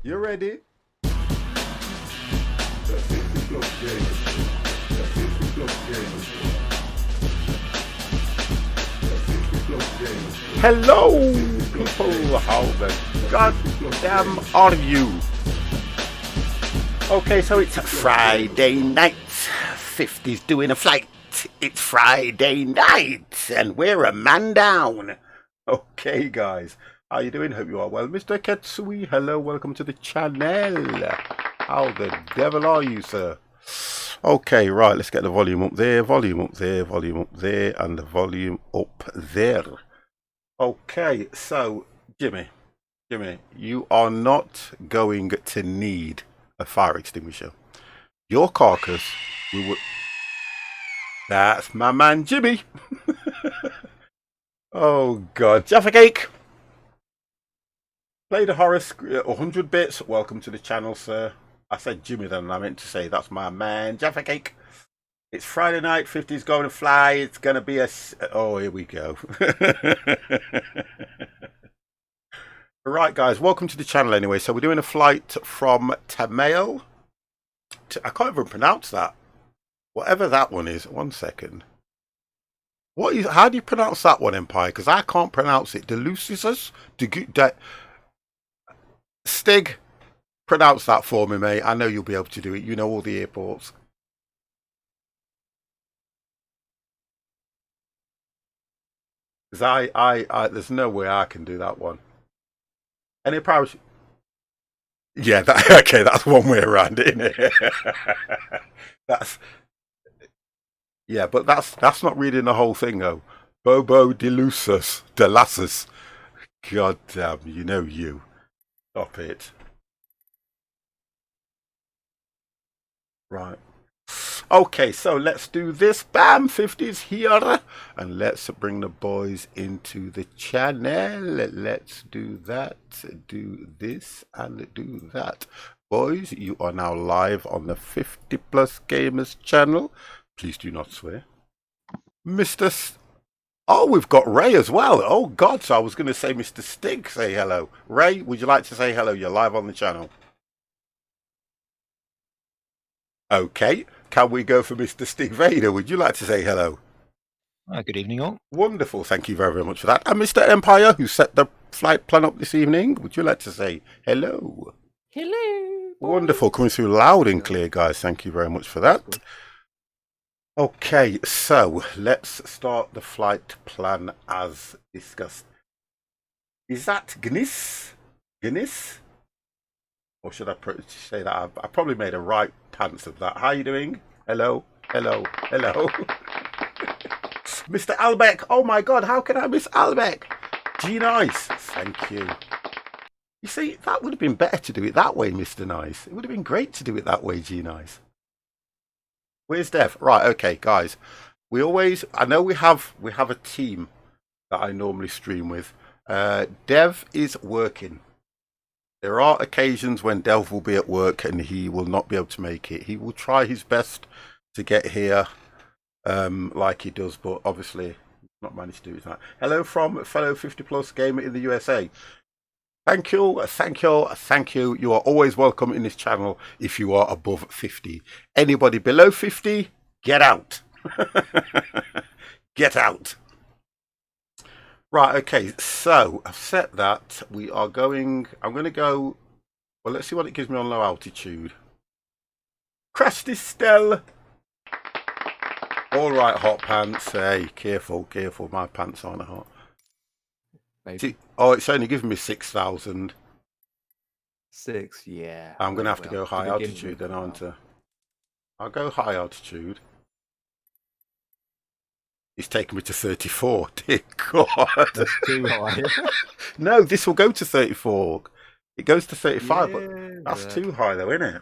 You ready? Hello, people. How the goddamn are you? Okay, so it's Friday night. 50's doing a flight. It's Friday night, and we're a man down. Okay, guys. How you doing? Hope you are well. Mr. Ketsui, hello, welcome to the channel. How the devil are you, sir? Okay, right, let's get the volume up there, volume up there, volume up there, and the volume up there. Okay, so, Jimmy, you are not going to need a fire extinguisher. Your carcass, we would... That's my man, Jimmy. Oh, God. Jaffa Cake. Play the horror 100 bits. Welcome to the channel, sir. I said Jimmy then, I meant to say that's my man, Jaffa Cake. It's Friday night, 50's going to fly. It's going to be a... Oh, here we go. Right, guys, welcome to the channel anyway. So we're doing a flight from Tamail. I can't even pronounce that. Whatever that one is. One second. How do you pronounce that one, Empire? Because I can't pronounce it. Delusius? Stig, pronounce that for me, mate. I know you'll be able to do it. You know all the airports. Because there's no way I can do that one. Any parachute? Yeah, okay, that's one way around it, isn't it? Yeah, but that's not reading the whole thing, though. Bobo Delassus. God damn, you know you. Stop it. Right. Okay, so let's do this. Bam, 50's here. And let's bring the boys into the channel. Let's do that, do this, and do that. Boys, you are now live on the 50 Plus Gamers channel. Please do not swear. Oh, we've got Ray as well. Oh, God, so I was going to say Mr. Stig, say hello. Ray, would you like to say hello? You're live on the channel. Okay. Can we go for Mr. Stig Vader? Would you like to say hello? Good evening, all. Wonderful. Thank you very, very much for that. And Mr. Empire, who set the flight plan up this evening, would you like to say hello? Hello. Wonderful. Coming through loud and clear, guys. Thank you very much for that. Okay, so let's start the flight plan as discussed. Is that Gnis? Gnis? Or should I say that? I probably made a right pants of that. How are you doing? Hello, hello, hello. Mr. Albeck. Oh my God, how can I miss Albeck? G Nice. Thank you. You see, that would have been better to do it that way, Mr. Nice. It would have been great to do it that way, G Nice. Where's Dev? Right, okay, guys. I know we have a team that I normally stream with. Dev is working. There are occasions when Dev will be at work and he will not be able to make it. He will try his best to get here like he does, but obviously not managed to do that. Hello from fellow 50 Plus gamer in the USA. Thank you, thank you, thank you. You are always welcome in this channel if you are above 50. Anybody below 50, get out. Get out. Right, okay, so I've set that. I'm going to go, well, let's see what it gives me on low altitude. Crashed Stell. All right, hot pants. Hey, careful, my pants aren't hot. Maybe. Oh, it's only giving me 6,000. 6, yeah. I'm going to have to go high altitude then, aren't I? I'll go high altitude. It's taken me to 34. Dear God. That's too high. No, this will go to 34. It goes to 35, Yeah, but that's too high though, isn't it?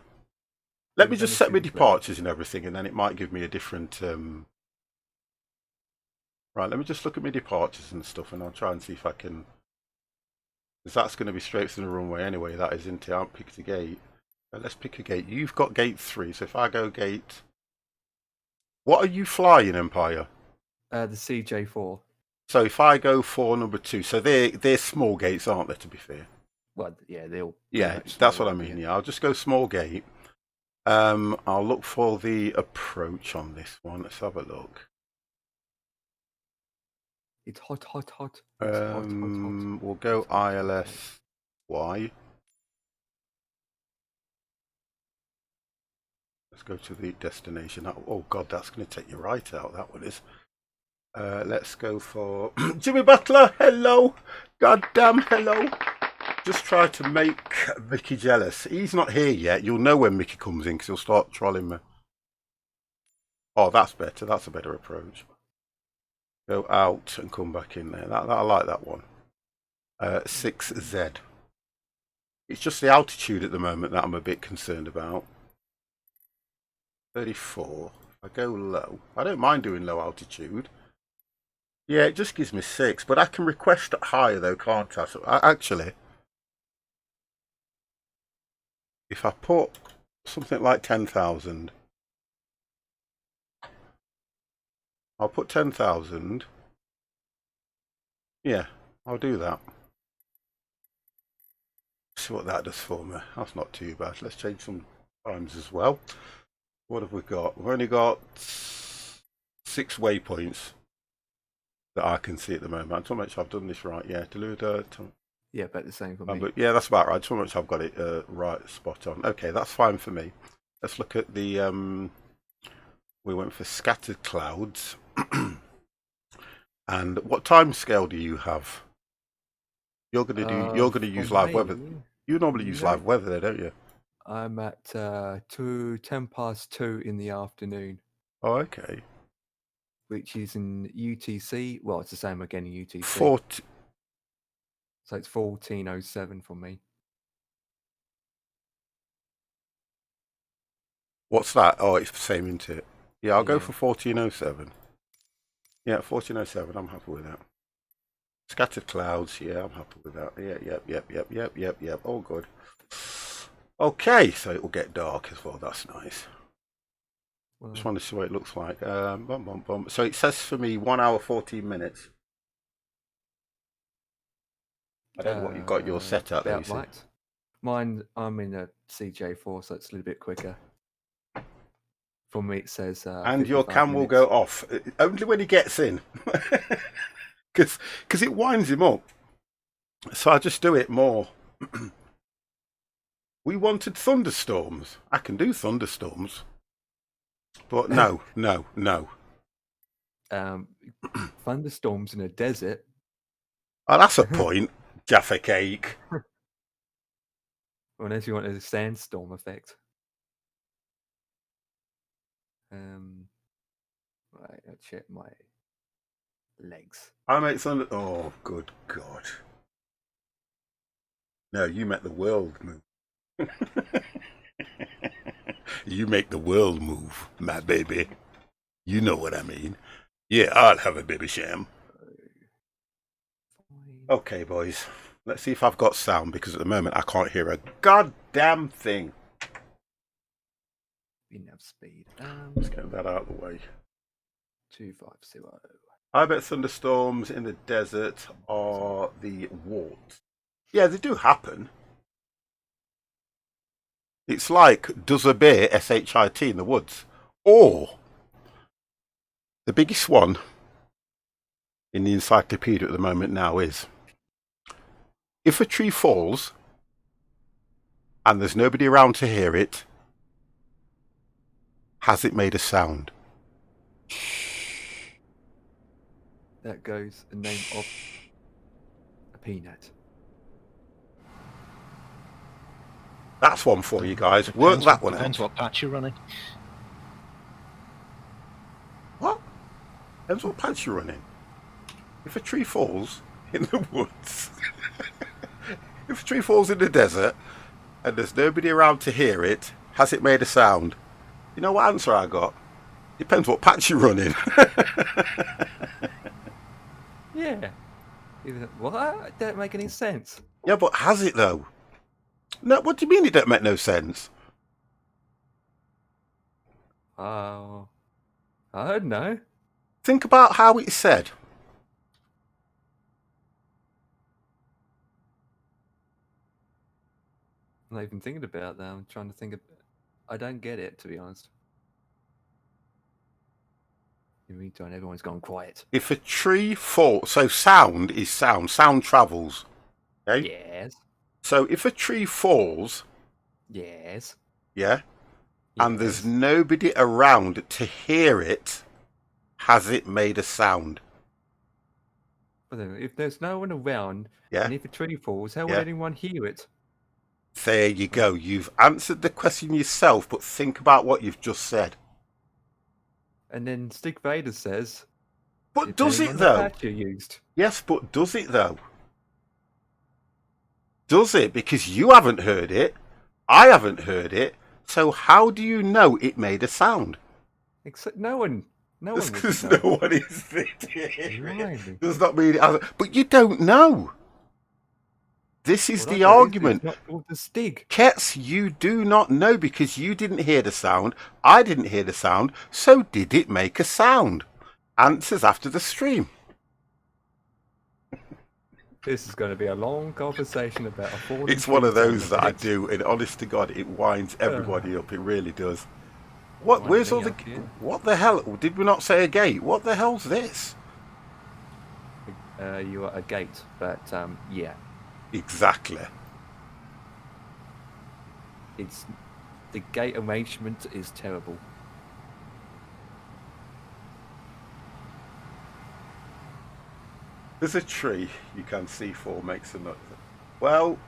Let me just set my departures and everything, and then it might give me a different... Right, let me just look at my departures and stuff, and I'll try and see if I can... Because that's going to be straight through the runway anyway, that is, isn't it? I haven't picked a gate. Let's pick a gate. You've got gate 3, so if I go gate... What are you flying, Empire? The CJ4. So if I go for number 2, so they're small gates, aren't they, to be fair? Well, yeah, they'll. pretty Yeah, much that's small what I ones, mean. yeah. Yeah, I'll just go small gate. I'll look for the approach on this one. Let's have a look. It's hot, hot, hot. It's hot, hot, hot. We'll go It's hot, hot, hot. ILSY. Let's go to the destination. Oh God, that's going to take you right out. That one is. Let's go for Jimmy Butler. Hello, goddamn hello. Just try to make Mickey jealous. He's not here yet. You'll know when Mickey comes in because he'll start trolling me. Oh, that's better. That's a better approach. Go out and come back in there. I like that one. 6Z. It's just the altitude at the moment that I'm a bit concerned about. 34. If I go low, I don't mind doing low altitude. Yeah, it just gives me 6, but I can request it higher though, can't I? So actually, if I put something like 10,000, I'll put 10,000. Yeah, I'll do that. See what that does for me. That's not too bad. Let's change some times as well. What have we got? We've only got 6 waypoints that I can see at the moment. I just want to make sure I've done this right. Yeah, Deluda. Yeah, about the same for me. But yeah, that's about right. I just want to make sure I've got it right, spot on. Okay, that's fine for me. Let's look at the. We went for scattered clouds. And what time scale do you have? You're gonna do. You're gonna use for live weather. me, You normally use no. live weather, there, don't you? I'm at 10 past 2 in the afternoon, Oh, okay. which is in UTC. Well, it's the same again in UTC. 40. So it's 14:07 for me. What's that? Oh, it's the same, isn't it? Yeah, I'll go Yeah. for 1407. Yeah, 1407. I'm happy with that. Scattered clouds. Yeah, I'm happy with that. Yep. All good. Okay, so it will get dark as well. That's nice. Well, Just want to see what it looks like. So it says for me 1 hour 14 minutes. I don't know what you've got your set at though. about right. Mine, I'm in a CJ4, so it's a little bit quicker. For me, it says. And your 55 cam will minutes. go off only when he gets in, because it winds him up. So I just do it more. We wanted thunderstorms. I can do thunderstorms, but no. Thunderstorms in a desert. Oh, that's a point, Jaffa Cake. Unless you want a sandstorm effect. Right, I'll check my legs. I make thunder. Oh, good God! No, you make the world move. You make the world move, my baby. You know what I mean. Yeah, I'll have a baby sham. Okay, boys. Let's see if I've got sound, because at the moment I can't hear a goddamn thing. Enough speed. Let's get that out of the way. 250. I bet thunderstorms in the desert are the warts. Yeah, they do happen. It's like, does a bear shit in the woods? Or the biggest one in the encyclopedia at the moment now is, if a tree falls and there's nobody around to hear it, has it made a sound? That goes the name of a peanut. That's one for you guys. Work that one out. Depends what patch you're running. What? Depends what patch you're running. If a tree falls in the woods, if a tree falls in the desert and there's nobody around to hear it, has it made a sound? You know what answer I got? Depends what patch you're running. Yeah. What? That don't make any sense. Yeah, but has it though? No, what do you mean it don't make no sense? Oh, I don't know. Think about how it's said. I'm not even thinking about that. I'm trying to think of. I don't get it, to be honest. In the meantime, everyone's gone quiet. If a tree falls, so sound is sound. Sound travels. Okay. Yes. So if a tree falls, Yes. yeah, and there's Yes. nobody around to hear it, has it made a sound? But then, if there's no one around, Yeah, and if a tree falls, how would yeah. anyone hear it? There you go. You've answered the question yourself, but think about what you've just said. And then Stick Vader says, But does depending it on the though? patch you used. Yes, but does it though? Does it? Because you haven't heard it. I haven't heard it. So how do you know it made a sound? Except no one Just would because know. no one is there to hear it Blimey. does not mean it hasn't. But you don't know. This is What I the know is argument. it's not called the Stig. Kets, you do not know because you didn't hear the sound. I didn't hear the sound. So did it make a sound? Answers after the stream. This is going to be a long conversation about a fallen It's one of tree those sound that I effects. do, and honest to God, it winds everybody up. It really does. What? Where's all the? Wind me up, What the hell? Did we not say a gate? What the hell's this? yeah. You are a gate, but yeah, Exactly. it's the gate arrangement is terrible. There's a tree you can see for makes a noise. Well,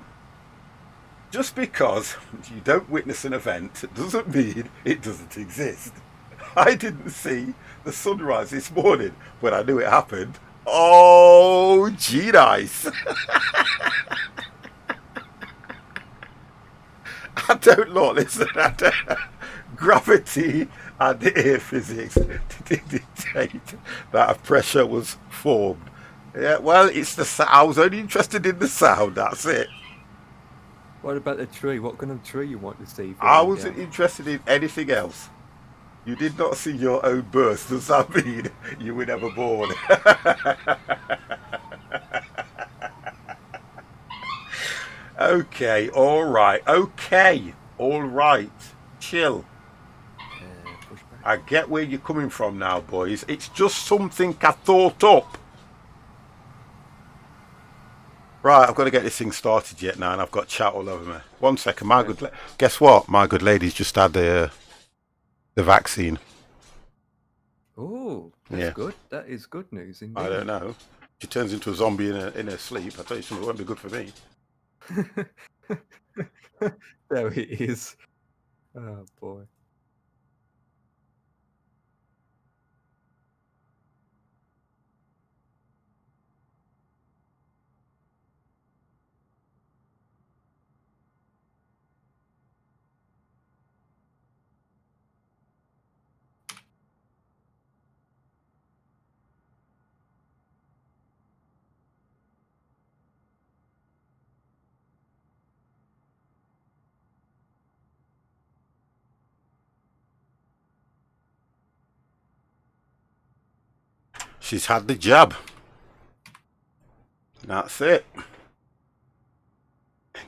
just because you don't witness an event doesn't mean it doesn't exist. I didn't see the sunrise this morning when I knew it happened. Oh, gee, nice. I don't look, listen, gravity and air physics dictate that a pressure was formed. Yeah, well, it's the. I was only interested in the sound. That's it. What about the tree? What kind of tree you want to see? I falling wasn't down? interested in anything else. You did not see your own birth. Does that mean you were never born? Okay, all right. Okay, all right. Chill. Push back. I get where you're coming from now, boys. It's just something I thought up. Right, I've got to get this thing started yet now, and I've got chat all over me. 1 second, my good. Guess what? My good lady's just had the vaccine. Oh, that's Yeah. good. That is good news indeed. I don't know. She turns into a zombie in her sleep. I tell you something, it won't be good for me. There he is. Oh boy. She's had the jab. That's it.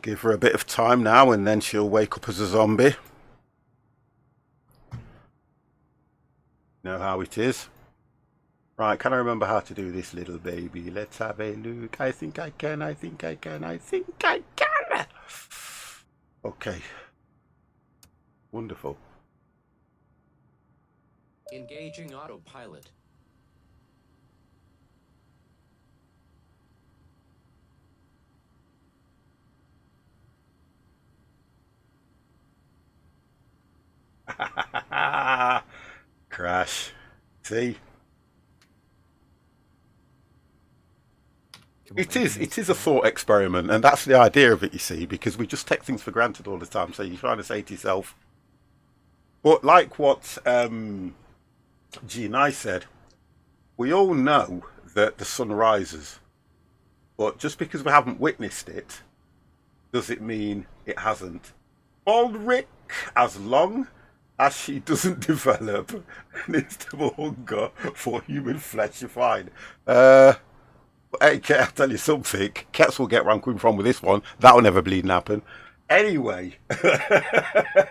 Give her a bit of time now, and then she'll wake up as a zombie. Know how it is. Right, can I remember how to do this, little baby? Let's have a look. I think I can, I think I can, I think I can. Okay. Wonderful. Engaging autopilot. Crash. See? Come on, It man, is. give me It is a thought experiment, and that's the idea of it. You see, because we just take things for granted all the time. So you're trying to say to yourself, but like what G&I said, we all know that the sun rises, but just because we haven't witnessed it, does it mean it hasn't? Bald Rick, as long as she doesn't develop an insatiable hunger for human flesh, you're fine. Hey, Ket, I'll tell you something. Kets will get ranking from with this one. That'll never bleeding happen. Anyway,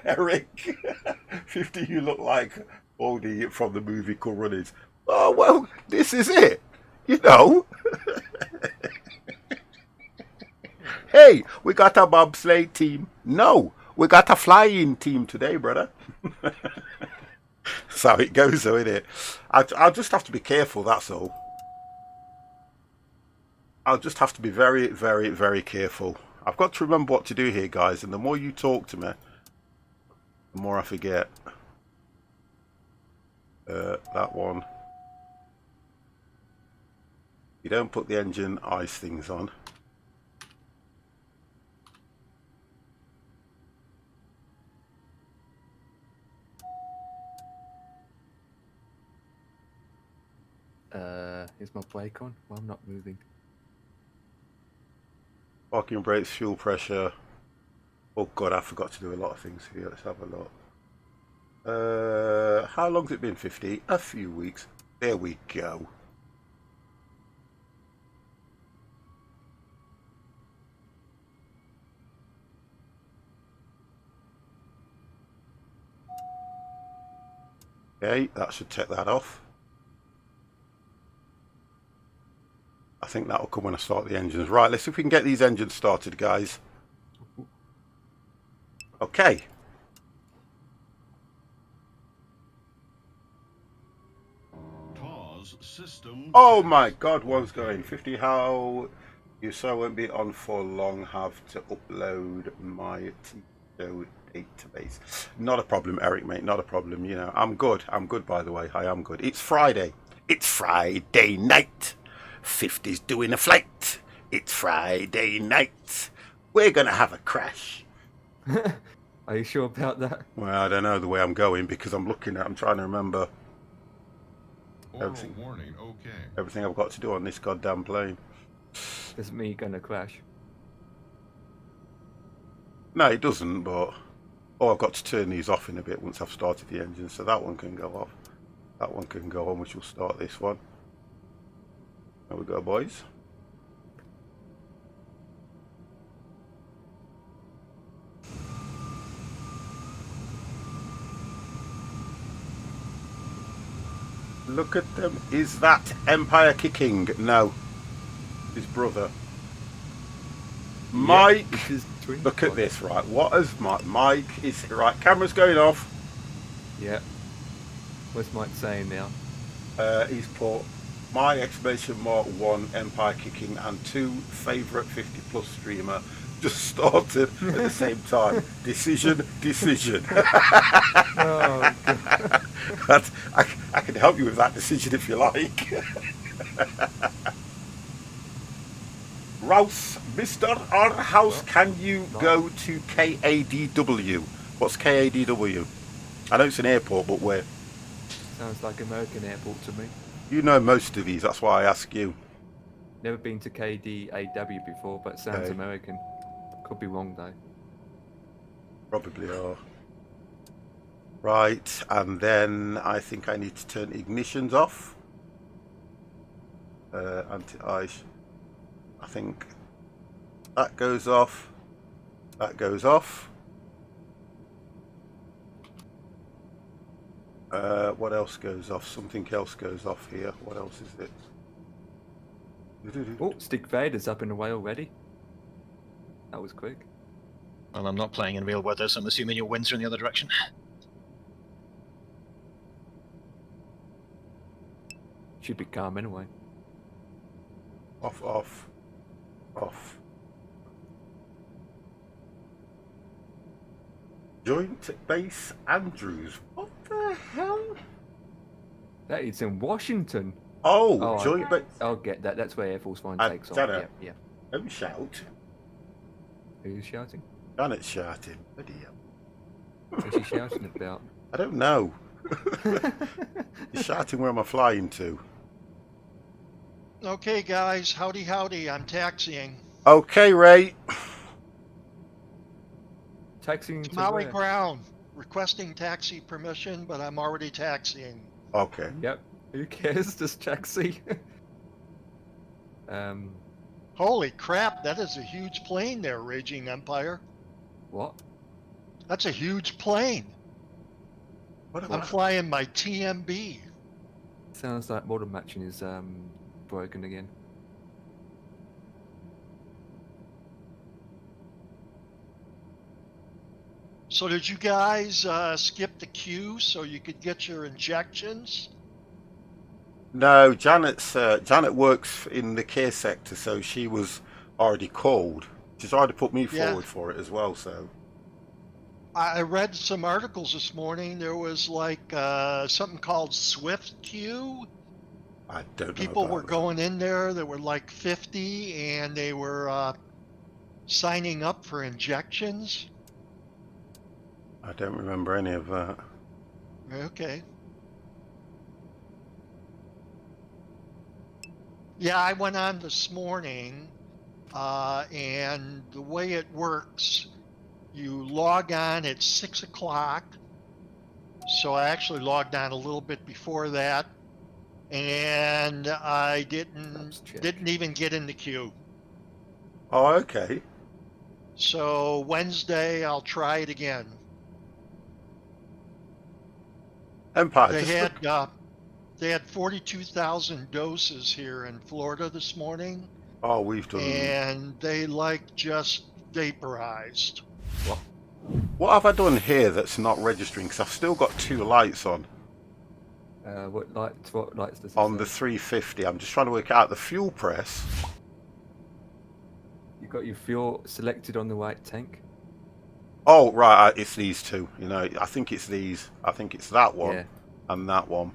Eric, 50, you look like Baldy from the movie Cool Runnings. Oh, well, this is it. You know. Hey, we got a bobsleigh team. No, we got a flying team today, brother. That's how it goes, though, isn't it? I'll just have to be careful, that's all. I'll just have to be very, very, very careful. I've got to remember what to do here, guys, and the more you talk to me, the more I forget. That one. You don't put the engine ice things on. Is my brake on? Well, I'm not moving. Parking brakes, fuel pressure. Oh god, I forgot to do a lot of things here. Let's have a look. How long's it been, 50? A few weeks. There we go. Okay, that should take that off. I think that'll come when I start the engines. Right, let's see if we can get these engines started, guys. Okay. Pause system. Oh my god, one's going. 50, how you so won't be on for long, have to upload my TO database. Not a problem, Eric, mate, not a problem. You know, I'm good, by the way. I am good. It's Friday. It's Friday night. 50's doing a flight. It's Friday night. We're gonna have a crash. Are you sure about that? Well, I don't know the way I'm going because I'm trying to remember Oral everything. warning, okay. Everything I've got to do on this goddamn plane. Doesn't mean you're gonna crash. No, it doesn't, but... Oh, I've got to turn these off in a bit once I've started the engine, so that one can go off. That one can go on, which will start this one. There we go, boys. Look at them. Is that Empire kicking? No. His brother. Mike, This is twin look at pod. this, right? What has Mike is right? Camera's going off. Yeah. What's Mike saying now? He's put my exclamation mark 1 Empire kicking and 2 favourite 50 plus streamer just started at the same time. Decision. Oh, God. But I can help you with that decision if you like. Rouse, Mr. R House, can you go to KADW? What's KADW? I know it's an airport, but where? Sounds like American airport to me. You know most of these, that's why I ask you. Never been to KDAW before, but sounds Okay. American. Could be wrong though. Probably are. Right, and then I think I need to turn ignitions off. Anti-ice. I think that goes off. That goes off. What else goes off? Something else goes off here. What else is it? Oh, Stick Vader's up and away already. That was quick. Well, I'm not playing in real weather, so I'm assuming your winds are in the other direction. Should be calm anyway. Off. Joint base Andrews. What the hell? That is in Washington. Oh, I- joint base. I'll get that. That's where Air Force One I takes off. dunno. Yeah. Don't shout. Who's shouting? Janet's shouting. Bloody hell. What's she shouting about? I don't know. He's shouting, where am I flying to? Okay, guys, howdy, I'm taxiing. Okay, Ray. Taxiing to Maui where? ground, requesting taxi permission, but I'm already taxiing. Okay. Yep. Who cares? Just taxi. Holy crap, that is a huge plane there, Raging Empire. What? That's a huge plane. What I'm about? flying my TMB. Sounds like modern matching is broken again. So did you guys skip the queue so you could get your injections? No, Janet works in the care sector, so she was already called. She's already put me Yeah. forward for it as well. So I read some articles this morning. There was like something called Swift queue. I don't know People were about that. going in there that were like 50 and they were signing up for injections. I don't remember any of that. Okay. Yeah, I went on this morning, and the way it works, you log on at 6 o'clock. So I actually logged on a little bit before that, and I Perhaps check. didn't even get in the queue. Oh, okay. So Wednesday I'll try it again. Empire, They just look. had they had 42,000 doses here in Florida this morning, Oh, we've done. and they like just vaporized. What have I done here that's not registering? Because I've still got 2 lights on What lights does it on say? the 350. I'm just trying to work out the fuel press. You got your fuel selected on the white tank. Oh, right, it's these 2. You know, I think it's these. I think it's that one Yeah. and that one.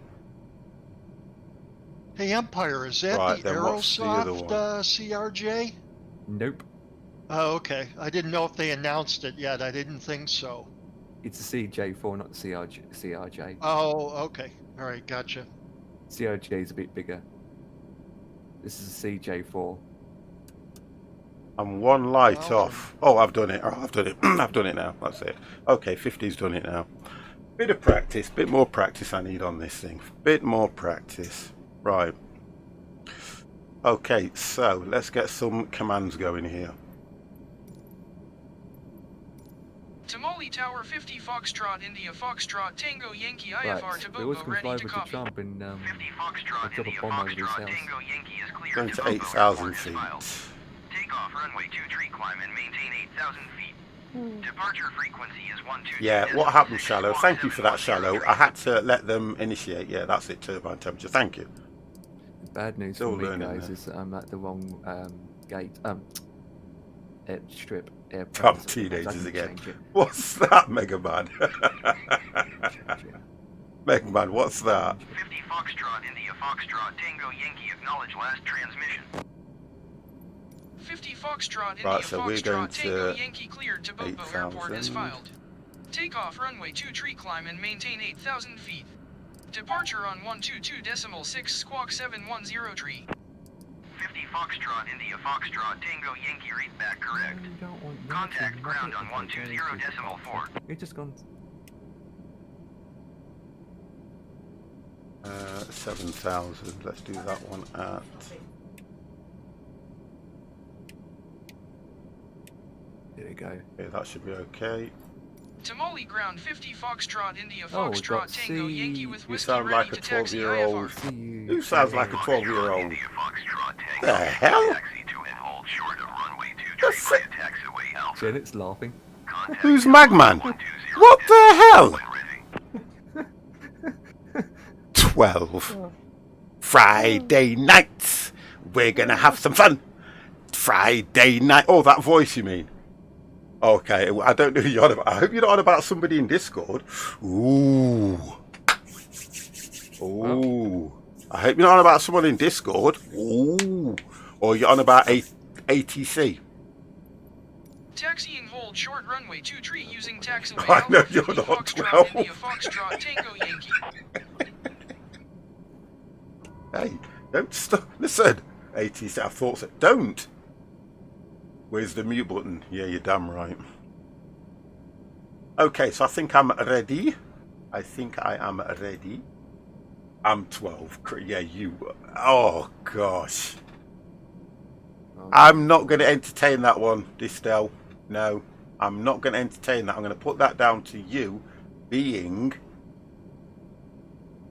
Hey, Empire, is that Right, the then what's the other Aerosoft one? CRJ? Nope. Oh, okay. I didn't know if they announced it yet. I didn't think so. It's a CJ4, not the CRJ. Oh, okay. All right, gotcha. CRJ is a bit bigger. This is a CJ4. I'm 1 light Well, off. Oh, I've done it. Oh, I've done it. I've done it now. That's it. Okay, 50's done it now. Bit of practice. Bit more practice I need on this thing. Bit more practice. Right. Okay, so let's get some commands going here. Tamale Tower 50 Foxtrot India Foxtrot Tango Yankee IFR Right. to We always Bobo can fly ready to over to copy. Trump and 50 I'll Foxtrot, drop a India bomb over his Foxtrot, house. Tango Yankee is clear Going to to Bobo. 8,000 Report is feet. filed. Take off runway 23, climb and maintain 8,000 feet. Departure frequency is 123. Yeah, what happened, Shallow? Thank you for that, Shallow. I had to let them initiate. Yeah, that's it, turbine temperature. Thank you. Bad news Still for me, learning guys, there. is that I'm at the wrong gate. Strip. From Airplane. So I teenagers can again. change it. What's that, Mega Man? Change it. Mega Man, what's that? 50 Foxtrot, India Foxtrot, Tango Yankee, acknowledge last transmission. 50 Foxtrot India Right, so we're going Foxtrot Tango to Yankee cleared to Bobo Airport is 8,000. filed. Take off runway 23 climb and maintain 8,000 feet. Departure on 122.6 squawk 710 tree. 50 Foxtrot, India Foxtrot, Tango Yankee, read back correct. You don't want Contact nothing, ground on nothing. 120.4. You're just gone. 7,000. Let's do that one at. There we go. Okay, that should be okay. Tamale ground 50 Foxtrot India Oh, we Foxtrot got Tango C. Yankee with You whiskey sound ready like a to taxi 12-year-old. IFR. See you. Who sounds like a Foxtrot, 12-year-old? India Foxtrot, Tango The Yankee, hell? taxi to and hold short of runway 23 That's by it. taxiway Alpha. Janet's laughing. Contact Who's Alpha Magman? 120. What the hell? When ready. 12. Friday nights. We're gonna have some fun. Friday night. Oh, that voice you mean? Okay, I don't know who you're on about. I hope you're not on about somebody in Discord. Ooh. Ooh. I hope you're not on about someone in Discord. Ooh. Or you're on about ATC. Taxiing hold short runway 23 using taxiway I know Alpha you're 50 not Foxtrot 12. India Foxtrot Tango Yankee. Hey, don't stop. Listen, ATC, I thought so. Don't. Where's the mute button? Yeah, you're damn right. Okay, so I think I'm ready. I think I am ready. I'm 12. Yeah, you. Oh, gosh. Oh, I'm not going to entertain that one, Distel. No, I'm not going to entertain that. I'm going to put that down to you being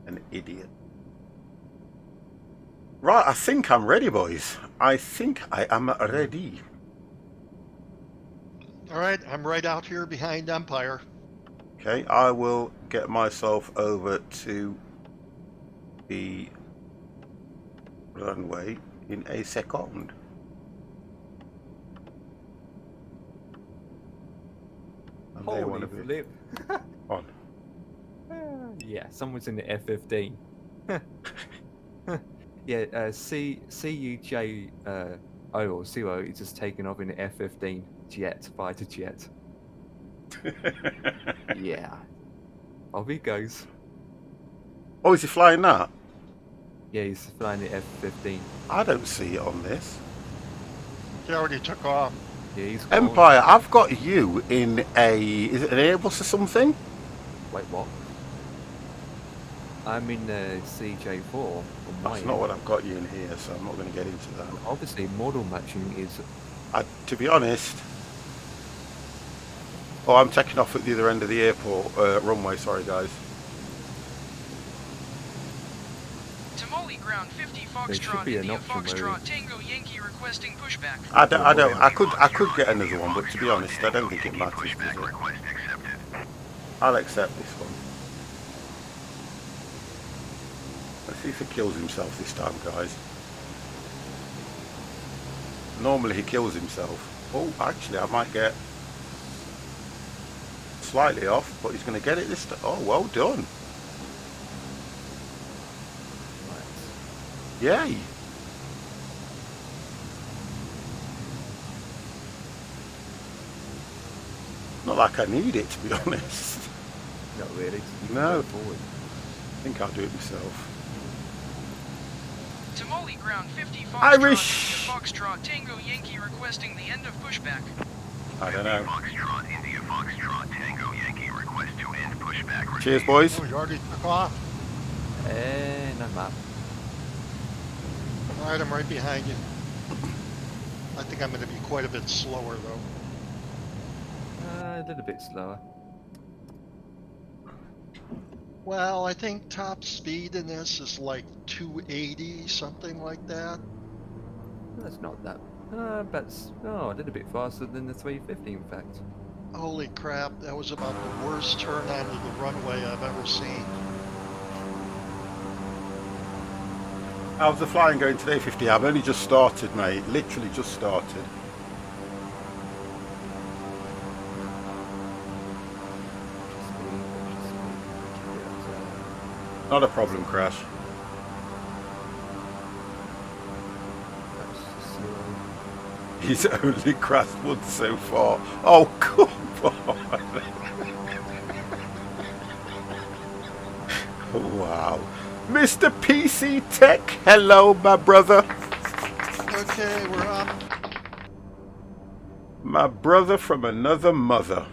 an idiot. Right, I think I'm ready, boys. I think I am ready. All right, I'm right out here behind Empire. Okay, I will get myself over to the runway in a second. And they want Holy to be flip. on. Yeah, someone's in the F-15. Yeah, CUJ or CO is just taken off in the F-15 fighter jet. Yeah. Off he goes. Oh, is he flying that? Yeah, he's flying the F-15. I don't see it on this. He already took off. Yeah, he's gone. Empire, I've got you in a... Is it an Airbus or something? Wait, what? I'm in the CJ4. That's not what I've got you in here, so I'm not going to get into that. Obviously, model matching is... To be honest... Oh, I'm taking off at the other end of the airport runway, sorry guys. Tamale ground 50 There should Foxtrot be an India option where Foxtrot Tango Yankee requesting pushback. I could get another one, but to be honest, I don't think it matters, does it? I'll accept this one. Let's see if he kills himself this time, guys. Normally he kills himself. Oh, actually, I might get slightly off, but he's going to get it this time. Oh, well done. Yay. Not like I need it, to be honest. Not really. You can No. go forward. I think I'll do it myself. Tamale ground 50 Foxtrot Irish. India Foxtrot Tango Yankee requesting the end of pushback. I don't know. Foxtrot, India Foxtrot, Tango Yankee, request to end pushback. Cheers, boys. Oh, he already took off. No map. All right, I'm right behind you. I think I'm going to be quite a bit slower, though. A little bit slower. Well, I think top speed in this is like 280, something like that. That's not that. That's a little bit faster than the 350, in fact. Holy crap, that was about the worst turn onto the runway I've ever seen. How's the flying going today, 50? I've only just started, mate. Literally just started. Not a problem, Crash. He's only crashed once so far. Oh, come on. Wow. Mr. PC Tech, hello, my brother. Okay, we're up. My brother from another mother.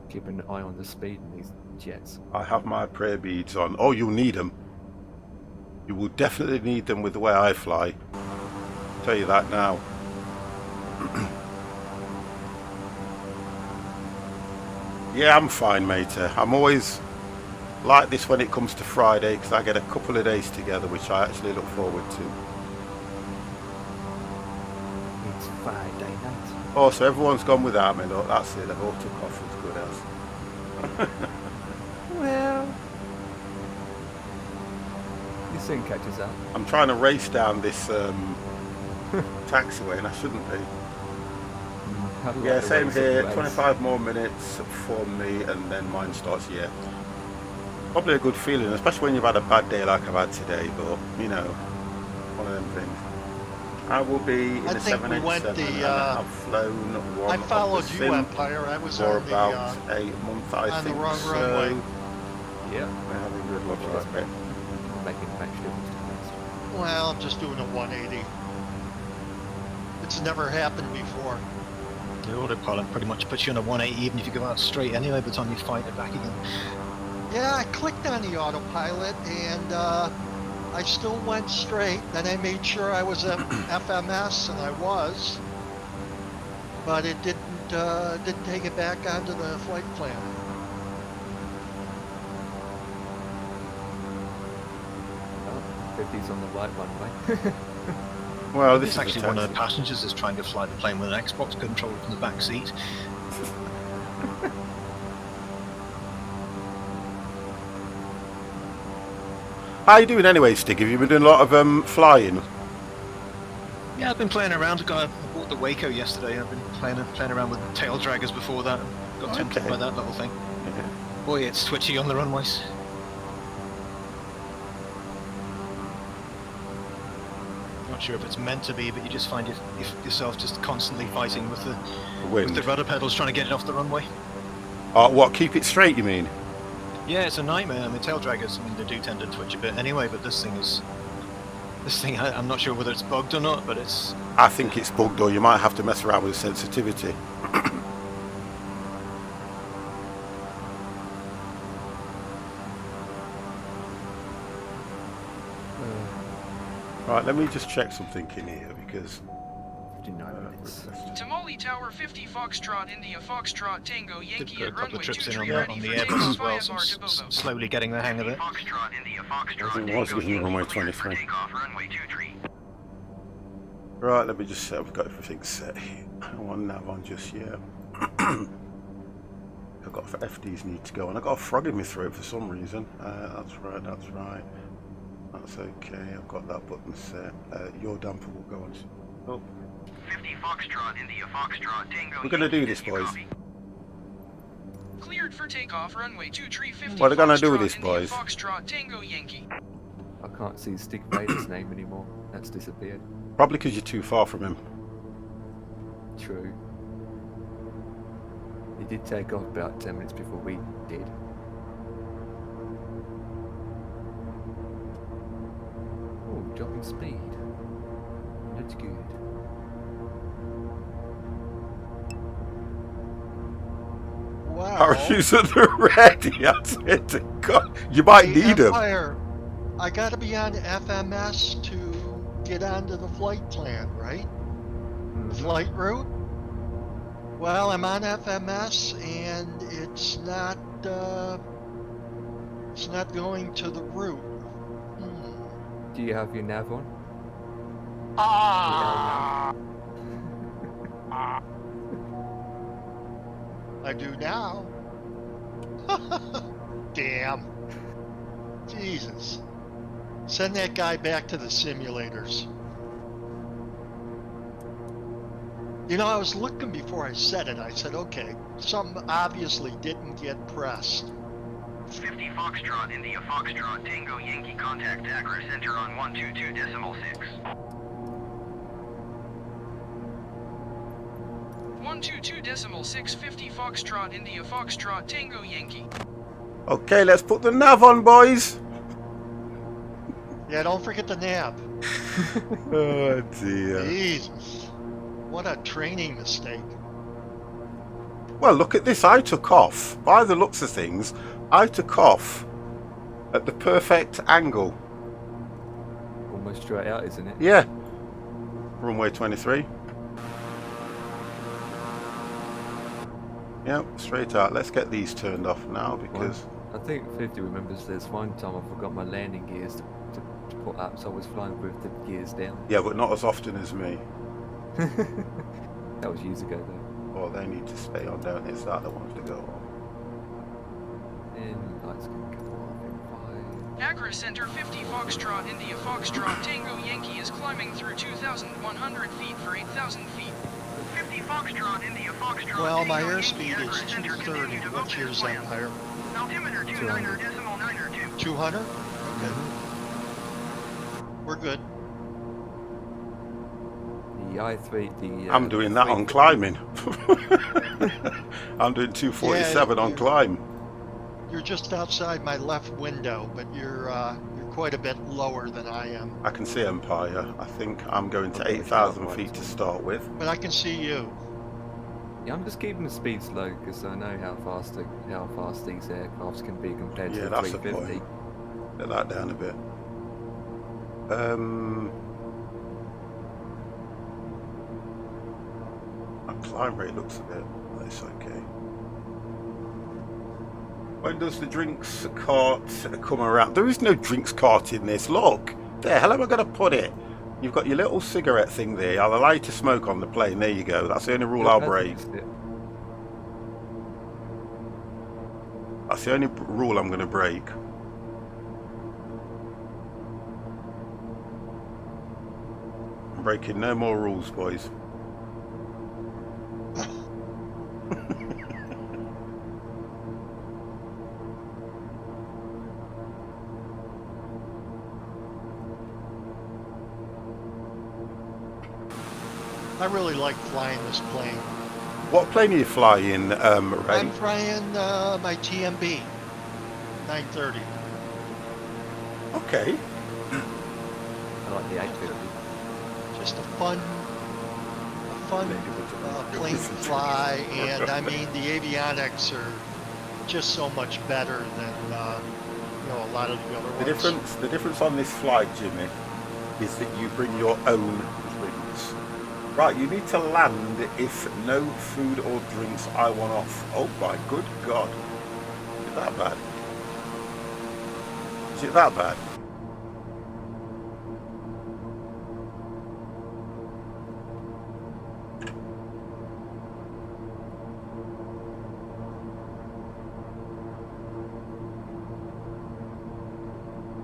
Keep an eye on the speed in these jets. I have my prayer beads on. Oh, you'll need them. You will definitely need them with the way I fly. I'll tell you that now. Yeah, I'm fine, mate. I'm always like this when it comes to Friday because I get a couple of days together, which I actually look forward to. It's Friday night. Oh, so everyone's gone without me. Look, that's it. They've all took off as good as. Well, you soon catch us up. I'm trying to race down this taxiway, and I shouldn't be. How do I Yeah, same race here. anyways? 25 more minutes for me, and then mine starts. Yeah, probably a good feeling, especially when you've had a bad day like I've had today. But you know, one of them things. I will be in I the think we 787, went and I've flown one I of followed the you, sim Empire. I was for on the, about a month, I on the think. wrong So runway. Yeah. we're having good luck with that bit. Making match difference to next. Well, I'm just doing a 180. It's never happened before. The autopilot pretty much puts you on a 180 even if you go out straight anyway, by the time you find it back again. Yeah, I clicked on the autopilot and I still went straight. Then I made sure I was at FMS, and I was. but it didn't take it back onto the flight plan. Oh, 50's on the right runway. Well, this It's is actually a one of the taxi. passengers is trying to fly the plane with an Xbox controller from the back seat. How you doing anyway, Stig? Have you been doing a lot of flying? Yeah, I've been playing around. I bought the Waco yesterday. I've been playing around with tail draggers before that. Got tempted Okay. by that little thing. Yeah. Boy, it's twitchy on the runways. Not sure if it's meant to be, but you just find yourself just constantly fighting with the Wind. rudder pedals trying to get it off the runway. Oh, what? Keep it straight, you mean? Yeah, it's a nightmare. I mean, tail draggers, I mean, they do tend to twitch a bit anyway, but this thing, I'm not sure whether it's bugged or not, but it's... I think it's bugged, or you might have to mess around with sensitivity. Right, let me just check something in here because 59 minutes. Tamale Tower 50 Foxtrot India Foxtrot Tango Did Yankee put a at couple runway of trips in 23 on ready the for Airbus takeoff as well, via so bar to Bobo. slowly getting the hang of it. Foxtrot, India, Foxtrot, Doesn't Tango want to give me Yankee, runway cleared for 23. takeoff, runway 23. right, let me just say I've got everything set here. I don't want nav on just yet. I've got FDs need to go, and I've got a frog in my throat for some reason. That's right, that's right. That's okay, I've got that button set. Your damper will go on. Oh. 50 Foxtrot, India, Foxtrot, Tango We're going to Yankee, do this, did you boys. copy? Cleared for takeoff runway 23 50 What are they gonna do with Foxtrot this, India boys? Foxtrot Tango Yankee. I can't see Stig Vader's name anymore. That's disappeared. Probably because you're too far from him. True. He did take off about 10 minutes before we did. Oh, dropping speed. That's good. Wow. Parachutes at the ready. I said to God, you might need them. Empire, I gotta be on FMS to get onto the flight plan, right? Flight route? Well, I'm on FMS and it's not going to the route. Do you have your nav on? I do now. Damn. Jesus. Send that guy back to the simulators. You know, I was looking before I said it. I said, okay, something obviously didn't get pressed. 50 Foxtrot, India, Foxtrot, Tango Yankee, contact Accra Center on 122.6. 122.6 50 Foxtrot India Foxtrot Tango Yankee. Okay, let's put the nav on, boys. Yeah, don't forget the nav. Oh dear. Jesus. What a training mistake. Well, look at this. I took off. By the looks of things, I took off at the perfect angle. Almost straight out, isn't it? Yeah. Runway 23. Yep, straight out. Let's get these turned off now because... I think 50 remembers there's one time I forgot my landing gears to put up, so I was flying with the gears down. Yeah, but not as often as me. That was years ago though. Well, they need to stay on, don't they? It's that that wants to go on. And lights can come off in 5. Accra Center 50 Foxtrot India Foxtrot Tango Yankee is climbing through 2,100 feet for 8,000 feet. 50 Foxtrot, India, Foxtrot, Well, my Tango airspeed Yankee, is Accra Center, 230. continue to What's open yours, plan. Empire? Altimeter 200. 29.92. 200? Okay. We're good. The i3, the... I'm doing that on climbing. I'm doing 247 Yeah, on climb. You're just outside my left window, but you're quite a bit lower than I am. I can see Empire. I think I'm going to 8,000 feet to start with. But I can see you. Yeah, I'm just keeping the speed slow because I know how fast these aircrafts can be compared to Yeah, the that's the 350. point. Let that down a bit. I climb rate looks a bit. That's okay. When does the drinks cart come around? There is no drinks cart in this. Look, the hell am I going to put it? You've got your little cigarette thing there. I'll allow you to smoke on the plane. There you go. That's the only rule I'll break. That's the only rule I'm going to break. I'm breaking no more rules, boys. I really like flying this plane. What plane are you flying, Ray? I'm flying my TMB 930. Okay. I like the 850. Just a fun plane to fly, and I mean the avionics are just so much better than a lot of the other ones. The difference on this flight, Jimmy, is that you bring your own drinks. Right, you need to land if no food or drinks I want off. Oh my good God. Is it that bad? Is it that bad?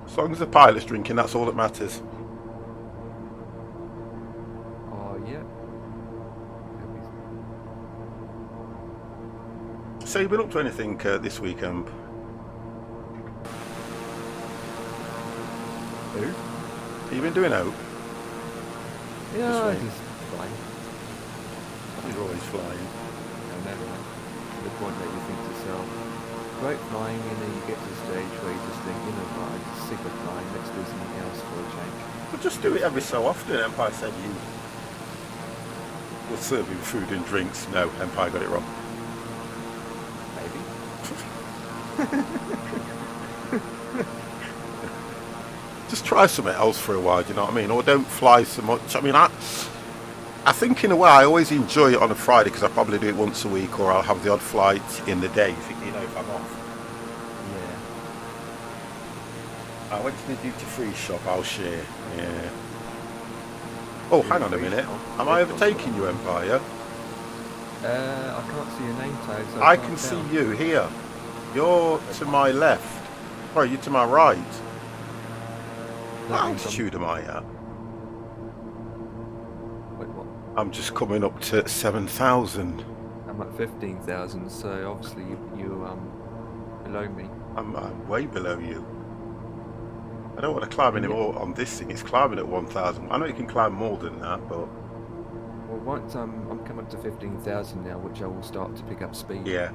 As long as the pilot's drinking, that's all that matters. Yeah. So you've been up to anything this weekend? Who? Have you been doing out? Yeah, This way. just flying. You're always flying. No, never mind. The point that you think to yourself, great flying, and then you get to the stage where you just think, I'm just sick of flying, let's do something else for a change. But just do it every so often. Empire said you were serving food and drinks. No, Empire got it wrong. Just try something else for a while, do you know what I mean? Or don't fly so much. I mean, I think in a way I always enjoy it on a Friday because I probably do it once a week, or I'll have the odd flight in the day, if I'm off. Yeah. I went to the duty-free shop, I'll share. Yeah. Oh, hang on a minute. Am I overtaking you, Empire? I can't see your name tag, so I can see you here. You're to my left. Sorry, you're to my right. What altitude am I at? Wait, what? I'm just coming up to 7,000. I'm at 15,000, so obviously you below me. I'm way below you. I don't want to climb any more on this thing. It's climbing at 1,000. I know you can climb more than that, but... Well, once I'm coming up to 15,000 now, which I will start to pick up speed. Yeah.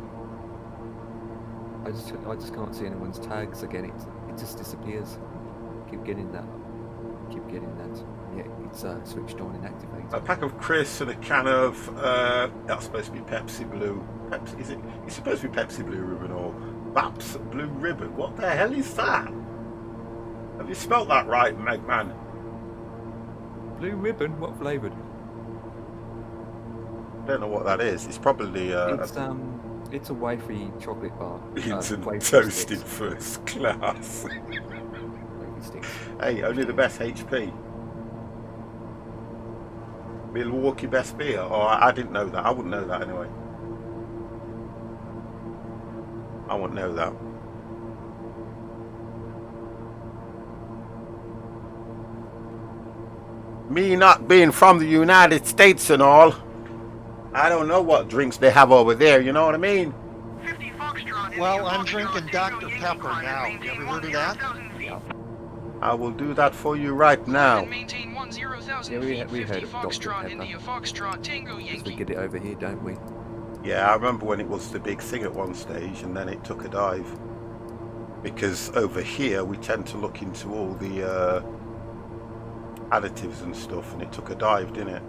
I just can't see anyone's tags again. It just disappears. Keep getting that. Yeah, it's switched on and activated. A pack of crisps and a can of that's supposed to be Pepsi Blue. Pepsi, is it? It's supposed to be Pepsi Blue Ribbon or Baps Blue Ribbon. What the hell is that? Have you spelt that right, Megman? Blue Ribbon? What flavoured? I don't know what that is. It's probably it's a wafy chocolate bar. Instant wafy toasted sticks. first class. Wafy sticks. Hey, only the best HP. Milwaukee best beer? Oh, I didn't know that. I wouldn't know that anyway. I wouldn't know that. Me not being from the United States and all, I don't know what drinks they have over there, you know what I mean? 50 Foxtrot. Well, I'm drinking Dr. Pepper now. You ever heard of that? I will do that for you right now. And maintain 10,000 Yeah, feet, we 50 heard of Dr. Foxtrot, Pepper. India Foxtrot, Tango Because we Yankee. get it over here, don't we? Yeah, I remember when it was the big thing at one stage and then it took a dive. Because over here we tend to look into all the additives and stuff, and it took a dive, didn't it?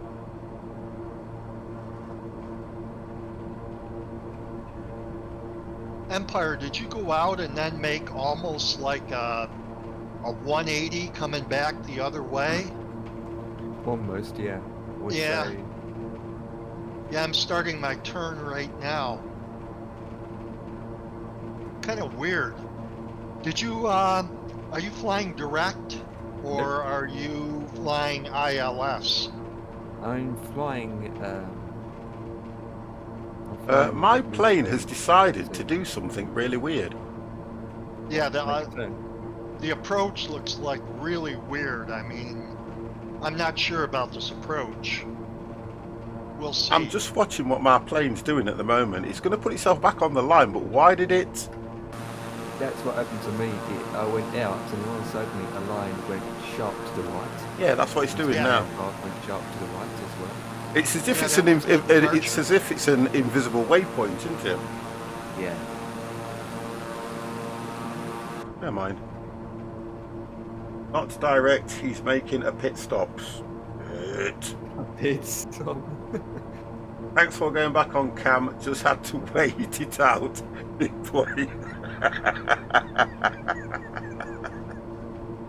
Empire, did you go out and then make almost like a 180 coming back the other way? Almost, yeah. I would Yeah. say Yeah, I'm starting my turn right now. Kind of weird. Did you, are you flying direct or are you flying ILS? I'm flying. My plane mid-turn has decided to to do something really weird. Yeah, make a turn. the approach looks like really weird. I mean, I'm not sure about this approach. We'll see. I'm just watching what my plane's doing at the moment. It's going to put itself back on the line, but why did it? That's what happened to me. I went out, and all of a sudden a line went sharp to the right. Yeah, that's what it's doing Yeah. now. Aircraft went sharp to the right as well. It's as if Yeah, it's that was the departure. it's as if it's an invisible waypoint, isn't it? Yeah. Never mind. Not direct. He's making a pit stop. It's Thanks for going back on cam. Just had to wait it out.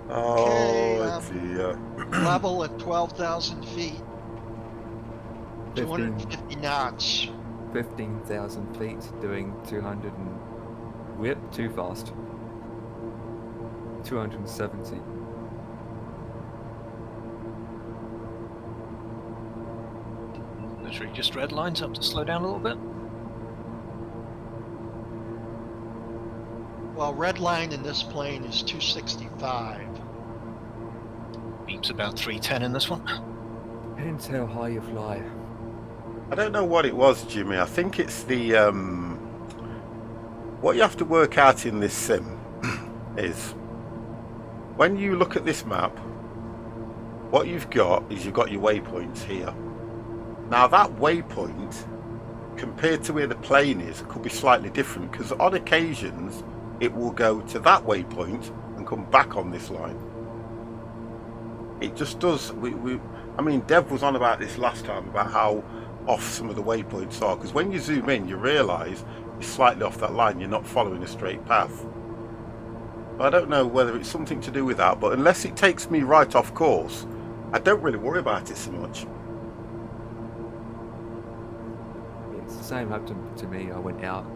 Oh dear. Level at 12,000 feet. 15 250 knots. 15,000 feet, doing 200 and... Whip, too fast. 270. Literally just red lines up to slow down a little bit. Well, red line in this plane is 265. Beeps about 310 in this one. Depends how high you fly. I don't know what it was, Jimmy. I think it's the what you have to work out in this sim is when you look at this map, what you've got is you've got your waypoints here. Now that waypoint, compared to where the plane is, could be slightly different because on occasions it will go to that waypoint and come back on this line. It just does. I mean, Dev was on about this last time about how off some of the waypoints are, because when you zoom in you realise you're slightly off that line, you're not following a straight path. I don't know whether it's something to do with that, but unless it takes me right off course, I don't really worry about it so much. It's the same happened to me. I went out,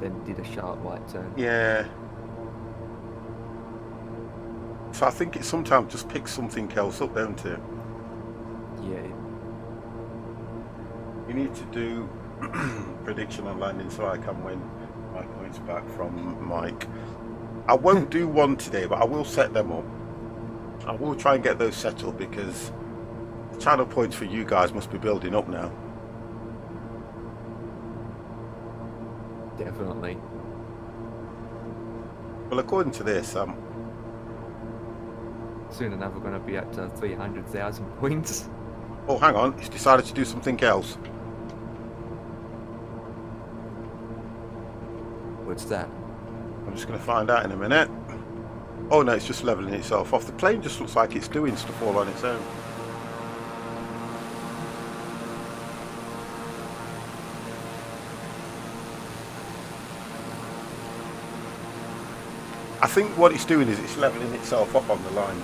then did a sharp right turn. Yeah. So I think it sometimes just picks something else up, don't it? Yeah. You need to do prediction on landing so I can win my points back from Mike. I won't do one today, but I will set them up. I will try and get those set up because the channel points for you guys must be building up now. Definitely. Well, according to this, Soon enough, we're going to be at 300,000 points. oh, hang on, it's decided to do something else. What's that? I'm just going to find out in a minute. Oh no, it's just leveling itself off. The plane just looks like it's doing stuff all on its own. I think what it's doing is it's leveling itself up on the line.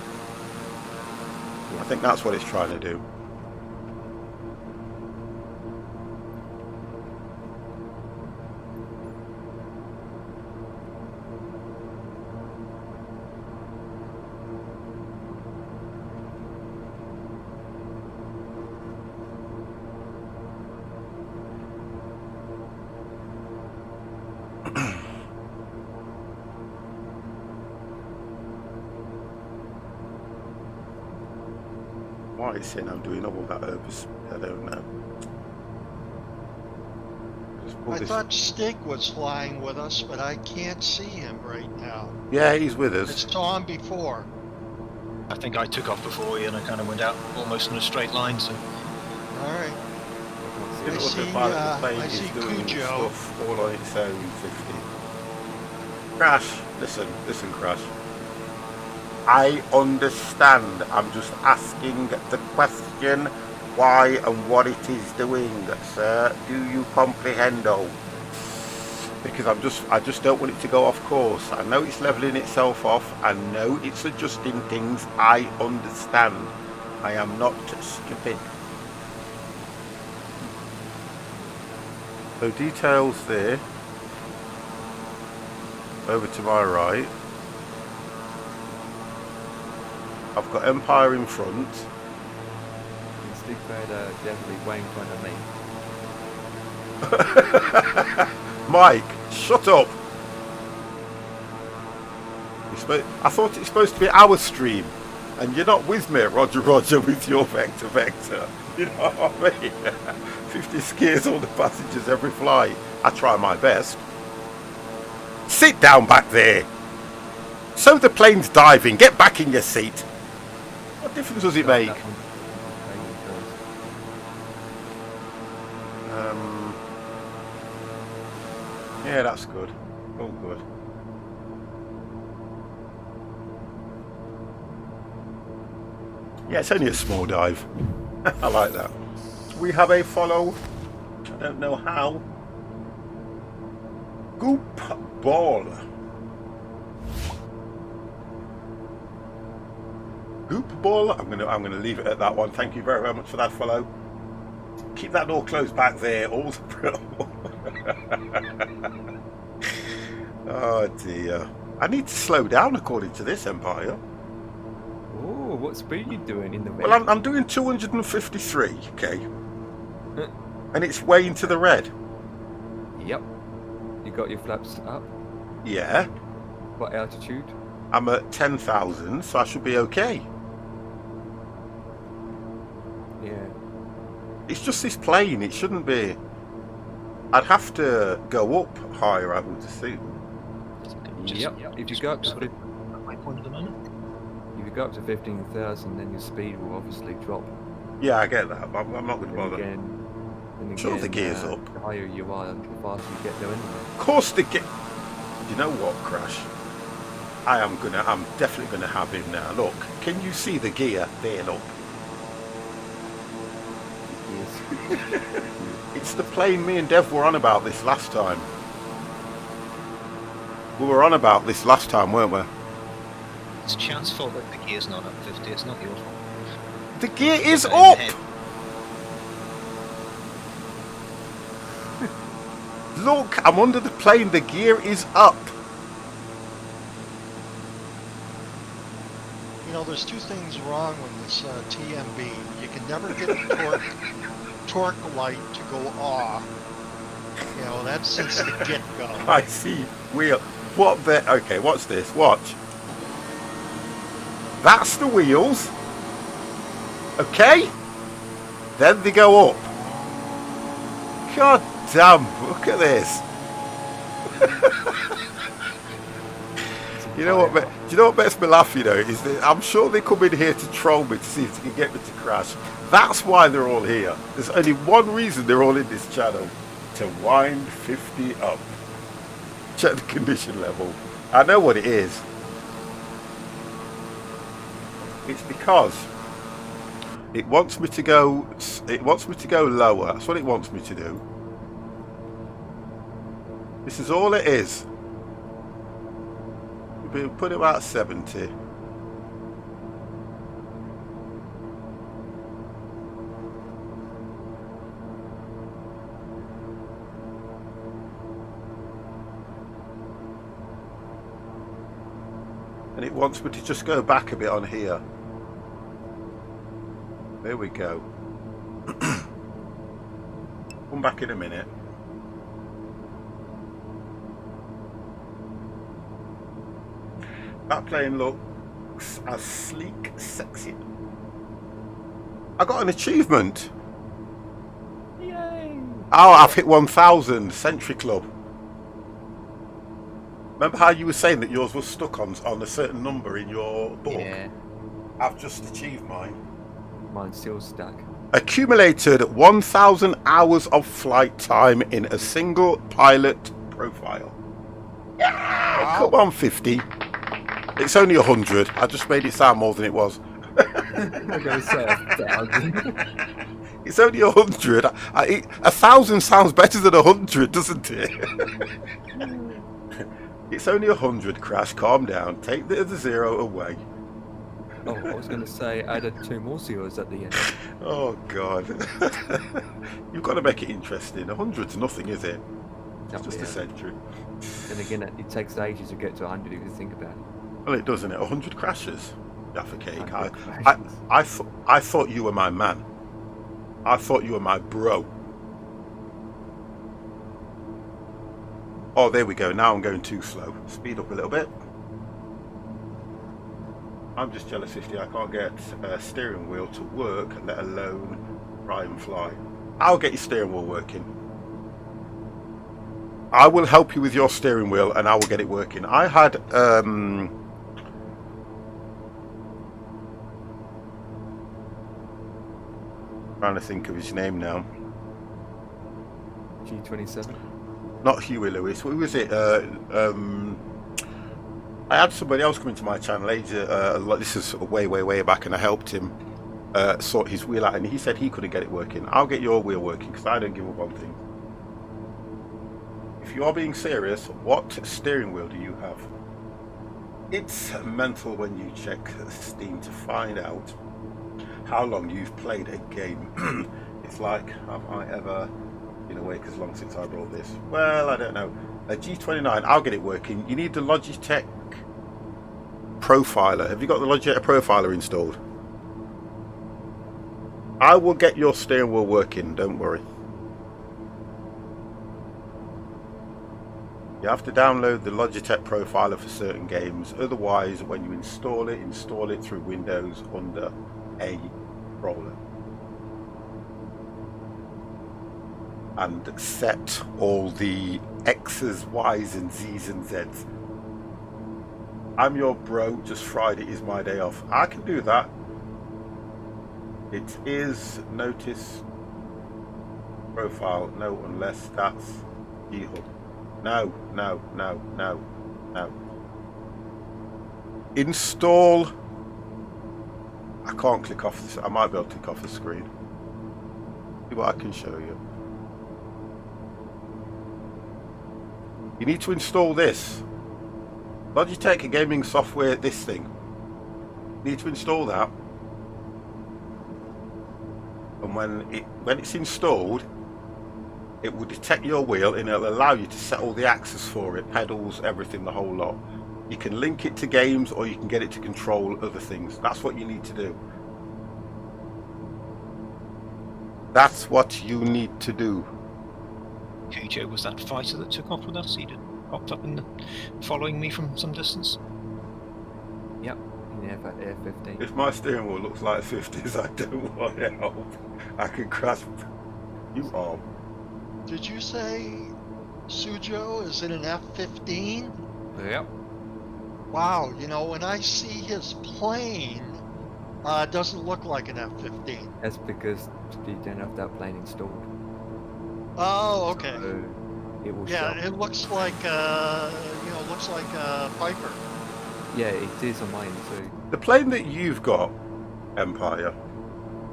I think that's what it's trying to do. Why it's saying I'm doing all that purpose, I don't know. Just pull I this- thought Stig was flying with us, but I can't see him right now. Yeah, he's with I us. saw him before. I think I took off before you and I kind of went out almost in a straight line, so All right. Look at what the see, pilot of I the plane see is doing Cujo. stuff all on its own. 50. Crash, listen, Crash. I understand. I'm just asking the question why and what it is doing, sir. Do you comprehendo? Because I just don't want it to go off course. I know it's leveling itself off. I know it's adjusting things. I understand. I am not stupid. So details there. Over to my right. I've got Empire in front. Stick Vader definitely way in front of me. Mike, shut up. I thought it's supposed to be our stream, and you're not with me, Roger, with your vector. You know what I mean? 50 scares all the passengers every flight. I try my best. Sit down back there. So the plane's diving. Get back in your seat. What difference does it make? Yeah, that's good. All good. Yeah, it's only a small dive. I like that. We have a follow. I don't know how. Goop ball. Goop ball. I'm gonna leave it at that one. Thank you very, very much for that follow. Keep that door closed back there. All oh dear. I need to slow down according to this, Empire. Oh, what speed are you doing in the red? Well, I'm doing 253, okay. And it's way into the red. Yep. You got your flaps up? Yeah. What altitude? I'm at 10,000, so I should be okay. Yeah. It's just this plane, it shouldn't be. I'd have to go up higher, I would assume. Yep. If you go up to at my point at the moment. if you go up to 15,000, then your speed will obviously drop. Yeah, I get that, but I'm not going to bother. And Sure, the gear's up. The higher you are, the faster you get there anyway. Of course the gear. You know what, Crash? I'm definitely gonna have him now. Look, can you see the gear there? Look. Yes. It's the plane me and Dev were on about this last time. We were on about this last time, weren't we? It's Chance fault that the gear's not up 50, it's not your fault. The gear is Put that in up! your head. Look, I'm under the plane, the gear is up. You know, there's two things wrong with this TMB. You can never get the torque light to go off. You know, that's since the get-go. I see. Wheel. What the... Okay, what's this? Watch. That's the wheels. Okay. Then they go up. God damn, look at this. You know what? Do you know what makes me laugh? You know, is that I'm sure they come in here to troll me to see if they can get me to crash. That's why they're all here. There's only one reason they're all in this channel: to wind 50 up. Check the condition level. I know what it is. It's because it wants me to go. It wants me to go lower. That's what it wants me to do. This is all it is. We'll put it about 70. And it wants me to just go back a bit on here. There we go. Come back in a minute. That plane looks as sleek, sexy. I got an achievement. Yay! Oh, I've hit 1,000 Century Club. Remember how you were saying that yours was stuck on a certain number in your book? Yeah. I've just achieved mine. Mine's still stuck. Accumulated 1,000 hours of flight time in a single pilot profile. Yeah, come on, 50. It's only 100. I just made it sound more than it was. I'm going to say 1,000. It's only 100. 1,000 sounds better than 100, doesn't it? It's only 100, Crash. Calm down. Take the 0 away. Oh, I was going to say added 2 more zeros at the end. Oh God. You've got to make it interesting. 100's nothing, is it? It's just a century. And again, it takes ages to get to 100 if you think about it. Well, it doesn't it? 100 crashes. Jaffa Cake. 100 crashes. I thought you were my man. I thought you were my bro. Oh, there we go. Now I'm going too slow. Speed up a little bit. I'm just jealous, 50. I can't get a steering wheel to work, let alone try and fly. I'll get your steering wheel working. I will help you with your steering wheel and I will get it working. I had trying to think of his name now. G27? Not Huey Lewis. Who was it? I had somebody else come into my channel this is sort of way back, and I helped him sort his wheel out, and he said he couldn't get it working. I'll get your wheel working because I don't give up on things. If you are being serious, what steering wheel do you have? It's mental when you check Steam to find out how long you've played a game. It's like, have I ever been awake as long since I brought this? Well, I don't know. A G29, I'll get it working. You need the Logitech Profiler. Have you got the Logitech Profiler installed? I will get your steering wheel working, don't worry. You have to download the Logitech Profiler for certain games. Otherwise, when you install it through Windows under a controller. And set all the X's, Y's and Z's and Z's. I'm your bro, just Friday is my day off. I can do that. It is notice profile. No, unless that's G-Hub. No. Install. I can't click off this. I might be able to click off the screen. See what I can show you. You need to install this. Logitech gaming software, this thing. You need to install that. And when it's installed, it will detect your wheel and it'll allow you to set all the access for it, pedals, everything, the whole lot. You can link it to games or you can get it to control other things. That's what you need to do. That's what you need to do. Cujo was that fighter that took off with us. He popped up and following me from some distance. Yep, in Air 15. If my steering wheel looks like 50s, I don't want help. I can grasp you arm. Did you say Sujo is in an F-15? Yep. Wow, you know, when I see his plane, it doesn't look like an F-15. That's because you don't have that plane installed. Oh, okay. So it will Yeah, show. it looks like, looks like a Piper. Yeah, it is on mine too. The plane that you've got, Empire,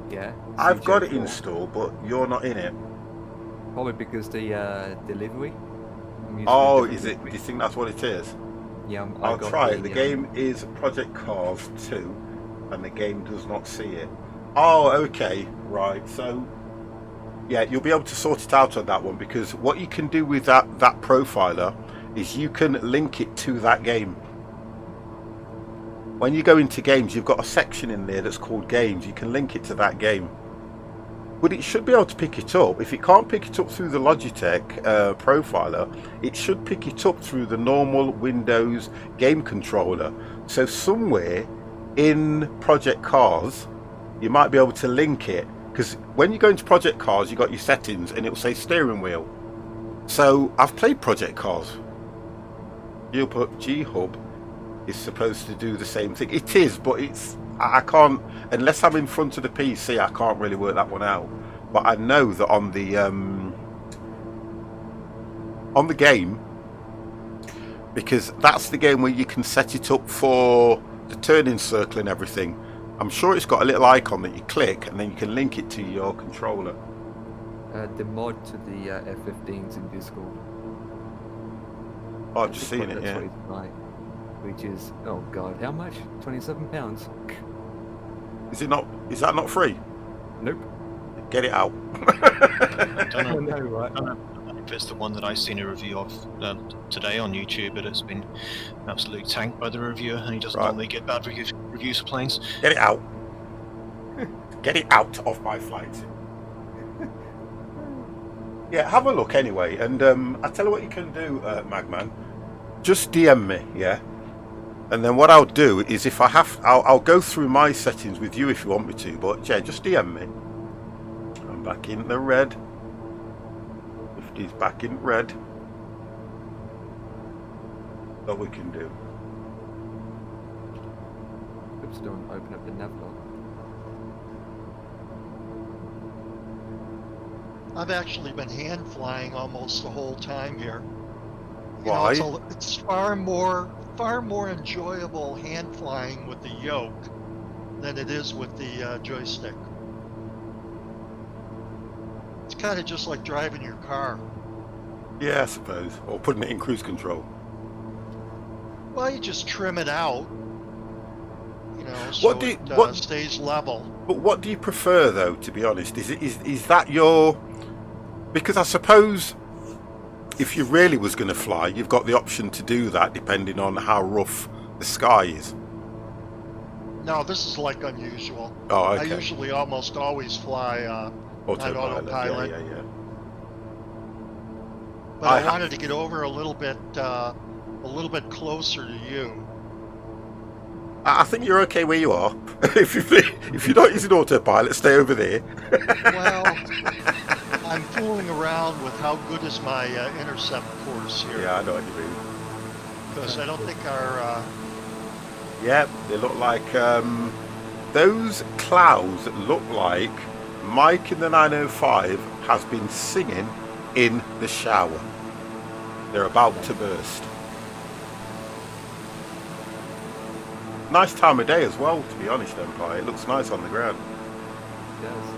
Yeah. I've got it CJ4. installed, but you're not in it. Probably because the delivery. I'm using Oh, a different is it? Do delivery. you think that's what it is? Yeah, I'll try it. The game is Project Cars 2, and the game does not see it. Oh, okay, right. So, yeah, you'll be able to sort it out on that one, because what you can do with that profiler is you can link it to that game. When you go into games, you've got a section in there that's called games. You can link it to that game. But it should be able to pick it up. If it can't pick it up through the Logitech profiler, it should pick it up through the normal Windows game controller. So somewhere in Project Cars, you might be able to link it. Because when you go into Project Cars, you've got your settings and it will say steering wheel. So I've played Project Cars. G-Hub is supposed to do the same thing. It is, but I can't, unless I'm in front of the PC, I can't really work that one out. But I know that on the game, because that's the game where you can set it up for the turning circle and everything. I'm sure it's got a little icon that you click and then you can link it to your controller. The mod to the F-15's in Discord. Oh, I've just seen it, That's yeah. what it's like. Which is, oh god, how much? £27? Is it not? Is that not free? Nope. Get it out. I don't I know. know, right? I don't know if it's the one that I've seen a review of today on YouTube, but it's been absolutely tanked by the reviewer, and he doesn't Right. normally get bad reviews for planes. Get it out. Get it out of my flight. Yeah, have a look anyway, and I tell you what you can do, Magman. Just DM me, yeah. And then what I'll do is, if I have, I'll go through my settings with you if you want me to. But yeah, just DM me. I'm back in the red. 50's back in red. What we can do. Oops, don't open up the nav log. I've actually been hand flying almost the whole time here. You Why? know, it's far more enjoyable hand flying with the yoke than it is with the joystick. It's kind of just like driving your car. Yeah, I suppose. Or putting it in cruise control. Well, you just trim it out, you know, so What do you- it what- stays level. But what do you prefer, though? To be honest, is that your? Because I suppose if you really was going to fly, you've got the option to do that depending on how rough the sky is. No, this is like unusual. Oh, I okay. usually almost always fly on autopilot. Yeah. But I wanted to get over a little bit closer to you. I think you're okay where you are. if you're not using autopilot, stay over there. Well, I'm fooling around with how good is my intercept course here. Yeah, I know what you mean. Because I don't think our Yeah, they look like those clouds look like Mike in the 905 has been singing in the shower. They're about to burst. Nice time of day as well, to be honest, Empire. It looks nice on the ground. It does.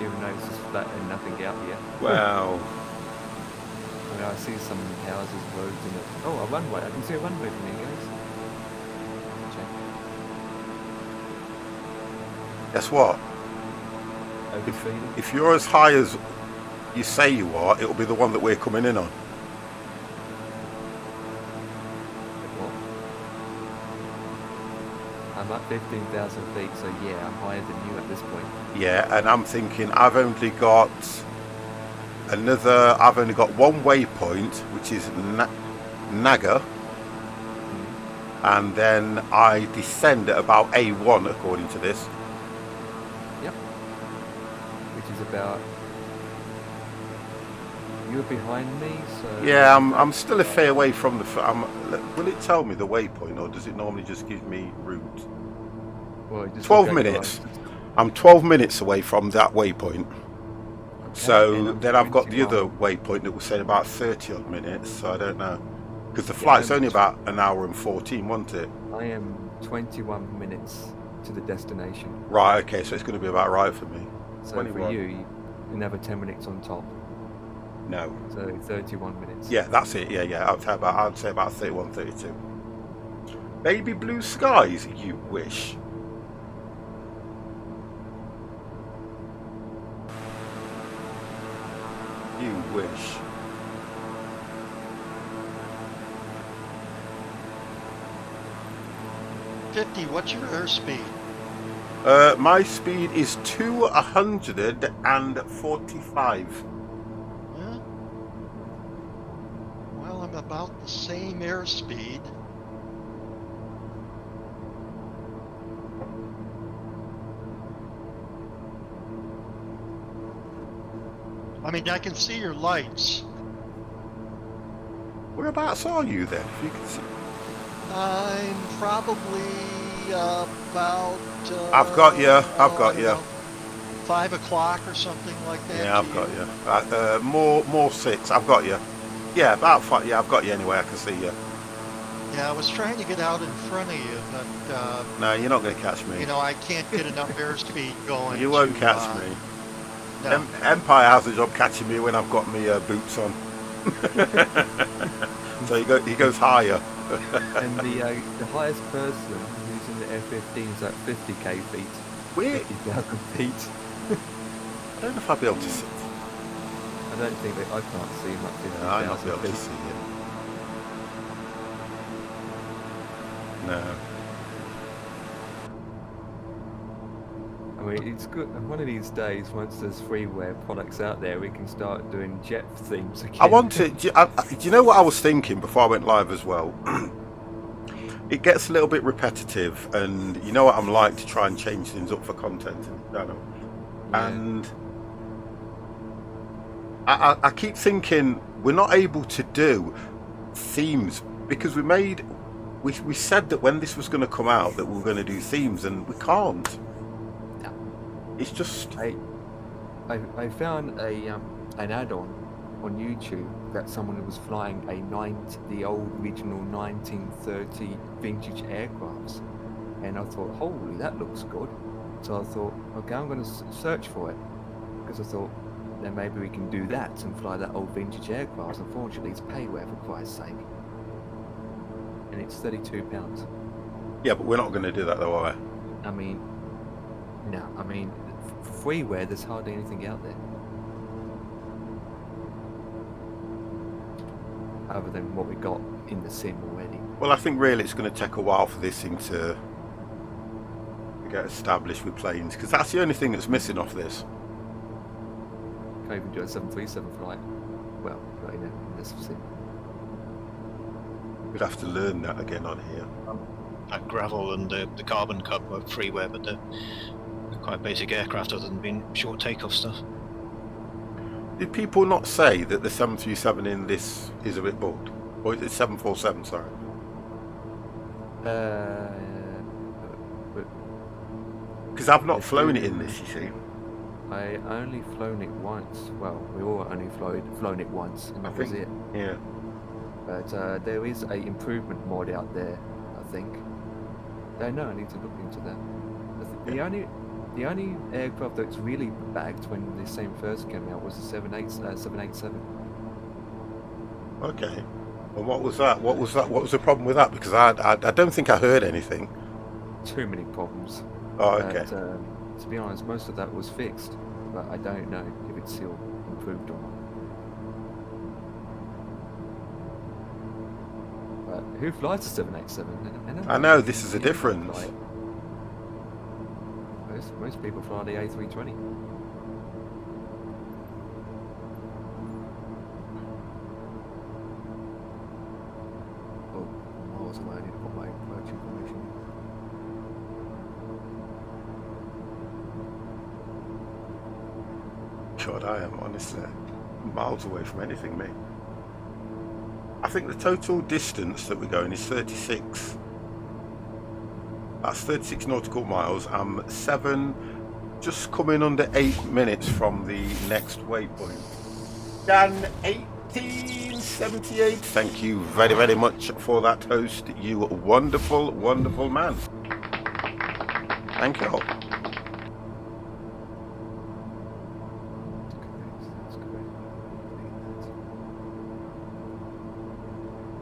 Even though it's just flat and nothing out yet. Wow. I mean, I see some houses, roads, and oh, a runway. I can see a runway from here, guys. Check. Guess what? Overfeeding. If you're as high as you say you are, it'll be the one that we're coming in on. What? I'm at 15,000 feet, so yeah, I'm higher than you at this point. Yeah, and I'm thinking I've only got one waypoint, which is Naga, and then I descend at about A1 according to this. Yep. Which is about. You're behind me, so. Yeah, I'm still a fair way from the. Will it tell me the waypoint, or does it normally just give me route? Well, it just 12 goes minutes. around. I'm 12 minutes away from that waypoint. So and then I've got the 21. other waypoint that was saying about 30 odd minutes, so I don't know. Because the flight's only about an hour and 14, wasn't it? I am 21 minutes to the destination. Right, okay, so it's going to be about right for me. So 21. for you can have a 10 minutes on top. No. So 31 minutes. Yeah, that's it. Yeah. I'd say about 31, 32. Baby blue skies, you wish. You wish. what's your airspeed? My speed is 245. Yeah. Well, I'm about the same airspeed. I mean, I can see your lights. Whereabouts are you then? If you can see. I'm probably about. I've got you. I've got I don't you. know, 5 o'clock or something like that. Yeah, I've got you. More 6. I've got you. Yeah, about 5. Yeah, I've got you anyway. I can see you. Yeah, I was trying to get out in front of you, but No, you're not going to catch me. you know, I can't get enough airspead going. You won't to, catch me. No. Empire has the job catching me when I've got my boots on. So he goes higher. And the highest person who's using the F-15s at 50k feet, We're, 50,000 feet. I don't know if I'll be able to see. I don't think that I can't see him at 50,000 No, I'm not be able to feet. see it. No. I mean, it's good. And one of these days, once there's freeware products out there, we can start doing jet themes again. I want to. Do you know what I was thinking before I went live as well? It gets a little bit repetitive, and you know what I'm like to try and change things up for content in the channel. Yeah. And I keep thinking we're not able to do themes because we said that when this was going to come out that we were going to do themes, and we can't. No. It's just I found an add-on on YouTube that someone was flying the old original 1930 vintage aircrafts, and I thought, holy, that looks good. So I thought, okay, I'm going to search for it, because I thought then maybe we can do that and fly that old vintage aircraft. Unfortunately, it's payware, for Christ's sake, and it's £32. yeah, but we're not going to do that though, are we? I mean, no, I mean, for freeware, there's hardly anything out there other than what we got in the sim already. Well, I think really it's going to take a while for this thing to get established with planes, because that's the only thing that's missing off this. Can't even do a 737 flight. Well, not in this sim. We'd have to learn that again on here. That gravel and the carbon cup were freeware, but they're quite basic aircraft other than being short takeoff stuff. Did people not say that the 737 in this is a bit bugged? Or is it 747, sorry? Because I've not flown it in this, you see. I only flown it once. Well, we all only flown it once, and that was it. Yeah. But there is a improvement mod out there, I think. I know I need to look into that. The only aircraft that's really bagged when this thing first came out was the 787. Okay. Well, what was that? What was the problem with that? Because I don't think I heard anything. Too many problems. Oh, okay. And, to be honest, most of that was fixed, but I don't know if it's still improved or not. But who flies the 787? I know, this is a difference. Most people fly the A320. Oh, miles away. I need to put my approach information in. God, I am honestly miles away from anything, mate. I think the total distance that we're going is 36. That's 36 nautical miles. I'm just coming under 8 minutes from the next waypoint. Dan 1878. Thank you very, very much for that host. You wonderful, wonderful man. Thank you all.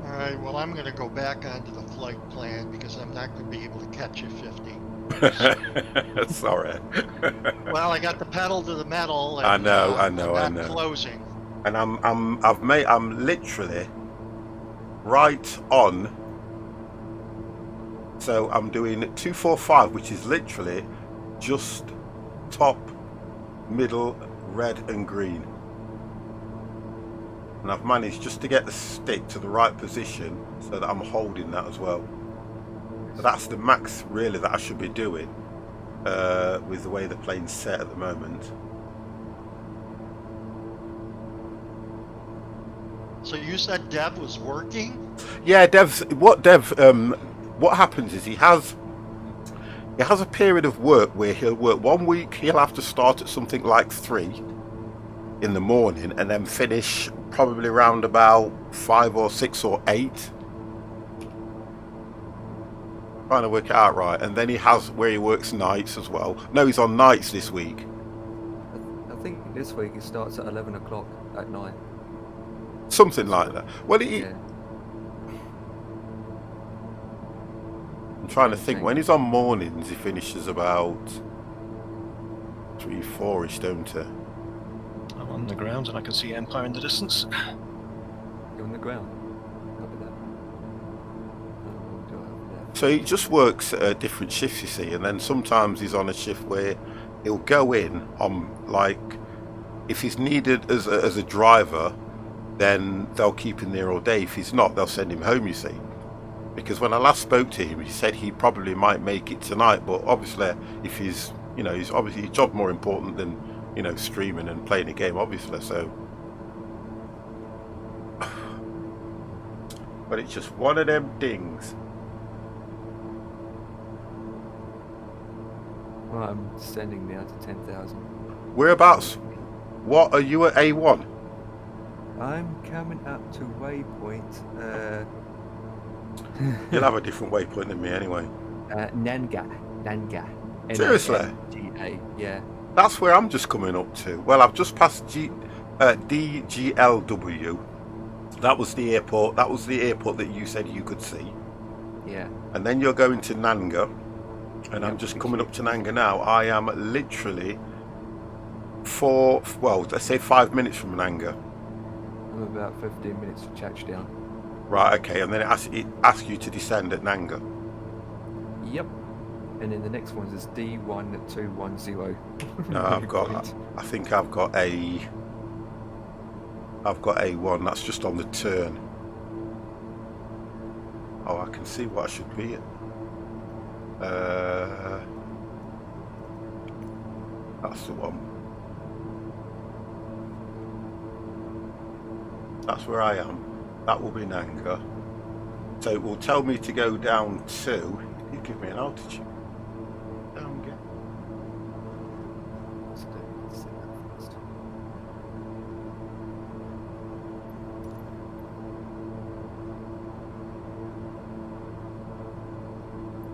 Alright, well, I'm going to go back onto the flight plan because I'm not going to be able to catch you 50. Sorry. Well, I got the pedal to the metal. And, I know. I'm not closing. And I'm literally right on. So I'm doing 245, which is literally just top, middle, red and green. And I've managed just to get the stick to the right position so that I'm holding that as well. So that's the max really that I should be doing with the way the plane's set at the moment. So you said Dev was working? Yeah, what happens is he has a period of work where he'll work 1 week, he'll have to start at something like 3 in the morning and then finish probably around about 5 or 6 or 8. Trying to work it out right. And then he has where he works nights as well. No, he's on nights this week. I think this week it starts at 11 o'clock at night. Something like that. Well, Yeah. I'm trying to think. When he's on mornings, he finishes about 3, 4-ish, don't he? I'm on the ground and I can see Empire in the distance. You're on the ground. Copy that. Oh, do I have left? So he just works at different shifts, you see, and then sometimes he's on a shift where he'll go in on, like, if he's needed as a driver, then they'll keep him there all day. If he's not, they'll send him home, you see. Because when I last spoke to him, he said he probably might make it tonight, but obviously if he's, you know, he's obviously his job more important than, you know, streaming and playing a game, obviously, so. But it's just one of them things. Well, I'm descending now to 10,000. Whereabouts? What are you at A1? I'm coming up to waypoint. You'll have a different waypoint than me anyway. Nanga. Seriously? N-A-N-G-A, yeah. That's where I'm just coming up to. Well, I've just passed DGLW. That was the airport. That was the airport that you said you could see. Yeah. And then you're going to Nanga. And I'm Yep, just which coming you- up to Nanga now. I am literally let's say 5 minutes from Nanga. I'm about 15 minutes to touchdown. Right, okay. And then it asks you to descend at Nanga. Yep. And then the next one is D1210. No, I think I've got A1. That's just on the turn. Oh, I can see what I should be at. That's the one. That's where I am. That will be Nanga. So it will tell me to go down to. You give me an altitude. Nanga.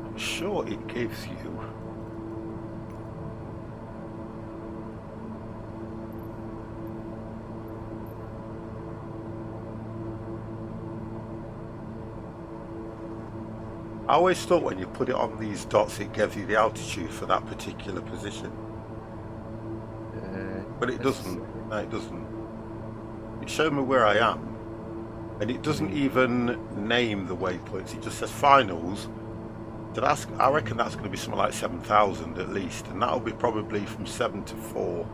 I'm sure it gives you. I always thought when you put it on these dots, it gives you the altitude for that particular position. But it doesn't. No, it doesn't. It showed me where I am. And it doesn't even name the waypoints. It just says finals. So I reckon that's going to be something like 7,000 at least. And that'll be probably from 7 to 4.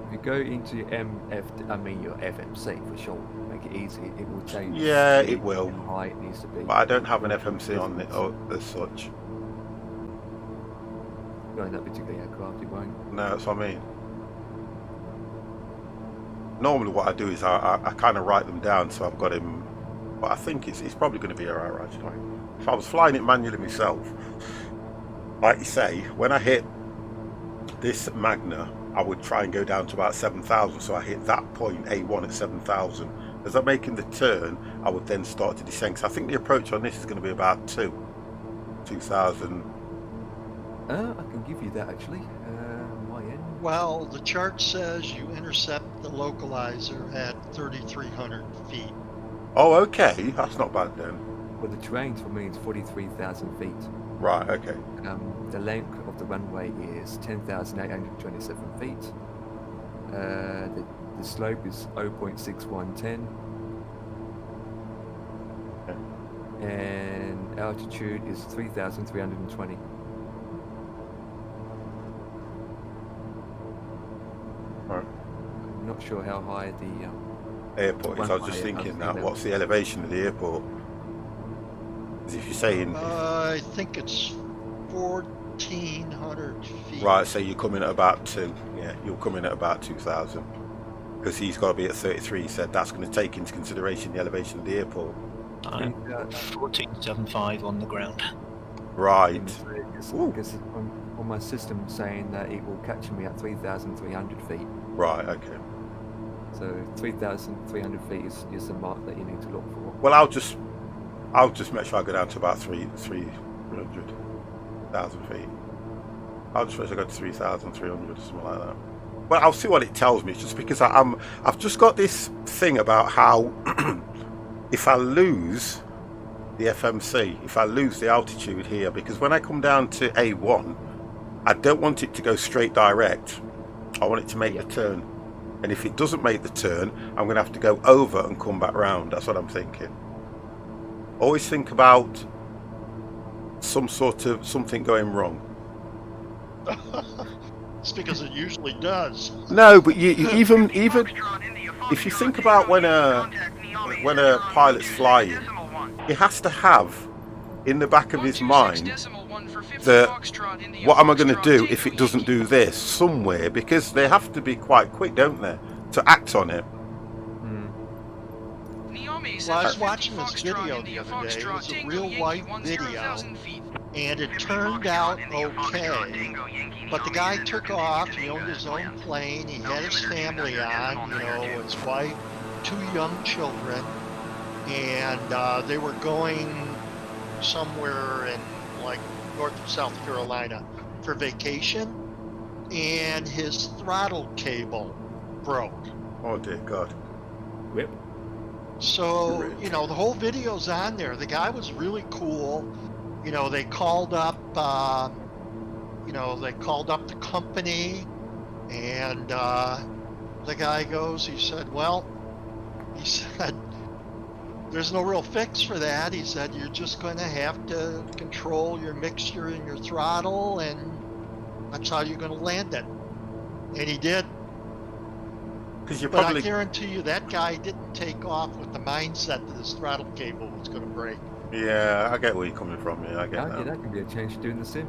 If you go into your your FMC for sure, make it easy, it will tell you. Yeah, the it will. speed and how high it needs to be. But I don't have an FMC on it as such. Going that particular aircraft, it won't. No, that's what I mean. Normally what I do is I kind of write them down so I've got him. But I think it's probably going to be alright actually. If I was flying it manually myself, like you say, when I hit this Magna, I would try and go down to about 7,000. So I hit that point, A1 at 7,000. As I'm making the turn, I would then start to descend. So I think the approach on this is going to be about 2,000. I can give you that actually. My end. Well, the chart says you intercept the localizer at 3,300 feet. Oh, okay. That's not bad then. Well, the terrain for me is 43,000 feet. Right, okay. The length of the runway is 10,827 feet. The slope is 0.6110. Okay. And altitude is 3,320. Right. I'm not sure how high the Airport is. I was just thinking that. What's the elevation of the airport? As if you're saying. I think it's 1,400 feet. Right, so you're coming at about 2. Yeah, you're coming at about 2,000. Because he's got to be at 33. He said that's going to take into consideration the elevation of the airport. I'm 1475 on the ground. Right. Because on my system saying that it will catch me at 3,300 feet. Right, okay. So 3,300 feet is the mark that you need to look for. Well, I'll just make sure I go down to about 300,000 feet. I'll just make sure I go to 3,300 or something like that. Well, I'll see what it tells me. It's just because I've just got this thing about how if I lose the FMC if I lose the altitude here, because when I come down to A1, I don't want it to go straight direct. I want it to make the turn. And if it doesn't make the turn, I'm going to have to go over and come back round. That's what I'm thinking. Always think about something going wrong. It's because it usually does. No, but you even if you think about when a pilot's flying, he has to have in the back of his mind that what am I going to do if it doesn't do this somewhere, because they have to be quite quick, don't they, to act on it. Well, I was watching this video the other day. It was a real life video, and it turned out okay. But the guy took off. He owned his own plane. He had his family on, his wife, 2 young children, and they were going somewhere in like North or South Carolina for vacation, and his throttle cable broke. Oh dear God. Whip. So, the whole video's on there. The guy was really cool. They called up, the company, and the guy goes, he said, there's no real fix for that. He said, you're just going to have to control your mixture and your throttle, and that's how you're going to land it. And he did. But I guarantee you that guy didn't take off with the mindset that his throttle cable was going to break. Yeah, I get where you're coming from. Yeah, I get that. That could be a change to doing the sim.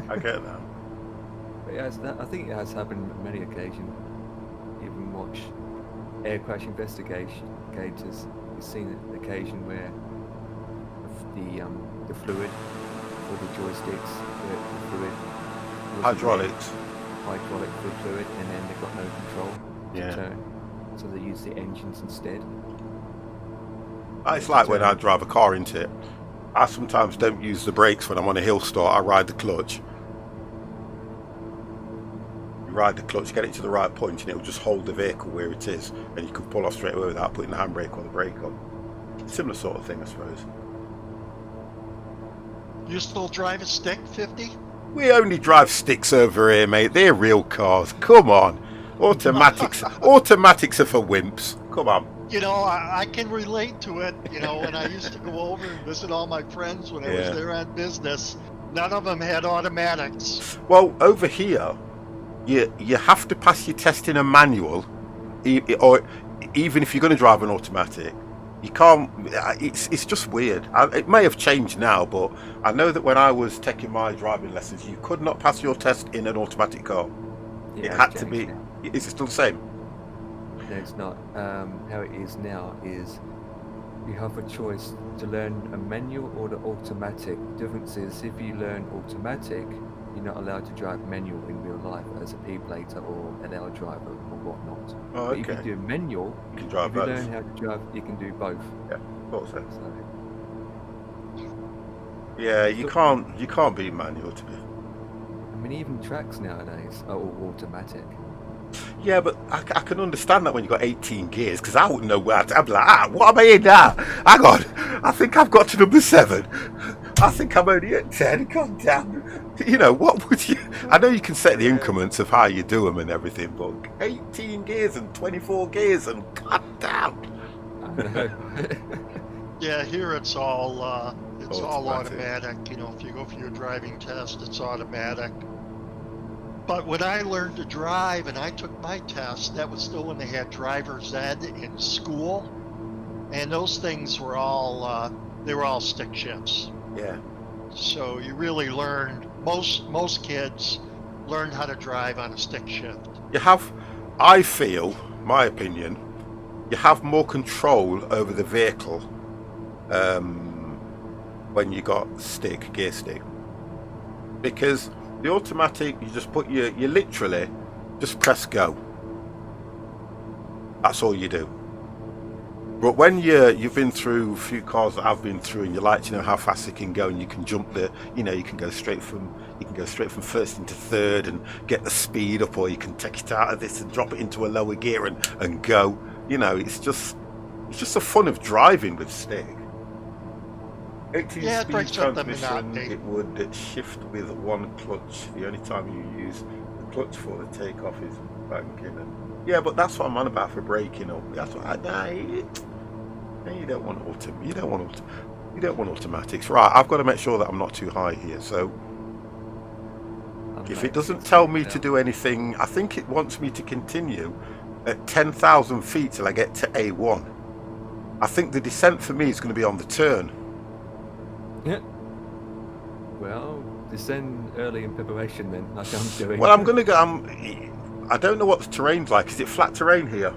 I get that. But I think it has happened on many occasions. Even watch air crash investigators. You've seen an occasion where the fluid for the joysticks, the fluid Hydraulic fluid, and then they've got no control to turn, so they use the engines instead. It's like when I drive a car into it. I sometimes don't use the brakes when I'm on a hill start. I ride the clutch. You ride the clutch, get it to the right point, and it'll just hold the vehicle where it is, and you can pull off straight away without putting the handbrake or the brake on. Similar sort of thing, I suppose. You still drive a stick, 50? We only drive sticks over here, mate. They're real cars. Come on. Automatics are for wimps. Come on. I can relate to it. When I used to go over and visit all my friends when I was there on business, none of them had automatics. Well, over here, you have to pass your test in a manual, or even if you're going to drive an automatic. You can't. It's just weird. It may have changed now, but I know that when I was taking my driving lessons, you could not pass your test in an automatic car. Yeah, it had to be. now. Is it still the same? No, it's not. How it is now is you have a choice to learn a manual or the automatic. The difference is if you learn automatic, you're not allowed to drive manual in real life as a P-plater or an L driver or whatnot. Oh, But okay. if you do manual, You can drive if you both. learn how to drive, you can do both. Yeah, thought so. So, Yeah, you can't be manual to be. I mean, even tracks nowadays are all automatic. Yeah, but I can understand that when you've got 18 gears, because I wouldn't know where to. I'd be like, what am I in now? Hang on, I think I've got to number 7. I think I'm only at 10. God damn. What would you... I know you can set the increments of how you do them and everything, but 18 gears and 24 gears and god damn. I know. Yeah, here it's all Automatic. automatic. If you go for your driving test, it's automatic. But when I learned to drive and I took my test, that was still when they had driver's ed in school, and those things were all stick shifts. Yeah. So you really learned, most kids learned how to drive on a stick shift. I feel, my opinion, you have more control over the vehicle when you got gear stick, because the automatic, you just put you literally just press go. That's all you do. But when you've been through a few cars that I've been through, and you like to know how fast it can go, and you can jump you can go straight from first into third and get the speed up, or you can take it out of this and drop it into a lower gear and go. It's just It's just the fun of driving with stick. 18 Yeah, it speed breaks up the transmission, monotony. it would shift with one clutch. The only time you use the clutch for the takeoff is banking. And yeah, but that's what I'm on about for braking up. That's what you don't want you don't want automatics. Right, I've got to make sure that I'm not too high here. So if it doesn't tell me to do anything, I think it wants me to continue at 10,000 feet till I get to A1. I think the descent for me is going to be on the turn. Yeah. Well, descend early in preparation then, like I'm doing. Well, I'm going to go. I don't know what the terrain's like. Is it flat terrain here?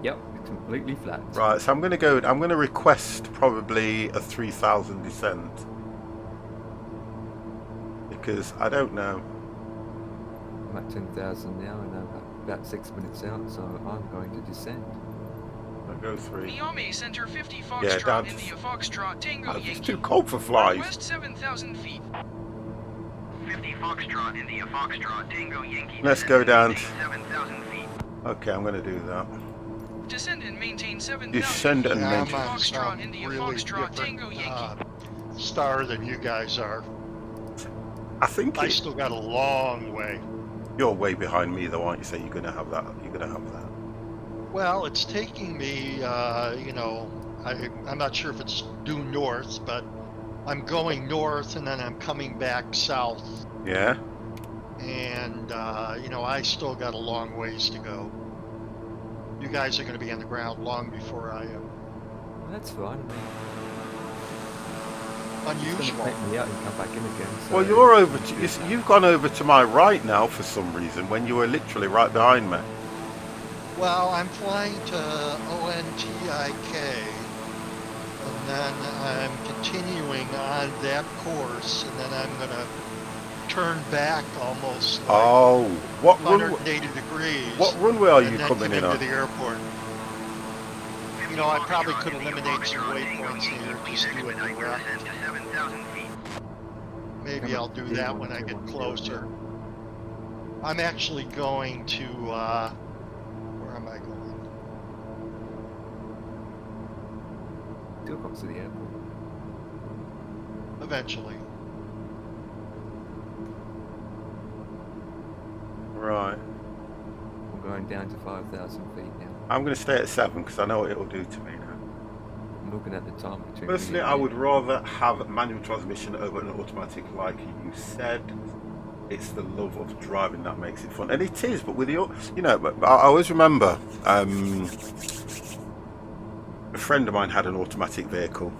Yep, completely flat. Right, so I'm going to go. I'm going to request probably a 3,000 descent because I don't know. I'm at 10,000 now, and I'm about 6 minutes out, so I'm going to descend. I'll go 3. Miami Center 50 Foxtrot, Yeah, down to- India Foxtrot, Tango It's Yankee. too cold for flies. West 7,000 feet. 50 Foxtrot, India Foxtrot, Tango Yankee. Let's go down. 7,000 feet. Okay, I'm going to do that. Descend and maintain 7,000 Descend and feet. Yeah, I'm maintain. on Foxtrot, some India really Foxtrot, Tango different Yankee. star than you guys are. I think I still got a long way. you're way behind me, though, aren't you? So you're going to have that. You're going to have that. Well, it's taking me, I'm not sure if it's due north, but I'm going north and then I'm coming back south. Yeah. And, I still got a long ways to go. You guys are going to be on the ground long before I am. Well, that's fine. I mean, it's Unusual. going to take me out and come back in again. So Well, you're over. You've gone over to my right now for some reason when you were literally right behind me. Well, I'm flying to ONTIK, and then I'm continuing on that course, and then I'm going to turn back almost like Oh, what runway? 180 degrees. What runway are and you then coming come in into on? the airport. I probably could eliminate some waypoints here, just do it direct. Descend to 7,000 feet. Maybe I'll do that when I get closer. I'm actually going to, where am I going? Still got to the airport. Eventually. Right. I'm going down to 5,000 feet now. I'm going to stay at 7 because I know what it'll do to me now. I'm looking at the time between. Personally, I would rather have a manual transmission over an automatic, like you said. It's the love of driving that makes it fun, and it is. But with the, but I always remember a friend of mine had an automatic vehicle,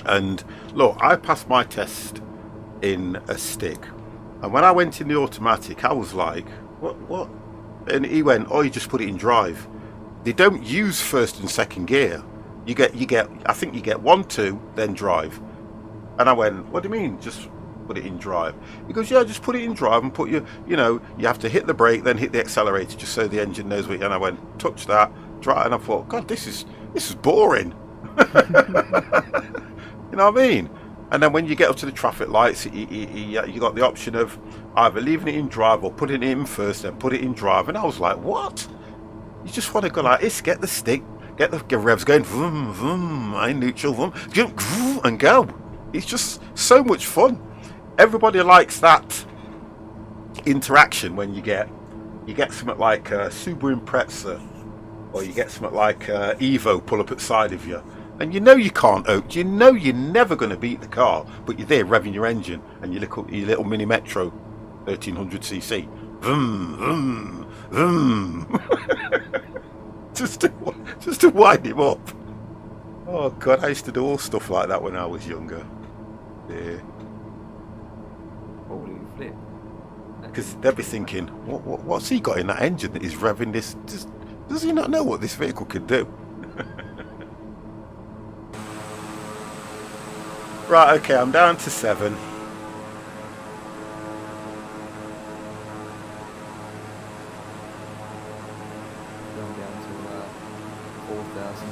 and look, I passed my test in a stick, and when I went in the automatic, I was like, what? And he went, oh, you just put it in drive. They don't use first and second gear. You get. I think you get 1, 2, then drive. And I went, what do you mean? Just put it in drive? He goes, yeah, just put it in drive and put you have to hit the brake, then hit the accelerator, just so the engine knows what. And I went, touch that, drive, and I thought, God, this is boring. You know what I mean? And then when you get up to the traffic lights, you got the option of either leaving it in drive or putting it in first, then put it in drive. And I was like, what? You just want to go like this, get the stick, get the revs going, vroom, vroom, in neutral, vroom, and go. It's just so much fun. Everybody likes that interaction when you get something like Subaru Impreza, or you get something like Evo pull up at the side of you. And you can't open, you're never going to beat the car, but you're there revving your engine and your little mini Metro 1300cc. Vroom, vroom, vroom. just to wind him up. Oh God, I used to do all stuff like that when I was younger. Yeah. Holy flip. Because they'll be thinking, what's he got in that engine that is revving this? Does he not know what this vehicle can do? Right, okay, I'm down to 7. Going down to 4,000.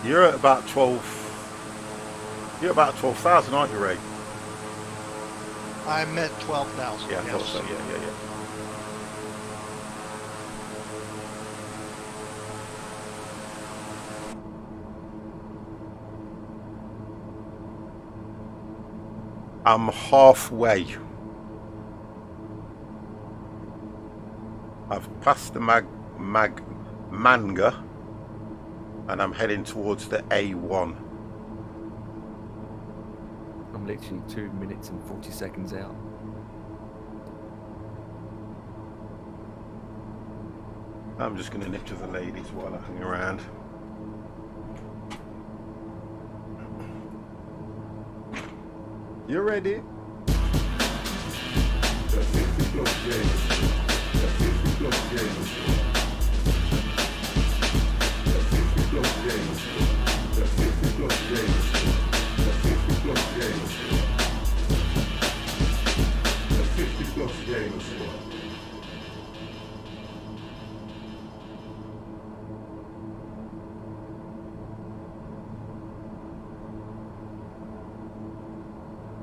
You're at about 12. You're about 12,000, aren't you, Ray? I'm at 12,000. Yeah, I thought yes. so. Yeah. I'm halfway. I've passed the manga, and I'm heading towards the A1. I'm literally 2 minutes and 40 seconds out. I'm just going to nip to the ladies while I hang around. You ready?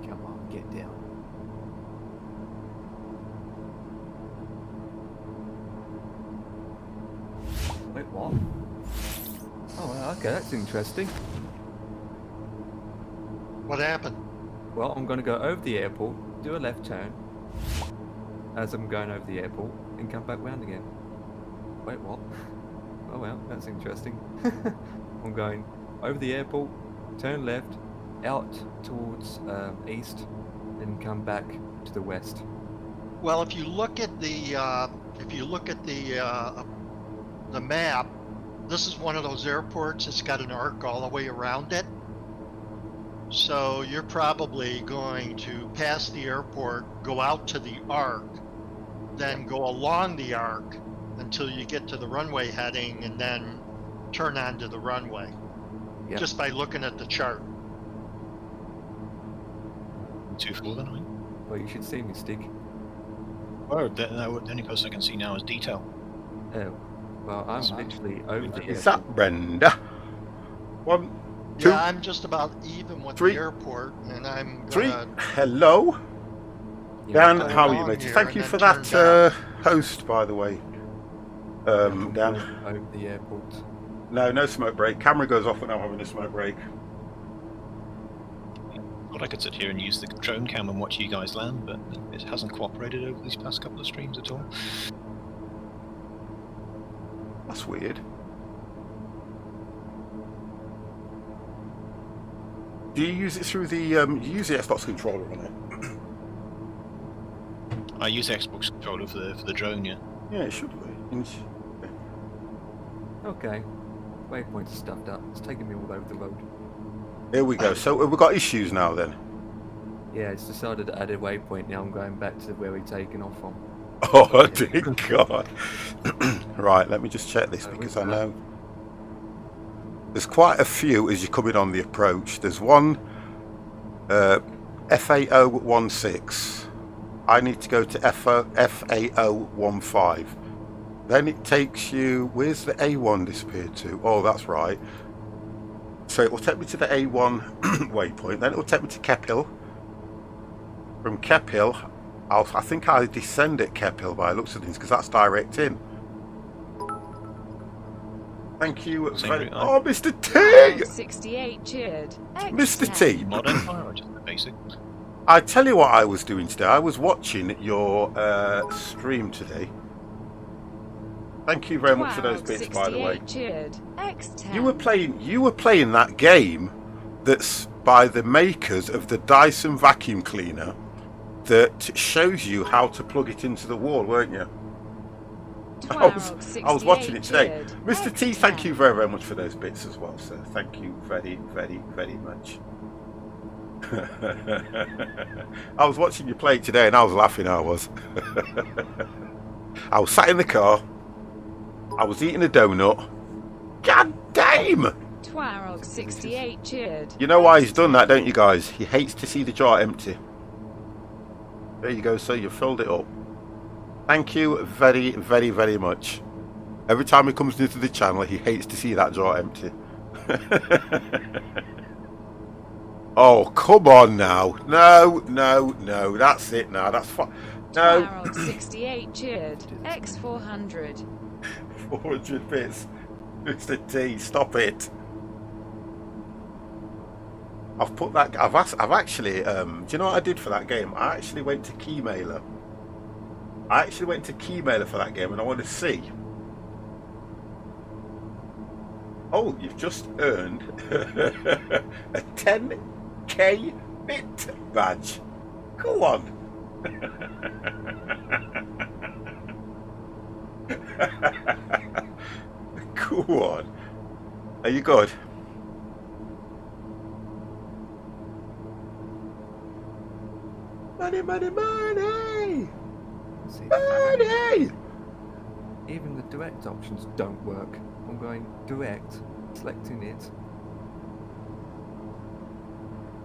Come on, get down. Wait, what? Oh, okay, that's interesting. What happened? Well, I'm going to go over the airport, do a left turn as I'm going over the airport, and come back round again. Wait, what? Oh well, that's interesting. I'm going over the airport, turn left, out towards east, and come back to the west. Well, if you look at the map, this is one of those airports that's got an arc all the way around it. So you're probably going to pass the airport, go out to the arc, then go along the arc until you get to the runway heading, and then turn onto the runway. Yep. Just by looking at the chart. 2-4 then, I mean. Well, you should see me, Stick. Oh, the only person I can see now is Detail. Oh, well, I'm literally over the Is airport. that Brenda? 1, 2, Yeah, I'm just about even with 3, the airport, and I'm 3. gonna Hello, Yeah, Dan. go How are you, along mate? here Thank and you then for turn that host, by the way. I'm Dan. over the airport. No smoke break. Camera goes off when I'm having a smoke break. Thought I could sit here and use the drone cam and watch you guys land, but it hasn't cooperated over these past couple of streams at all. That's weird. Do you use it through the you use the Xbox controller on it? I use the Xbox controller for the drone, yeah. Yeah, it should be. Okay. Waypoints are stuffed up. It's taking me all over the road. Here we go. So we've got issues now then. Yeah, it's decided to add a waypoint. Now I'm going back to where we're taking off from. Oh dear God. Right, let me just check this because I know there's quite a few as you're coming on the approach. There's one FAO16. I need to go to FAO15. Then it takes you, where's the A1 disappeared to? Oh, that's right. So it will take me to the A1 waypoint, then it will take me to Kep Hill. From Kep Hill, I think I descend at Kep Hill by the looks of things, because that's direct in. Thank you. Same route, Oh, Mr. T! 68 cheered. Mr. T! Mod Empire or just the basic? I tell you what I was doing today. I was watching your stream today. Thank you very much for those bits, by the way. Cheered. X10. You were playing that game that's by the makers of the Dyson vacuum cleaner that shows you how to plug it into the wall, weren't you? I was watching it today. Mr. T, thank you very, very much for those bits as well, sir. Thank you very, very, very much. I was watching you play it today and I was laughing, I was. I was sat in the car. I was eating a donut. God damn! Twarog 68 cheered. You know why he's done that, don't you guys? He hates to see the jar empty. There you go, sir. You filled it up. Thank you very, very, very much. Every time he comes into the channel, he hates to see that jar empty. Oh, come on now. No, no, no. That's it now. That's fine. No. Twarog 68 cheered. X400. 400 bits. Mr. T, stop it. I've put that. I've actually. Do you know what I did for that game? I actually went to Keymailer. For that game, and I want to see. Oh, you've just earned a 10k bit badge. Go on. Go on. Are you good? Money, money, money! See, Money! even the direct options don't work. I'm going direct, selecting it.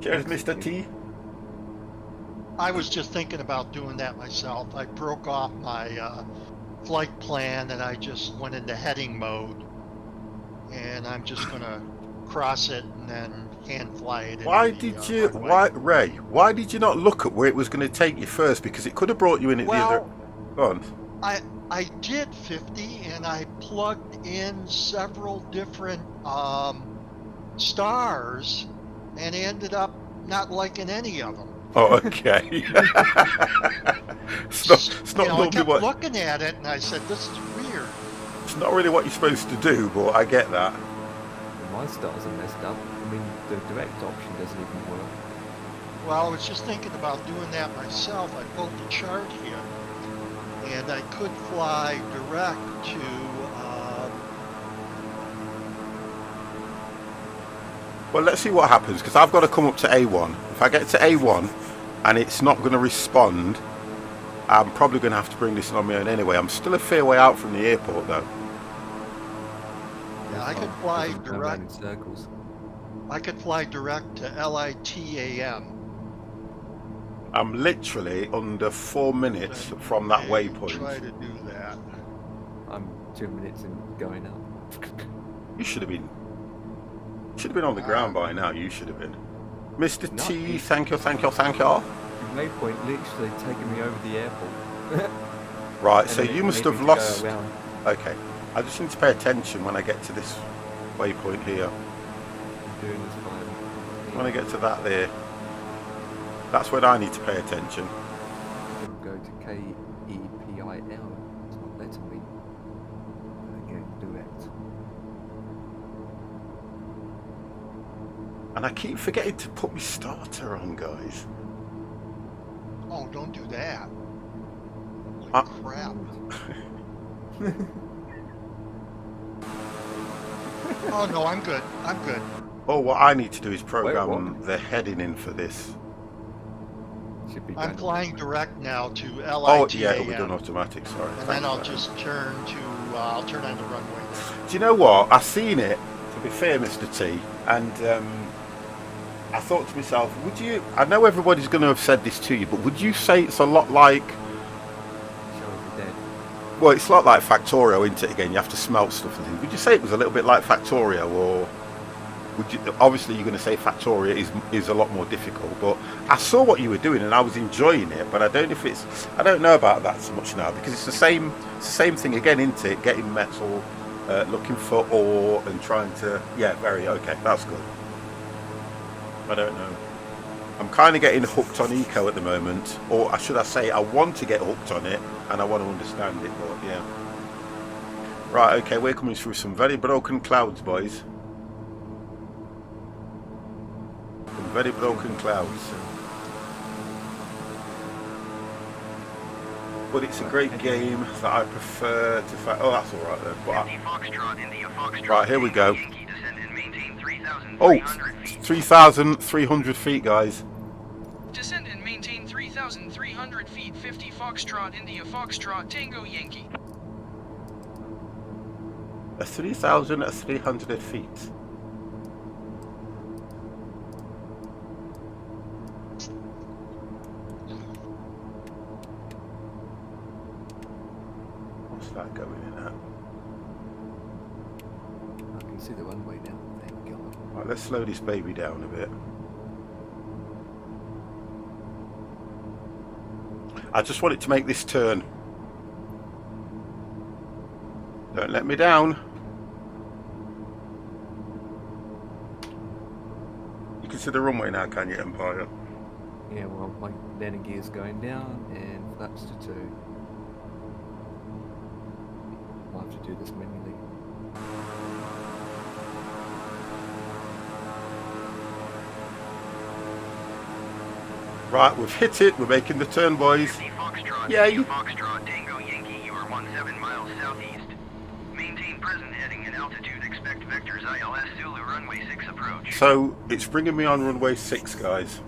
Cheers, Mr. T. I was just thinking about doing that myself. I broke off my flight plan and I just went into heading mode. And I'm just gonna cross it and then hand fly it. Why into the, did you, runway. Ray, why did you not look at where it was going to take you first? Because it could have brought you in at the other... Go on. I did 50 and I plugged in several different stars and ended up not liking any of them. Oh, okay. it's not I normally kept what... looking at it and I said, this is weird. It's not really what you're supposed to do, but I get that. My stars are messed up. I mean, the direct option doesn't even work. Well, I was just thinking about doing that myself. I pulled the chart here and I could fly direct to Well, let's see what happens, because I've got to come up to A1. If I get to A1 and it's not going to respond, I'm probably going to have to bring this on my own anyway. I'm still a fair way out from the airport, though. I could fly Doesn't go round in direct. circles. I could fly direct to LITAM. I'm literally under 4 minutes from that May waypoint. Try to do that. I'm 2 minutes in going up. You should have been on the ground by now. You should have been. Mr. No, T, you- thank you. The waypoint literally taking me over the airport. Right, And so then it you must made have me go lost. around. Okay, I just need to pay attention when I get to this waypoint here. I'm doing this fine. When I get to that there, that's when I need to pay attention. Then go to KEPIL. It's not letting me. Again, direct. And I keep forgetting to put my starter on, guys. Oh, don't do that. Holy Uh, crap. Oh, no, I'm good. I'm good. Oh, what I need to do is Wait, program the heading in for this. Should be I'm done. flying direct now to LITAM. Oh, yeah, it'll be done automatic, sorry. And Thank then you I'll for that. just turn to, I'll turn on the runway there. Do you know what? I seen it, to be fair, Mr. T, and I thought to myself, would you, I know everybody's going to have said this to you, but would you say it's a lot like, Show of the dead. well, it's a lot like Factorio, isn't it, again? You have to smelt stuff and things. Would you say it was a little bit like Factorio, or would you, obviously you're going to say Factorio is a lot more difficult, but I saw what you were doing and I was enjoying it, but I don't know if it's, I don't know about that so much now, because it's the same thing again, isn't it? Getting metal, looking for ore and trying to, yeah, very, okay, that's good. I don't know. I'm kind of getting hooked on eco at the moment, or should I say I want to get hooked on it and I want to understand it, but yeah. Right, okay, we're coming through some very broken clouds, boys. Some very broken clouds. But it's a great game that I prefer to fight. Oh, that's alright then. But 50 Foxtrot, India Foxtrot. right, here we go. Yankee descend and maintain 3,300 Oh, feet. 3,300 feet, guys. Descend and maintain 3,300 feet, 50 Foxtrot, India Foxtrot, Tango Yankee. 3,300 feet. What's that going in at? I can see the runway now. Thank God. Right, let's slow this baby down a bit. I just wanted to make this turn. Don't let me down. You can see the runway now, can you, Empire? Yeah, well, my landing gear's going down and flaps to 2. I'll have to do this manually. Right, we've hit it. We're making the turn, boys. Foxtrot, Yay. Foxtrot, Tango Yankee, you are 17 miles southeast. Maintain present heading and altitude. Expect vectors ILS Zulu runway 6 approach. So it's bringing me on runway 6, guys.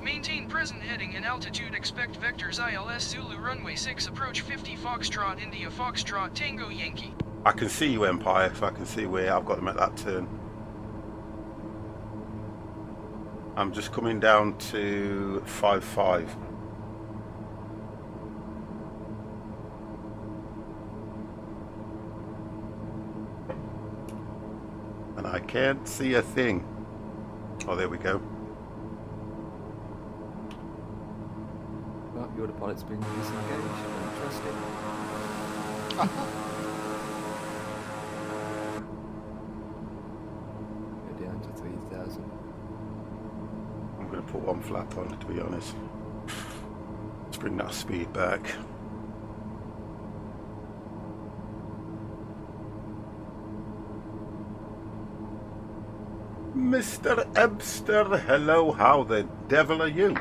Maintain present heading and altitude. Expect vectors ILS Zulu runway 6 approach 50 Foxtrot India Foxtrot Tango Yankee. I can see you, Empire, if I can see where I've got to make that turn. I'm just coming down to 5-5. And I can't see a thing. Oh, there we go. Well, your autopilot's been disengaged. Don't trust it. Go down to 3,000. I'm going to put one flap on, to be honest. Let's bring that speed back. Mr. Ebster, hello, how the devil are you?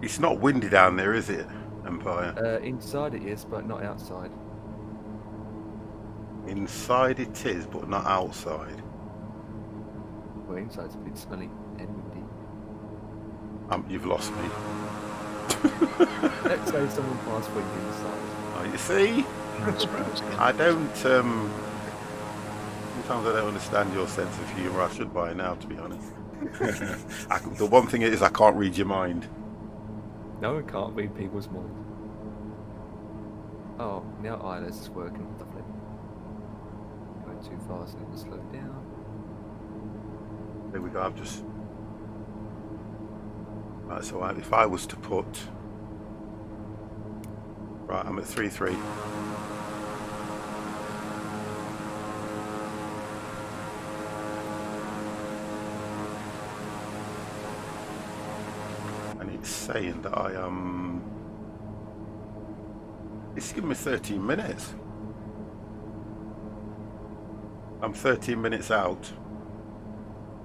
It's not windy down there, is it, Empire? Inside it is, but not outside. Inside it is, but not outside. Well, inside's a bit smelly and windy. You've lost me. Let's say someone passed wind inside. Oh, you see? I don't, sometimes I don't understand your sense of humour. I should by now, to be honest. The one thing is I can't read your mind. No one can't read people's minds. Oh, now ILS is working. Lovely. Going too fast, need to slow down. There we go, I've just... Right, so if I was to put... Right, I'm at 3-3. And it's saying that I am... It's giving me 13 minutes. I'm 13 minutes out.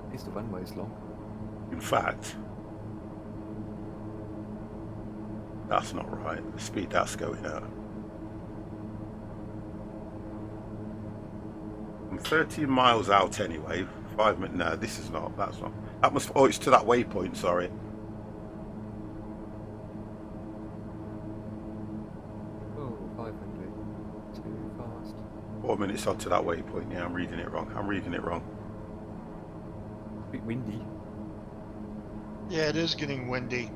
At least the runway's long. In fact... That's not right. The speed that's going at. I'm 13 miles out anyway. 5 minutes. No, this is not. That's not. That must. Oh, it's to that waypoint. Sorry. Oh, 500. Too fast. 4 minutes on to that waypoint. Yeah, I'm reading it wrong. I'm reading it wrong. A bit windy. Yeah, it is getting windy.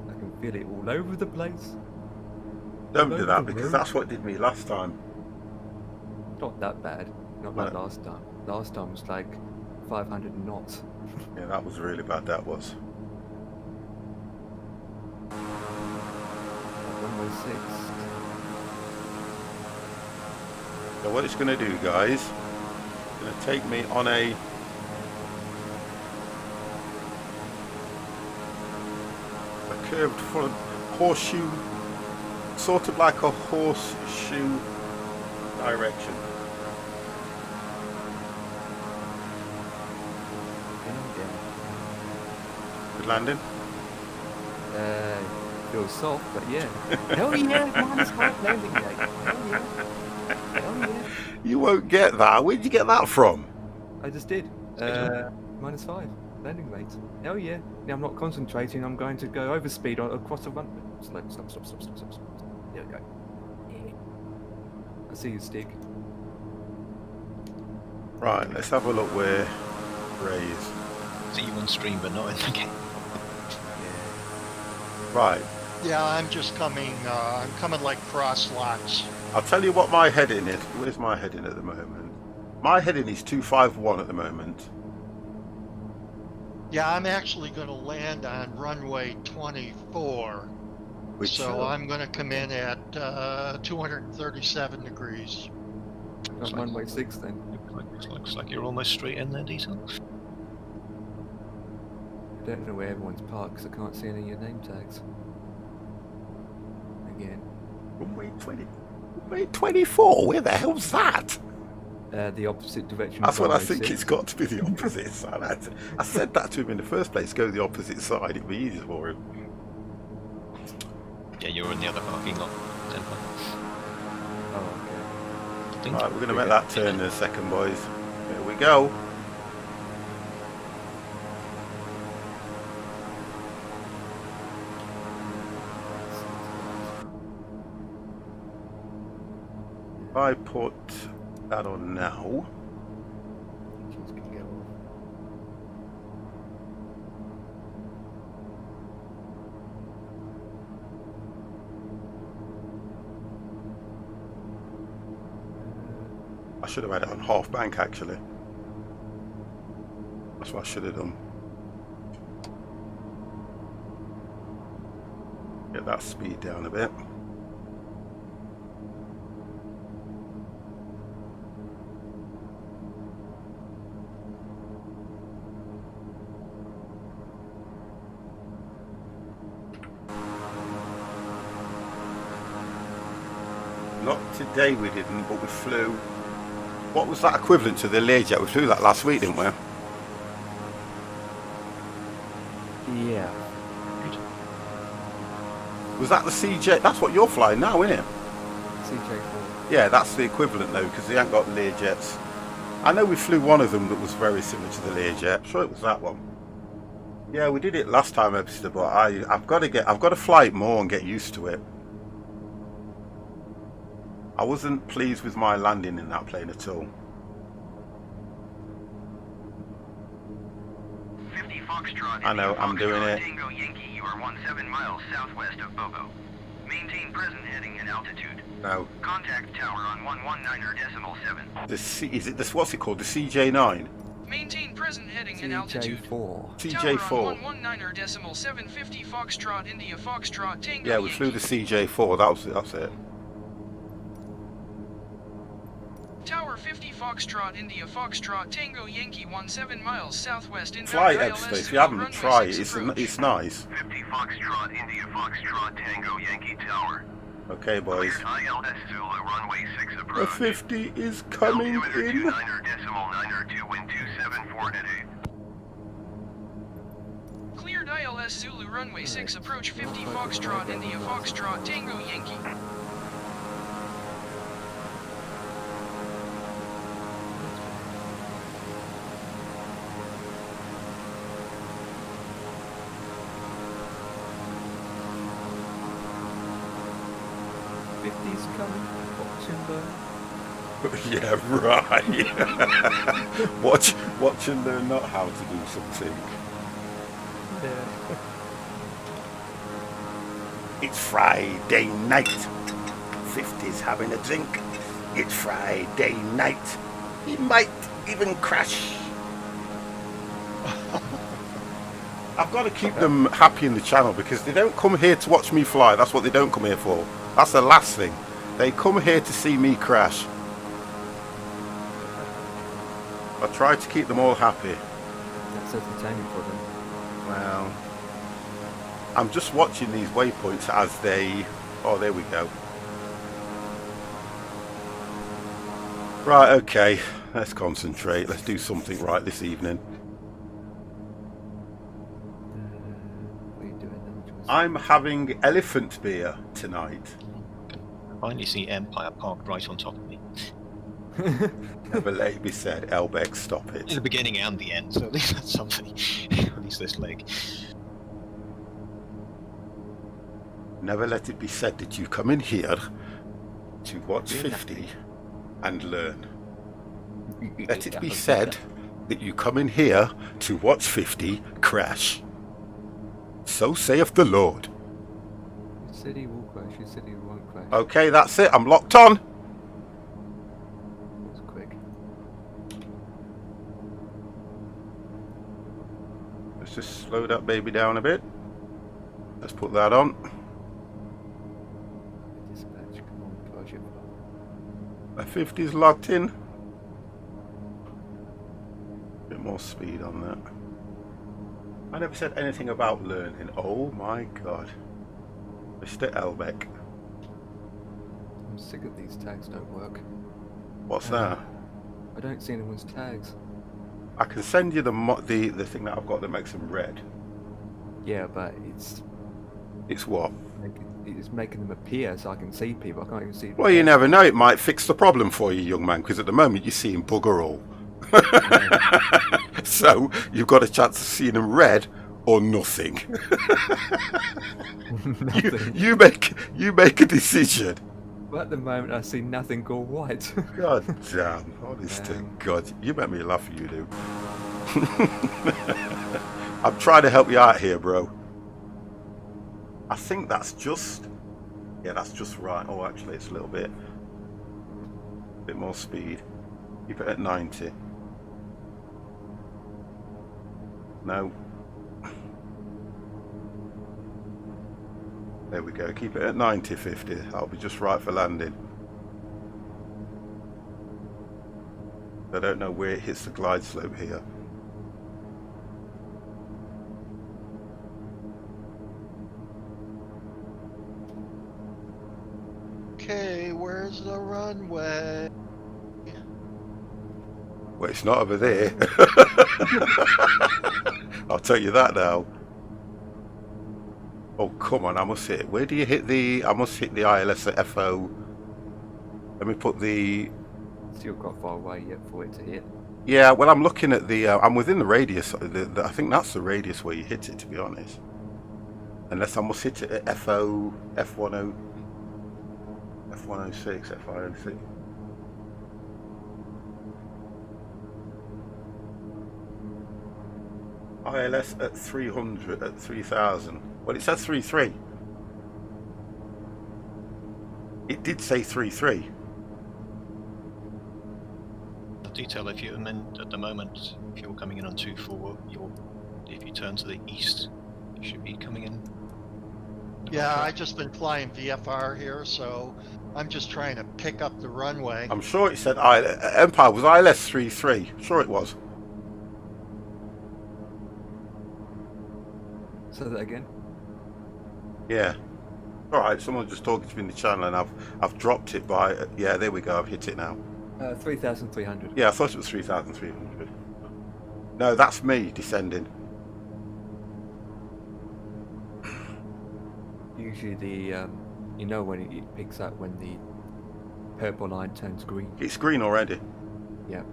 I can feel it all over the place. Don't All do over that the because road. that's what did me last time. Not that bad. Not like No. last time. Last time was like 500 knots. Yeah, that was really bad. That was. Runway 6. So what it's going to do, guys? It's going to take me on a curved front horseshoe, sort of like a horseshoe direction. Down. Good landing. Feels soft, but yeah. Hell yeah, -5 landing gate. Hell yeah. Hell yeah. You won't get that. Where'd you get that from? I just did. -5 landing rate. Hell yeah. Now I'm not concentrating. I'm going to go over speed across the run. Stop. There we go. Yeah. I see you, Stick. Right, let's have a look where Ray is. See you on stream, but not in the game. Right, Yeah, I'm just coming. I'm coming like cross lots. I'll tell you what my heading is. Where's my heading at the moment? My heading is 251 at the moment. Yeah, I'm actually going to land on runway 24. Which, So I'm going to come in at 237 degrees. On runway 6 then. Looks like you're almost straight in there, Diesel. I don't know where everyone's parked because I can't see any of your name tags. Again. runway 20. Runway 24? Where the hell's that? The opposite direction. That's of what I runway think 6. it's got to be, the opposite side. I said that to him in the first place, go the opposite side, it'd be easier for him. Yeah, you're in the other parking lot. Oh, okay. Right, we're going to make that turn in a second, boys. Here we go. If I put that on now. Engines can go off. I should have had it on half bank actually. That's what I should have done. Get that speed down a bit. Not today we didn't, but we flew. What was that equivalent to the Learjet? We flew that last week, didn't we? Yeah. Was that the CJ? That's what you're flying now, isn't it? CJ4. Yeah, that's the equivalent though, because they ain't got Learjets. I know we flew one of them that was very similar to the Learjet. I'm sure it was that one. Yeah, we did it last time, but I've got to fly it more and get used to it. I wasn't pleased with my landing in that plane at all. 50 Foxtrot. I know, I'm doing it. Tango Yankee, you are 17 miles southwest of Bobo. Maintain present heading and altitude. No. Contact tower on 119.7. The C, is it this? What's it called? The CJ9. Maintain present heading and altitude. CJ4. Tower CJ4. on 119.750 Foxtrot India Foxtrot Tango Yeah, we flew the Yankee. CJ4. That's it. Tower 50 Foxtrot India Foxtrot Tango Yankee 17 miles southwest in Fly ILS extra. If you Zulu haven't, runway try it. 6 approach. It's nice. 50 Foxtrot, India Foxtrot, Tango Yankee Tower. Okay, boys. Cleared ILS Zulu runway 6 The approach. 50 is coming Altimeter in. 29.92, wind 274 today. Cleared ILS Zulu runway 6 approach 50 Foxtrot India Foxtrot Tango Yankee. '50s coming. Watch and learn. Yeah, right. watch and learn not how to do something. Yeah. It's Friday night. 50's having a drink. It's Friday night. He might even crash. I've got to keep them happy in the channel because they don't come here to watch me fly. That's what they don't come here for. That's the last thing. They come here to see me crash. I try to keep them all happy. That's entertaining for them. Well, I'm just watching these waypoints as they... Oh, there we go. Right, okay. Let's concentrate. Let's do something right this evening. What are you doing now, Joyce? I'm having elephant beer tonight. I finally see Empire parked right on top of me. Never let it be said, Elbeck, stop In it. the beginning and the end, so at least that's something. At least this leg. Never let it be said that you come in here to watch 50 and learn. Let it be said that you come in here to watch 50 crash. So saith the Lord. said he will crash. He said he won't crash. Okay, that's it. I'm locked on. It's quick. Let's just slow that baby down a bit. Let's put that on. Dispatch, come on, close your phone. 50's locked in. Bit more speed on that. I never said anything about learning. Oh my god. Mr. Elbeck. I'm sick of these tags don't work. What's that? I don't see anyone's tags. I can send you the thing that I've got that makes them red. Yeah, but it's what? making them appear so I can see people. I can't even see. Well, you never know. It might fix the problem for you, young man, because at the moment you're seeing bugger all. So you've got a chance of seeing them red or nothing. Nothing. You make a decision. But at the moment, I see nothing go white. God damn! Honest to God, you make me laugh. You do. I'm trying to help you out here, bro. I think that's just. Yeah, that's just right. Oh, actually, it's a little bit more speed. Keep it at 90. No. There we go. Keep it at 90, 50. That'll be just right for landing. I don't know where it hits the glide slope here. Okay, where's the runway? Well, it's not over there. I'll tell you that now. Oh, come on, I must hit it. Where do you hit the... I must hit the ILS at FO. Let me put the... Still got far away yet for it to hit. Yeah, well, I'm looking at the... I'm within the radius. I think that's the radius where you hit it, to be honest. Unless I must hit it at FO... F10... F106, F106. ILS at 300, at 3000. Well, it says 33. It did say 33. The detail, if you amend at the moment, if you're coming in on 2-4, if you turn to the east, you should be coming in. Yeah, I just been flying VFR here, so I'm just trying to pick up the runway. I'm sure it said Empire was ILS 33. Sure it was. Say that again. Yeah. All right. Someone just talking to me in the channel, and I've dropped it by. Yeah, there we go. I've hit it now. 3,300. Yeah, I thought it was 3,300. No, that's me descending. Usually the you know when it picks up when the purple line turns green. It's green already. Yeah.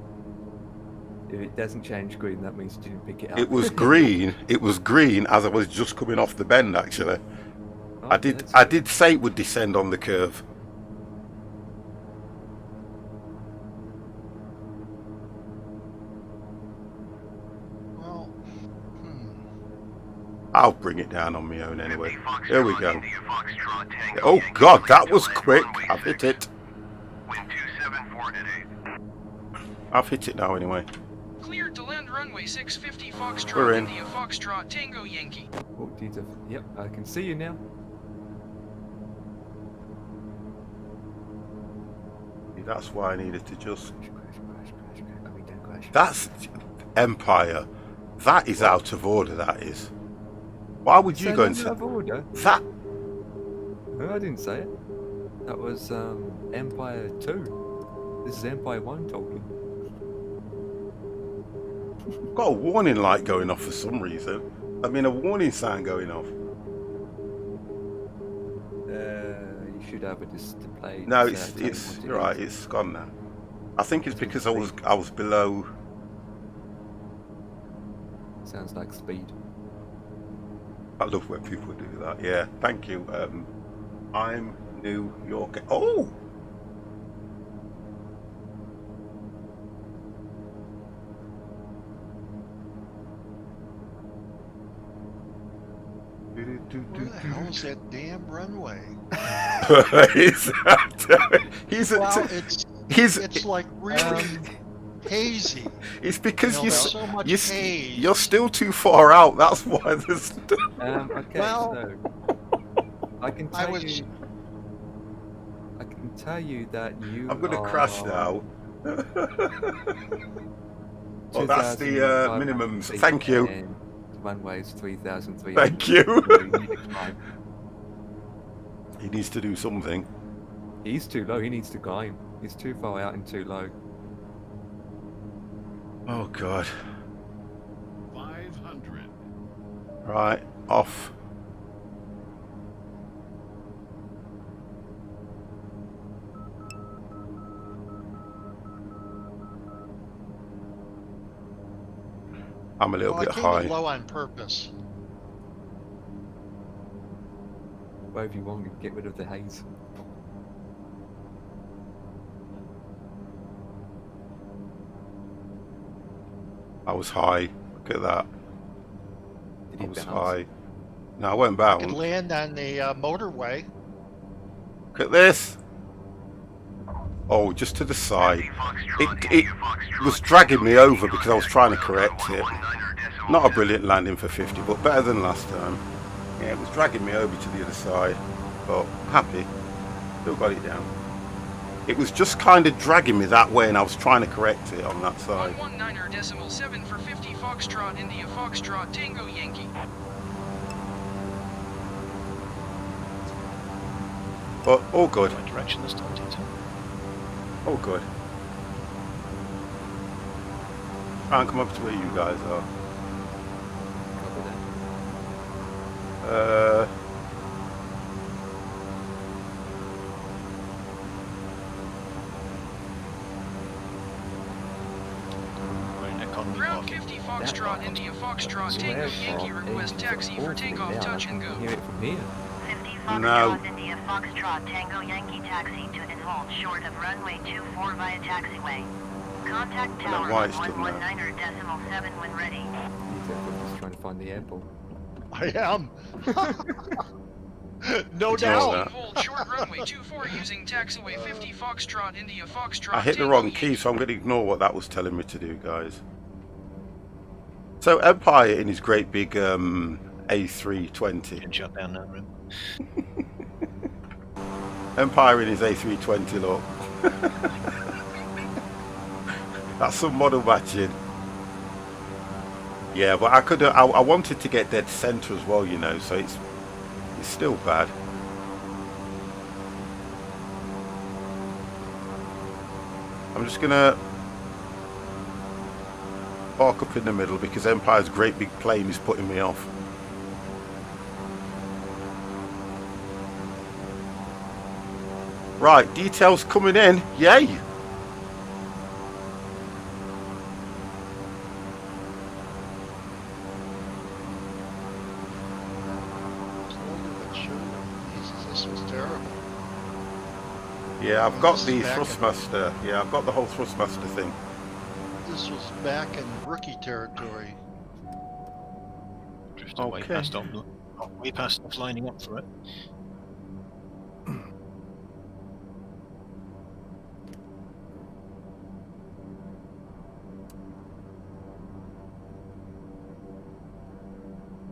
If it doesn't change green, that means you didn't pick it up. It was green. It was green as I was just coming off the bend. Actually, Oh, I did say it would descend on the curve. Well, I'll bring it down on my own anyway. 50 Foxtrot, There we go. India Foxtrot, Tango Oh Yankee, God, that wind was over quick. runway I've hit 6. it. Wind 274 at 8. I've hit it now anyway. Cleared to land runway 650 We're Foxtrot, in. India Foxtrot, Tango Yankee. Oh, detail. Yep, I can see you now. That's why I needed to just. Crash. I mean, don't crash. That's Empire. That is out of order. That is. Why would you Say go and that say out of order? that? No, I didn't say it. That was Empire 2. This is Empire 1 talking. Got a warning light going off for some reason. I mean, a warning sign going off. You should have a display. No, to it's tell you what it you're right. is. It's gone now. I think it's because I was below. Sounds like speed. I love when people do that. Yeah, thank you. I'm New York. Oh. Where the hell is that damn runway? he's Well, he's it's like really hazy. it's You because know, you there's so much haze. you're still too far out. That's why there's. Okay, Well, so I can I tell was you. I can tell you that you I'm gonna crash now. Oh, that's the 2,500 minimums. feet Thank you. and runway is 3,300. Thank you. So you need to climb. He needs to do something. He's too low. He needs to climb. He's too far out and too low. Oh God. 500. Right, off. I'm a little well, I bit came high. in low on purpose. Wherever you want, you get rid of the haze. I was high. Look at that. Did I he was bounce? high. No, I won't I bounce. could land on the motorway. Look at this. Oh, just to the side. It was dragging me over because I was trying to correct it. Not a brilliant landing for 50, but better than last time. Yeah, it was dragging me over to the other side, but happy. Still got it down. It was just kind of dragging me that way, and I was trying to correct it on that side. 119.7 for 50 Foxtrot, India Foxtrot, Tango Yankee. But all good. Right direction this time, Tito. All good. Try and come up to where you guys are. Copy that. We're in economy Ground market. 50 Foxtrot, India Foxtrot, Tango Yankee, request taxi for takeoff, touch and I go. can hear it from here. 50 No. Foxtrot India Foxtrot Tango Yankee taxi to and hold short of runway 24 via taxiway. Contact I don't know tower why it's done that. 119.7 when ready. He's just trying to find the airport. I am. No Ignore doubt. that. Hold short runway 24 using taxiway 50 Foxtrot, India Foxtrot, I hit the Tango wrong Yankee. key, so I'm going to ignore what that was telling me to do, guys. So Empire in his great big A320. Can shut down that room. Empire in his A320, look. That's some model matching. Yeah, but I could. I wanted to get dead center as well, you know. So it's still bad. I'm just gonna park up in the middle because Empire's great big plane is putting me off. Right, details coming in. Yay! This was terrible. Yeah, I've got This the is back in- Thrustmaster. Yeah, I've got the whole Thrustmaster thing. This was back in rookie territory. Drifted way Okay. past way past stuff lining up for it.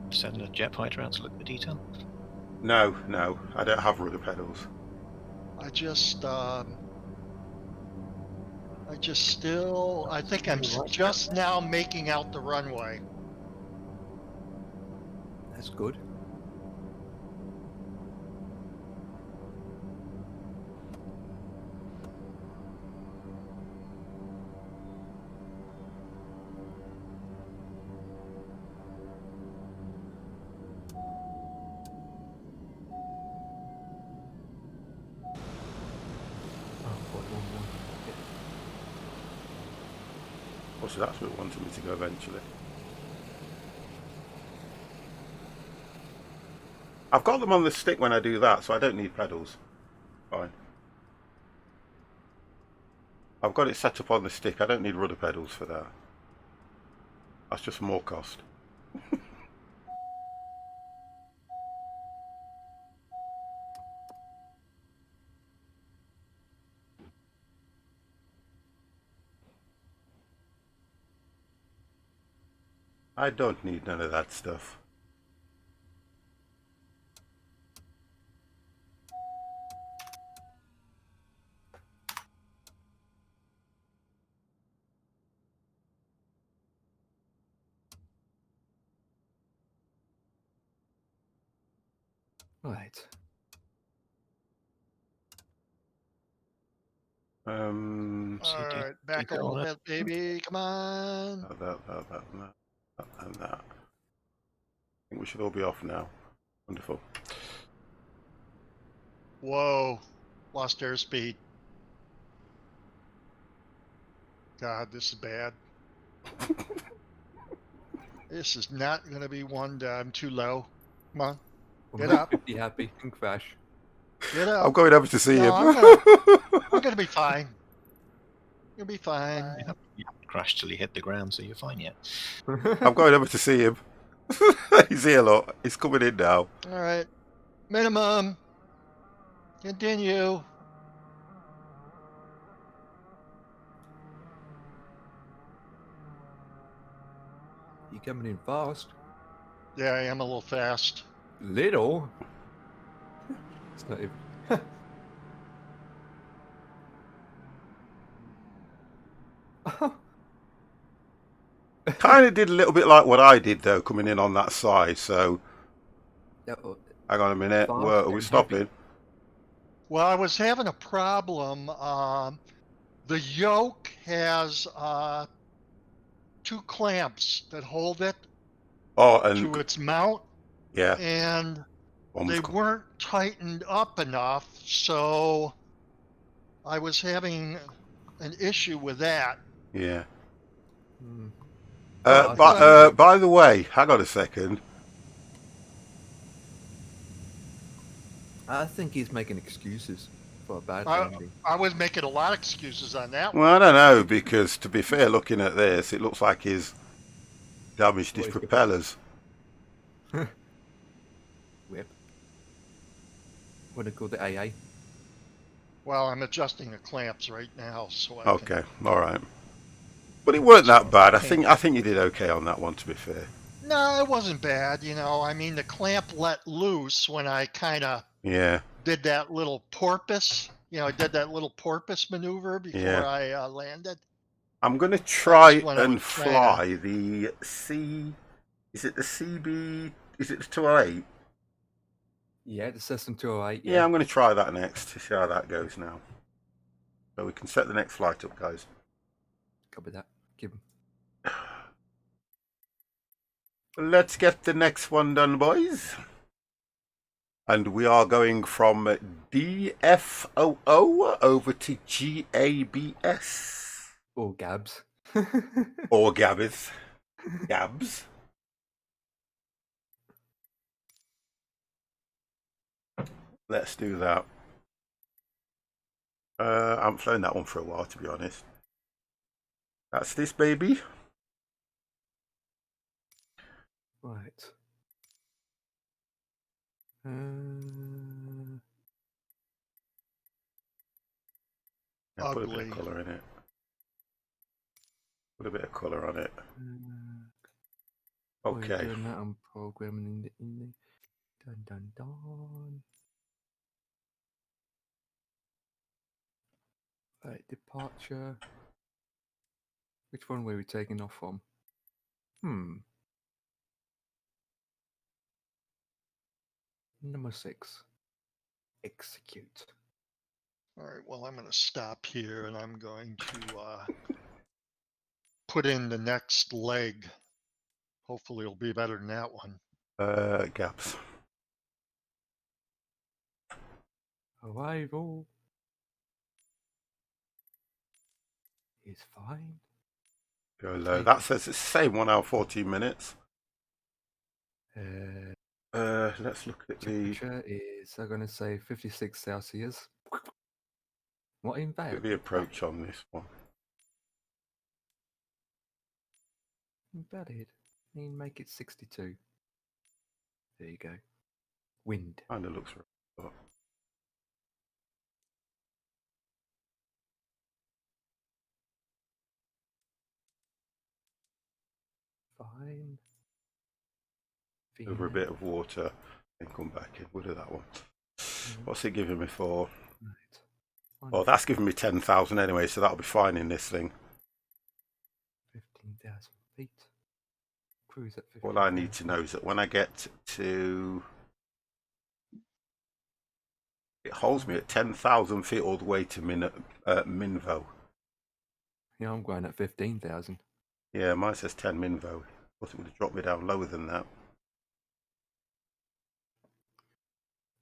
Send a jet fighter out to look at the detail. No, I don't have rudder pedals. I think I'm just now making out the runway. That's good. Oh, so that's where it wanted me to go eventually. I've got them on the stick when I do that, so I don't need pedals. Fine. I've got it set up on the stick. I don't need rudder pedals for that. That's just more cost. I don't need none of that stuff. Right. So All do right, back a go little on it. bit, baby. Come on. that, and that. I think we should all be off now. Wonderful. Whoa, lost airspeed. God, this is bad. This is not going to be one that I'm too low. Come on, Well, get make up, 50 happy and crash. get I'm up. going over to see No, him. I'm gonna be fine. You'll be fine. You haven't crashed till you hit the ground, so you're fine yet. I'm going over to see him. He's here, look. He's coming in now. All right, minimum. Continue. You coming in fast? Yeah, I am a little fast. Little? It's not even. Kind of did a little bit like what I did, though, coming in on that side. So, hang on a minute. Fast Where, are we and stopping? Well, I was having a problem. The yoke has 2 clamps that hold it Oh, and to its mount, yeah, and one was they weren't tightened up enough, so I was having an issue with that. yeah. Hmm. Well, I think By the way, hang on a second. I think he's making excuses for a bad I, landing. I was making a lot of excuses on that one. Well, I don't know, because to be fair, looking at this, it looks like he's damaged his What is it? propellers. Whip. What do they call the AA? Well, I'm adjusting the clamps right now, so I Okay, can. all right. But it weren't that So bad. I can't. think you did okay on that one, to be fair. No, it wasn't bad. I mean, the clamp let loose when I kind of Yeah, did that little porpoise. I did that little porpoise maneuver before yeah. I landed. I'm going to That was try when I was and trying to. fly the C. Is it the CB? Is it the 208? Yeah, the Cessna 208. Yeah, I'm going to try that next to see how that goes now. So we can set the next flight up, guys. Copy that. Give him. Let's get the next one done, boys. And we are going from DFOO over to GABS. Or Gabs. Or Gabs. Gabs. Let's do that. I haven't flown that one for a while, to be honest. That's this baby. Right. Yeah, put a bit Ugly. of colour in it. Put a bit of colour on it. While you're Okay. doing that, I'm programming in the dun dun dun. Right, departure. Which one were we taking off from? Number 6. Execute. All right. Well, I'm going to stop here, and I'm going to put in the next leg. Hopefully, it'll be better than that one. Gaps. Arrival is fine. Go low. That says it's the same 1 hour 14 minutes. Let's look at the Temperature is, I'm going to say 56 Celsius. What in fact? approach on this one. Invalid. Make it 62. There you go. Wind. Kind of looks right. Fine. over a bit of water and come back in. We'll do that one. What's it giving me for? Right. Oh, that's giving me 10,000 anyway, so that'll be fine in this thing. 15,000 feet. Cruise at 15,000. All I need to know is that when I get to... It holds me at 10,000 feet all the way to Minvo. Yeah, I'm going at 15,000. Yeah, mine says 10 Minvo. Thought it would have dropped me down lower than that.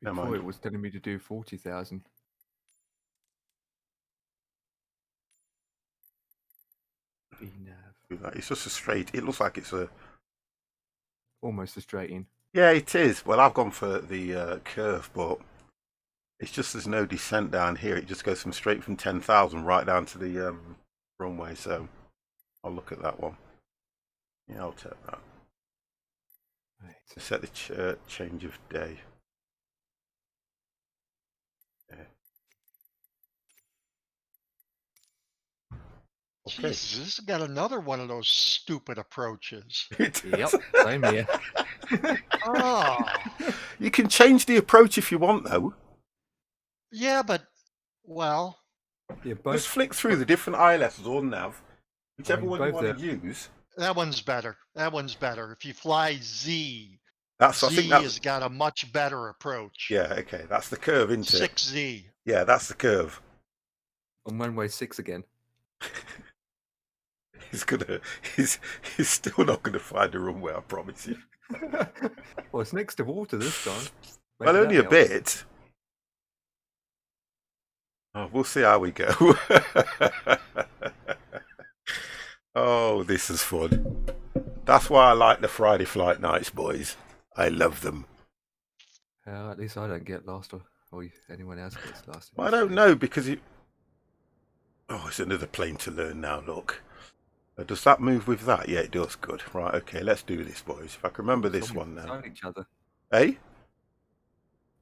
Never Before mind. it was telling me to do 40,000. VNav. It's just a straight... It looks like it's a... Almost a straight in. Yeah, it is. Well, I've gone for the curve, but it's just there's no descent down here. It just goes straight from 10,000 right down to the runway. So I'll look at that one. Yeah, I'll take that. Right. Set the change of day. Yeah. Okay. Jesus, this has got another one of those stupid approaches. Yep, same here. Oh, You can change the approach if you want, though. yeah, but, well, Yeah, Just both. flick through the different ILSs or nav, whichever mean, one you both want to use. that one's better. That one's better. If you fly Z, I Z think that's has got a much better approach. yeah. Okay, that's the curve, isn't it? 6Z. Yeah, that's the curve. On runway 6 again. He's still not gonna find a runway. I promise you. Well, it's next to water this time. Well, Maybe only a that helps. bit. Oh, we'll see how we go. Oh, this is fun. That's why I like the Friday flight nights, boys. I love them. At least I don't get lost, or anyone else gets lost. I don't know because it. Oh, it's another plane to learn now. Look, does that move with that? Yeah, it does. Good. Right. Okay. Let's do this, boys. If I can remember this one now. Each other. Eh?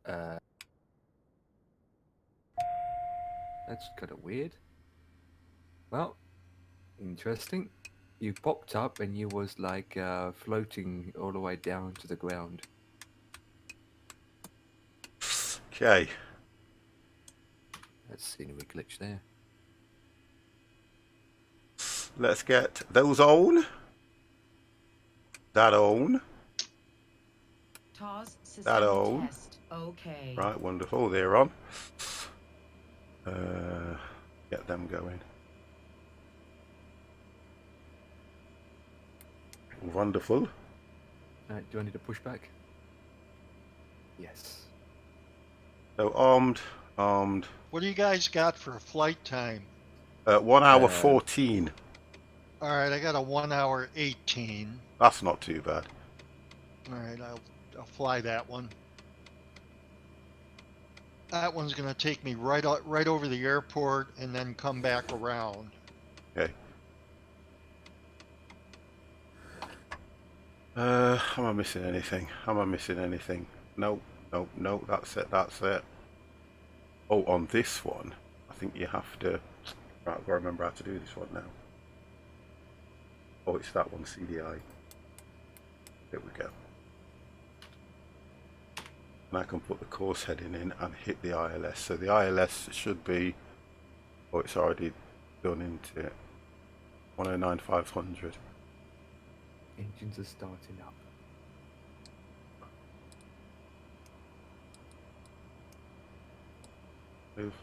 That's kind of weird. Well, interesting. You popped up and you was like floating all the way down to the ground. Okay. That's scenery glitch there. Let's get those on. That on. TARS That suspended on. test. Okay. Right. Wonderful. They're on. Get them going. Wonderful. Alright, do I need to push back? Yes. So armed. What do you guys got for flight time? 1 hour 14. All right, I got a 1 hour 18. That's not too bad. All right, I'll fly that one. That one's gonna take me right over the airport and then come back around. Okay. Am I missing anything? Nope. That's it. Oh, on this one, I think you have to. Right, I've got to remember how to do this one now. Oh, it's that one, CDI. There we go. And I can put the course heading in and hit the ILS. So the ILS should be. Oh, it's already done into it. 109,500. Engines are starting up. Move.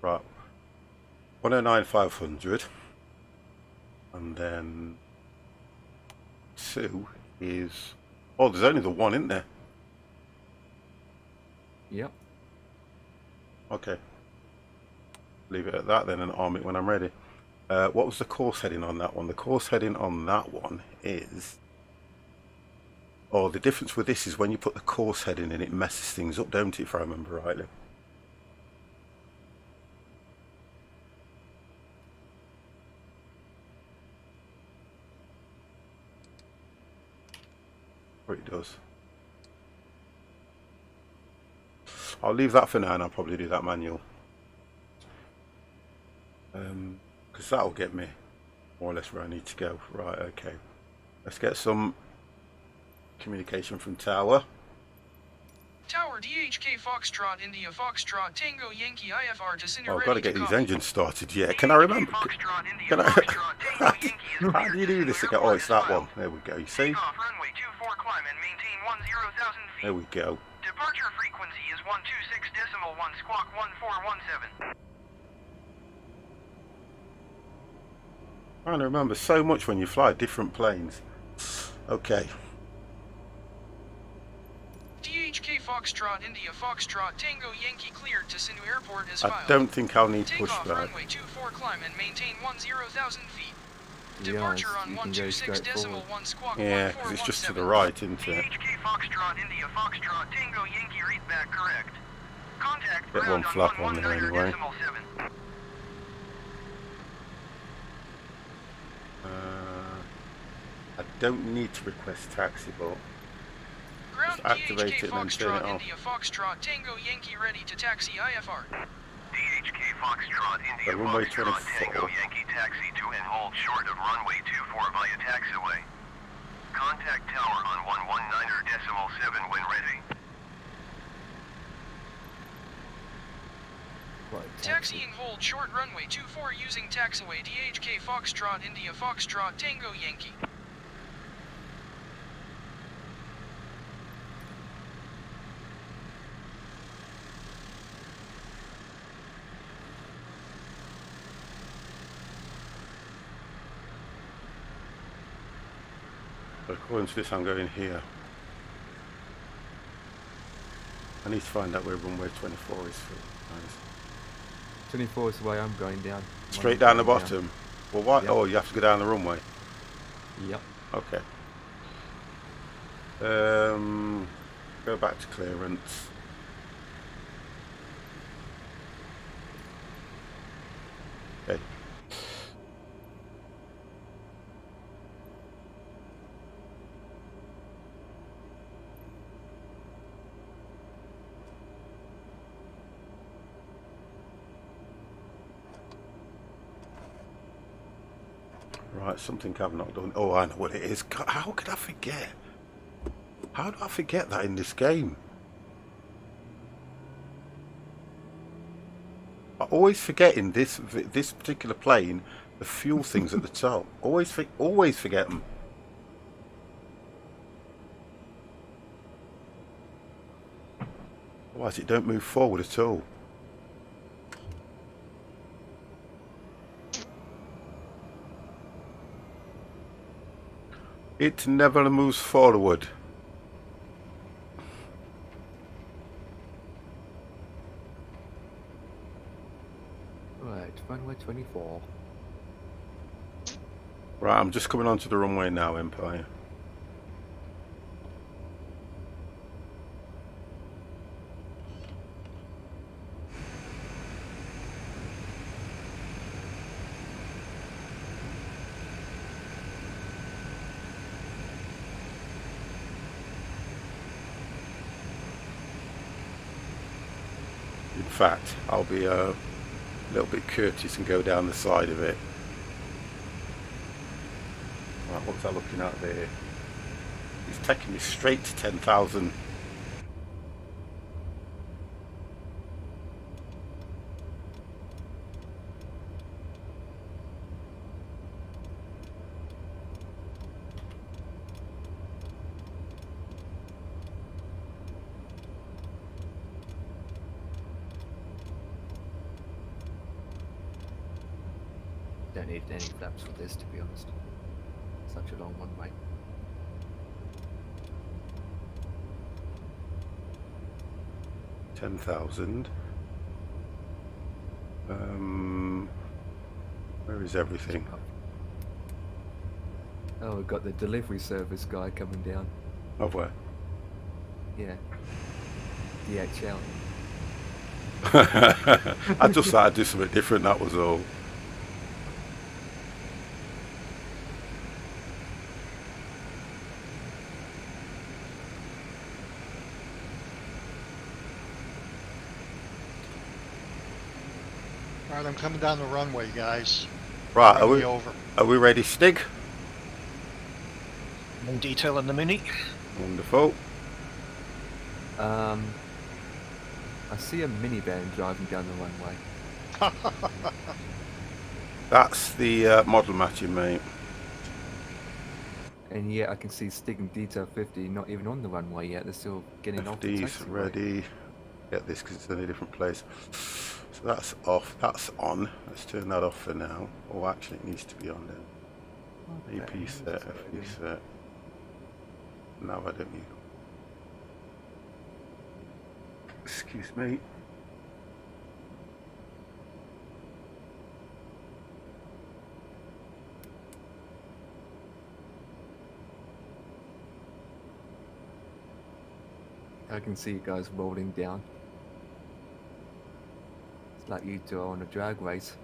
Right. 109,500. And then 2 is. Oh, there's only the one, isn't there? Yep. Okay. Leave it at that then and arm it when I'm ready. What was the course heading on that one? The course heading on that one is... Oh, the difference with this is when you put the course heading in, it messes things up, don't it, if I remember rightly? Or it does. I'll leave that for now and I'll probably do that manual. Because that'll get me more or less where I need to go. Right, okay. Let's get some communication from Tower. Tower DHK Foxtrot India Foxtrot Tango Yankee IFR to Sinner Oh, I've ready got to to get these copy. engines started. Yeah, can I remember? Foxtrot India Can I? Foxtrot Tango Yankee is How cleared do you to do Sinu this again? Oh, Airport it's as that filed. one. There we go. You see? Takeoff runway 24 climb and maintain 10,000 feet. There we go. Departure frequency is 126.1 squawk 1417. Trying to remember so much when you fly different planes. Okay. DHK Foxtrot India Foxtrot Tango Yankee cleared to Sinu Airport as I filed. don't think I'll need Takeoff pushback. runway 24 climb and maintain 10,000 feet. To be Departure honest, on you can go straight forward. 126.1 squawk Yeah, because it's just to the 1417. right, isn't it? DHK Foxtrot India Foxtrot Tango Yankee read back correct. Contact Bit ground one flap on on there anyway. 119.7. I don't need to request taxi, but Ground just activate DHK it and then turn it Foxtrot off. India Foxtrot Tango Yankee ready to taxi IFR. DHK Foxtrot India The runway Foxtrot 24. Tango Yankee taxi to and hold short of runway 24 via taxiway. Contact tower on 119.7 when ready. Right, Taxiing hold short runway 24 using taxiway DHK Foxtrot India Foxtrot Tango Yankee. But according to this, I'm going here. I need to find out where runway 24 is. Nice. 24 is the way I'm going down. Straight down the bottom. Well, why? Yep. Oh, you have to go down the runway. Yep. Okay. Go back to clearance. Okay. Right, something I've not done. Oh, I know what it is. God, how could I forget? How do I forget that in this game? I always forget in this particular plane the fuel things at the top. Always forget them. Otherwise, it don't move forward at all. It never moves forward. Right, runway 24. Right, I'm just coming onto the runway now, Empire. In fact, I'll be a little bit courteous and go down the side of it. Right, what's that looking at there? It's taking me straight to 10,000. Don't need any flaps for this, to be honest. Such a long one way. $10,000. Where is everything? Oh, we've got the delivery service guy coming down. Oh, where? Yeah. DHL. I just thought I'd do something different, that was all. Alright, I'm coming down the runway, guys. Right, Bring me over. are we ready, Stig? More detail in the Mini. Wonderful. I see a minivan driving down the runway. That's the model matching, mate. And yet I can see Stig and Detail 50 not even on the runway yet. They're still getting off the FD's taxiway. ready. Get this because it's in a different place. So that's off. That's on. Let's turn that off for now. Oh, actually, it needs to be on then. Okay, AP set, FD set. No, I don't need. Excuse me. I can see you guys rolling down. It's like you two are on a drag race.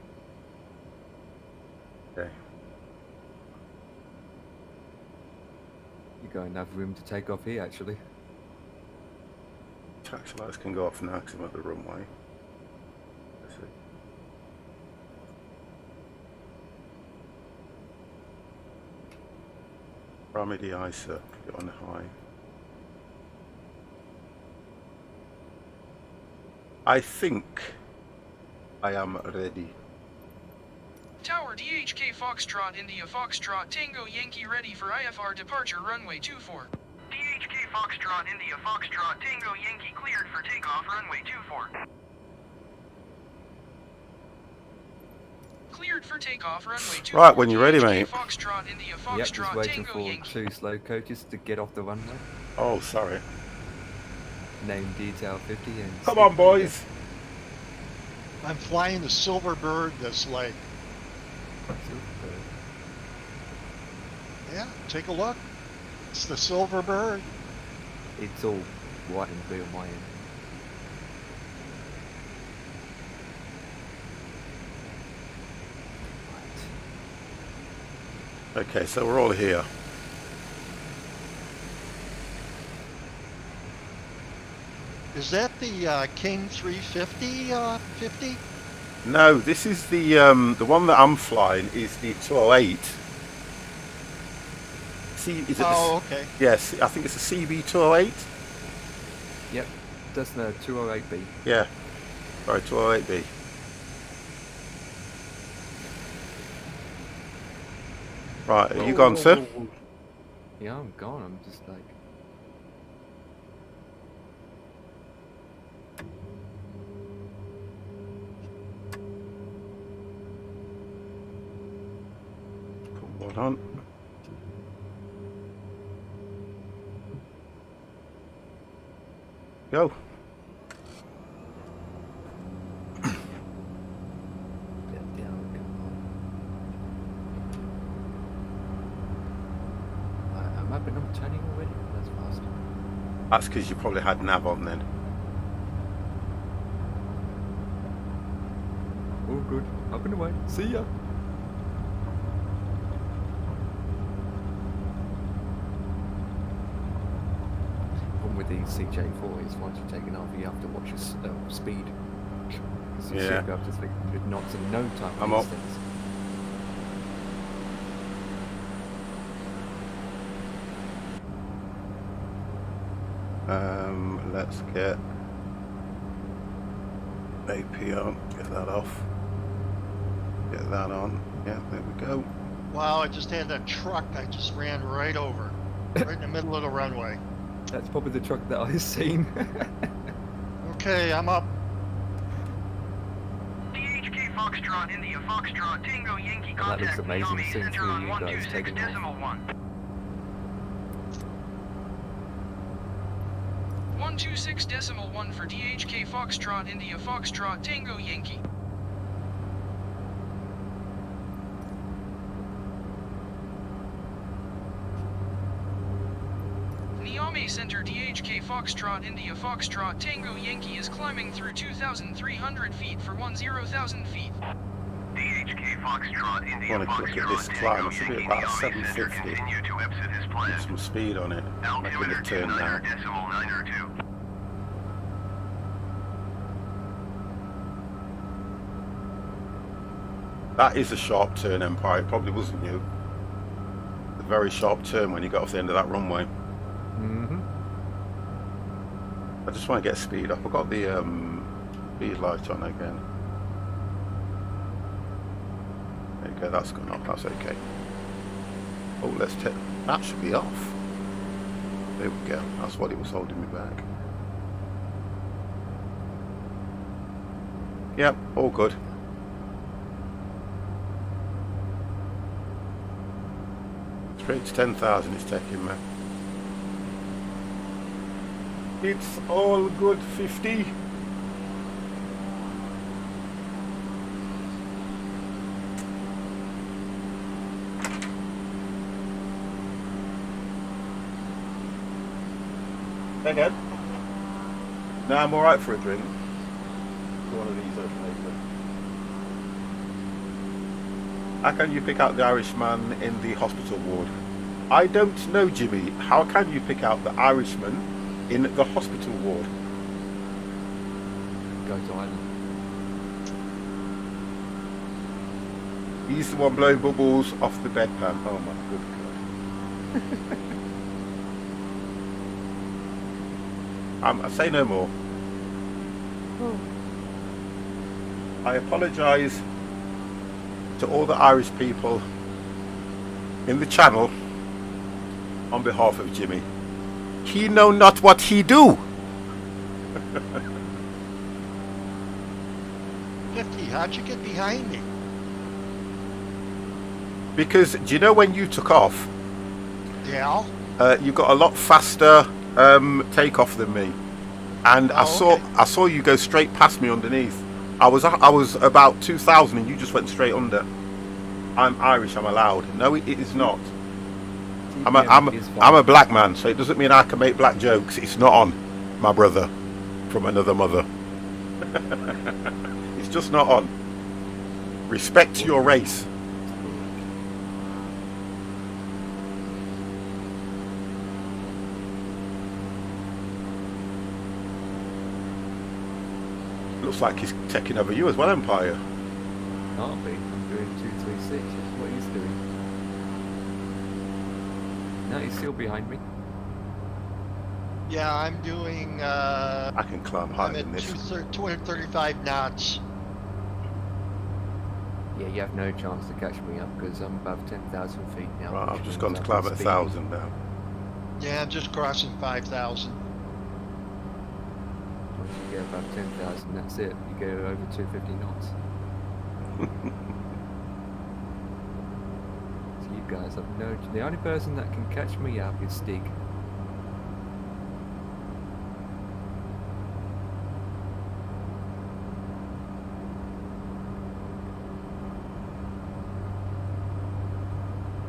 Okay. You're going to have room to take off here, actually. Taxi lights can go off now because I'm at the runway. Let's see. Ramidi ISA, get on high. I think I am ready. Tower DHK Foxtrot India Foxtrot Tango Yankee ready for IFR departure runway 24. DHK Foxtrot India Foxtrot Tango Yankee cleared for takeoff runway 24. Cleared for takeoff runway 24. Right, when you're ready, DHK mate. Foxtrot India Yep, Foxtrot just waiting Tango for Yankee. 2 slow coaches to get off the runway. Oh, sorry. Name Detail 50 and... Come Stig on, boys. I'm flying the Silver Bird this lake. Silverbird. Yeah, take a look. It's the Silver Bird. It's all white and blue on my end. Okay, so we're all here. Is that the King 350 50? No, this is the one that I'm flying is the 208. See, is it? Oh, okay. Yes, I think it's a CB 208. Yep, that's the 208B. Yeah, sorry, 208B. Right, are you gone, sir? Yeah, I'm gone. I'm just like... Hold on. Go. Get down, come on. Am I been turning already? That's fast. That's because you probably had nav on then. All good. Up and away. See ya. Problem with the CJ4 is once you're taking off, you have to watch your speed. Because you Yeah. shoot up to 300 knots in no time. I'm these up. things. Let's get AP on. Get that off. Get that on. Yeah, there we go. Wow, I just had that truck I just ran right over. Right in the middle of the runway. That's probably the truck that I've seen. Okay, I'm up. DHK Foxtrot India Foxtrot Tango Yankee Well, that looks contact amazing Miami seeing Center three of on you guys taking off. 126.1. 126.1 for DHK Foxtrot India Foxtrot Tango Yankee. Niamey Center DHK Foxtrot India Foxtrot Tango Yankee is climbing through 2,300 feet for 10,000 feet. DHK Foxtrot India Want to look at this Foxtrot climb? Tango It should be Yankee about Niamey Center 750. continue to exit his Put plan. some speed on it. Making Altimeter it turn now. 29.902. That is a sharp turn, Empire. It probably wasn't you. A very sharp turn when you got off the end of that runway. Mm-hmm. I just want to get speed up. I've got the speed light on again. There you go, that's gone off. That's okay. Oh, let's take... That should be off. There we go. That's what it was holding me back. Yep, all good. Straight to 10,000 it's taking me. It's all good, 50. Again. No, I'm alright for a drink. One of these open later. How can you pick out the Irishman in the hospital ward? I don't know, Jimmy. How can you pick out the Irishman in the hospital ward? Go to Ireland. He's the one blowing bubbles off the bedpan. Oh my good God. I say no more. I apologise to all the Irish people in the channel on behalf of Jimmy. He know not what he do. 50, how'd you get behind me? Because do you know when you took off, Yeah. you got a lot faster takeoff than me, and I saw you go straight past me underneath. I was about 2,000 and you just went straight under. I'm Irish, I'm allowed. No, it is not. I'm a black man, so it doesn't mean I can make black jokes. It's not on, my brother from another mother. It's just not on. Respect your race. Looks like he's taking over you as well, Empire. Can't be. I'm doing 236. That's what he's doing. No, he's still behind me. Yeah, I'm doing, I can climb higher I'm than at this. 235 knots. Yeah, you have no chance to catch me up because I'm above 10,000 feet now. Right, which I've just means gone to I climb can at speed 1,000 now. Yeah, I'm just crossing 5,000. Once you get above 10,000, that's it. You go over 250 knots. So you guys have no... The only person that can catch me up is Stig.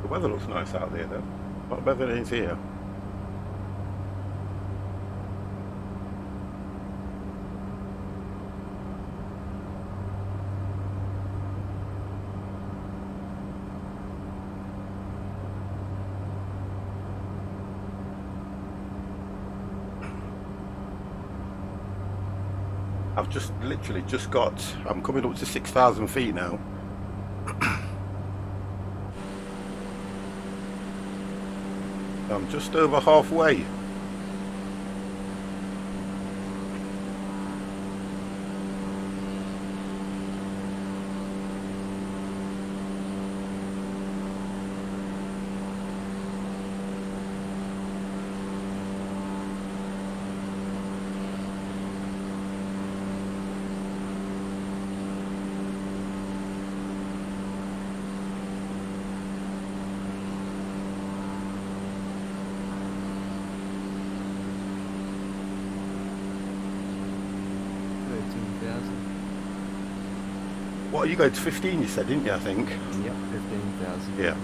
The weather looks nice out there though. A lot better than it is here. I've just literally just got, I'm coming up to 6,000 feet now. I'm just over halfway. What, you go to 15 you said, didn't you, I think? Yep, 15,000. Yeah.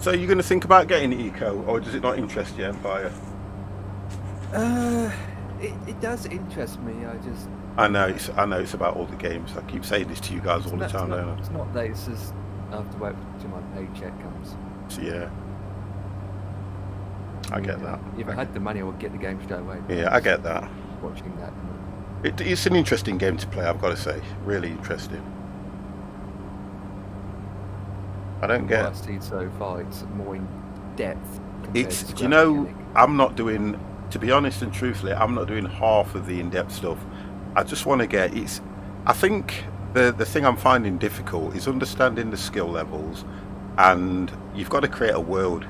So you're going to think about getting Eco, or does it not interest you, Empire? It does interest me. I know it's about all the games. I keep saying this to you guys all the time, don't I? It's not that. It's just I have to wait till my paycheck comes. So, yeah. I get that. If I had the money, I would get the game straight away. Yeah, I get that. Watching that. It's an interesting game to play, I've got to say. Really interesting. I don't get. What I've seen so far, it's more in depth. It's. Do you know? I'm not doing. To be honest and truthfully, I'm not doing half of the in-depth stuff. I just want to get. It's. I think the thing I'm finding difficult is understanding the skill levels, and you've got to create a world.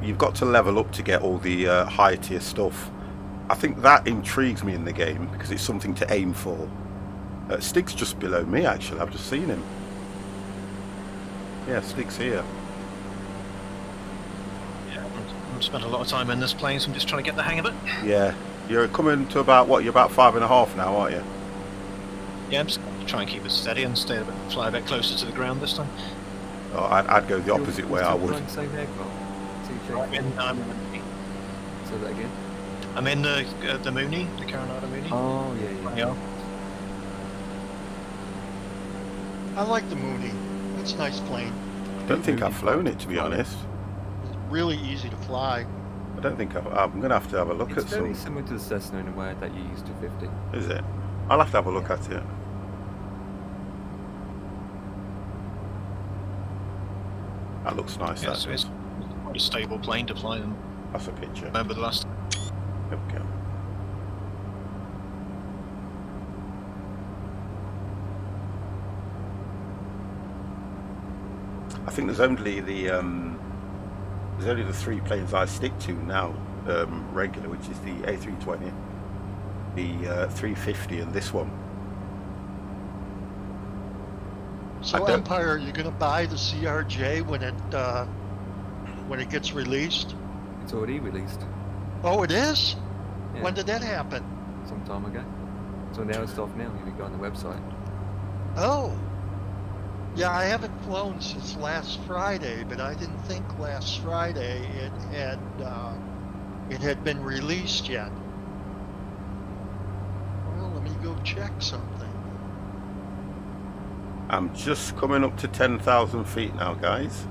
You've got to level up to get all the high tier stuff. I think that intrigues me in the game because it's something to aim for. Stig's just below me, actually. I've just seen him. Yeah, Stig's here. Yeah, I've spent a lot of time in this plane, so I'm just trying to get the hang of it. Yeah, you're coming to about what? You're about 5.5 now, aren't you? Yeah, I'm just trying to keep it steady and fly a bit closer to the ground this time. Oh, I'd go the opposite way. I would. Same aircraft. I'm in the Say that again. I'm in the Mooney, the Coronado Mooney. Oh yeah. I like the Mooney. It's a nice plane. I don't think I've flown it, to be honest. It's really easy to fly. I don't think I'm going to have a look It's at very some. similar to the Cessna in a way that you used to 50. Is it? I'll have to have a look at it. That looks nice. Yeah, so it's quite a stable plane to fly. And That's a picture. remember the last. There we go. I think there's only the 3 planes I stick to now, regular, which is the A320, the 350, and this one. So Empire, you're gonna buy the CRJ when it gets released? It's already released Oh, it is? Yeah. When did that happen? some time ago. So now it's off now. You can go on the website. Oh. Yeah, I haven't flown since last Friday, but I didn't think last Friday it had been released yet. Well, let me go check something. I'm just coming up to 10,000 feet now, guys.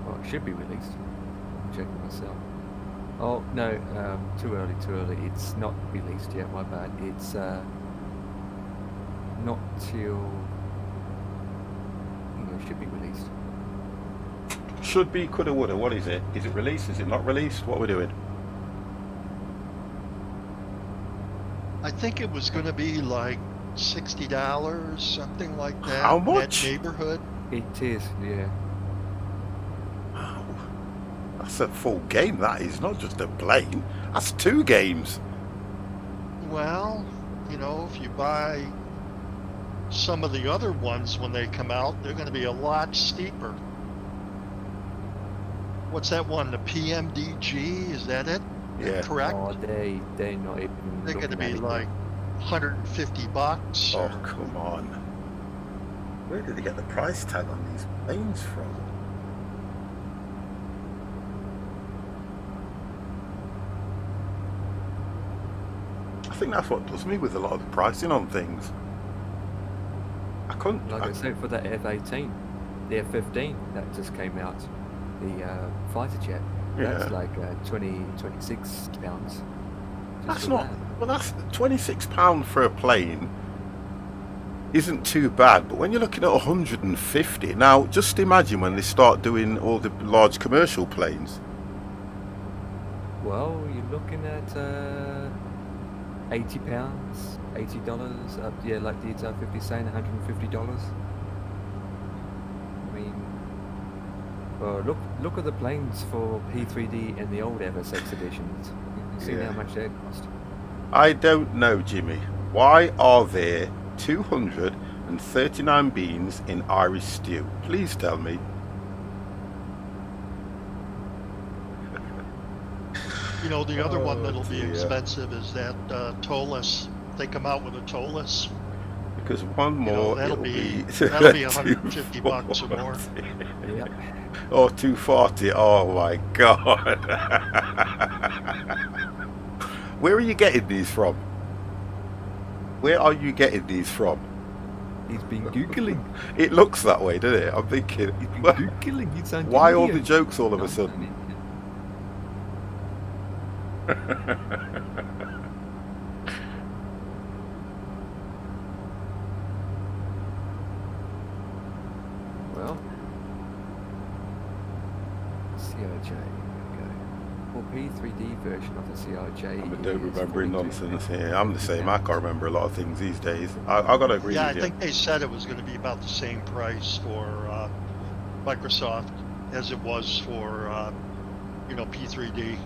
Well, it should be released. I'm checking myself. Oh no, too early. It's not released yet. My bad. It's not till. It should be released. Should be, coulda, woulda. What is it? Is it released? Is it not released? What are we doing? I think it was going to be like $60, something like that. How in much? that neighborhood. It is, yeah. Wow. That's a full game, that is. Not just a plane. That's 2 games. Well, if you buy some of the other ones when they come out, they're going to be a lot steeper. What's that one? The PMDG? Is that it? Yeah. Correct? Oh, they're not even. They're going to looking be at it. like $150. Oh, come on. Where did they get the price tag on these planes from? I think that's what does me with a lot of the pricing on things. I couldn't. Like I said, for the F-18, the F-15 that just came out, the fighter jet, that's Yeah. like 26 pounds. That's not. Well, that's £26 for a plane. Isn't too bad, but when you're looking at 150 now, just imagine when they start doing all the large commercial planes. Well, you're looking at £80, $80 up, yeah, like the ETA 50 saying, $150. I mean, well, look at the planes for P3D and the old FSX editions. You can see Yeah. how much they cost. I don't know, Jimmy. Why are there 239 beans in Irish stew? Please tell me. The other one that'll be dear. expensive is that tolless. They come out with a tolless. They Because one more, that'll it'll be be that'll be 150 bucks or more. 240. Yeah. Or 240. Oh my god. Where are you getting these from? Where are you getting these from? He's been Googling. It looks that way, doesn't it? I'm thinking, He's been Googling. He sounds why all the Indian. jokes all of No, a sudden? Well, CRJ. Well, P3D version of the CRJ. I don't is remembering 42 nonsense here. I'm the same. I can't remember a lot of things these days. I got to agree Yeah, I with you. think they said it was going to be about the same price for Microsoft as it was for P3D.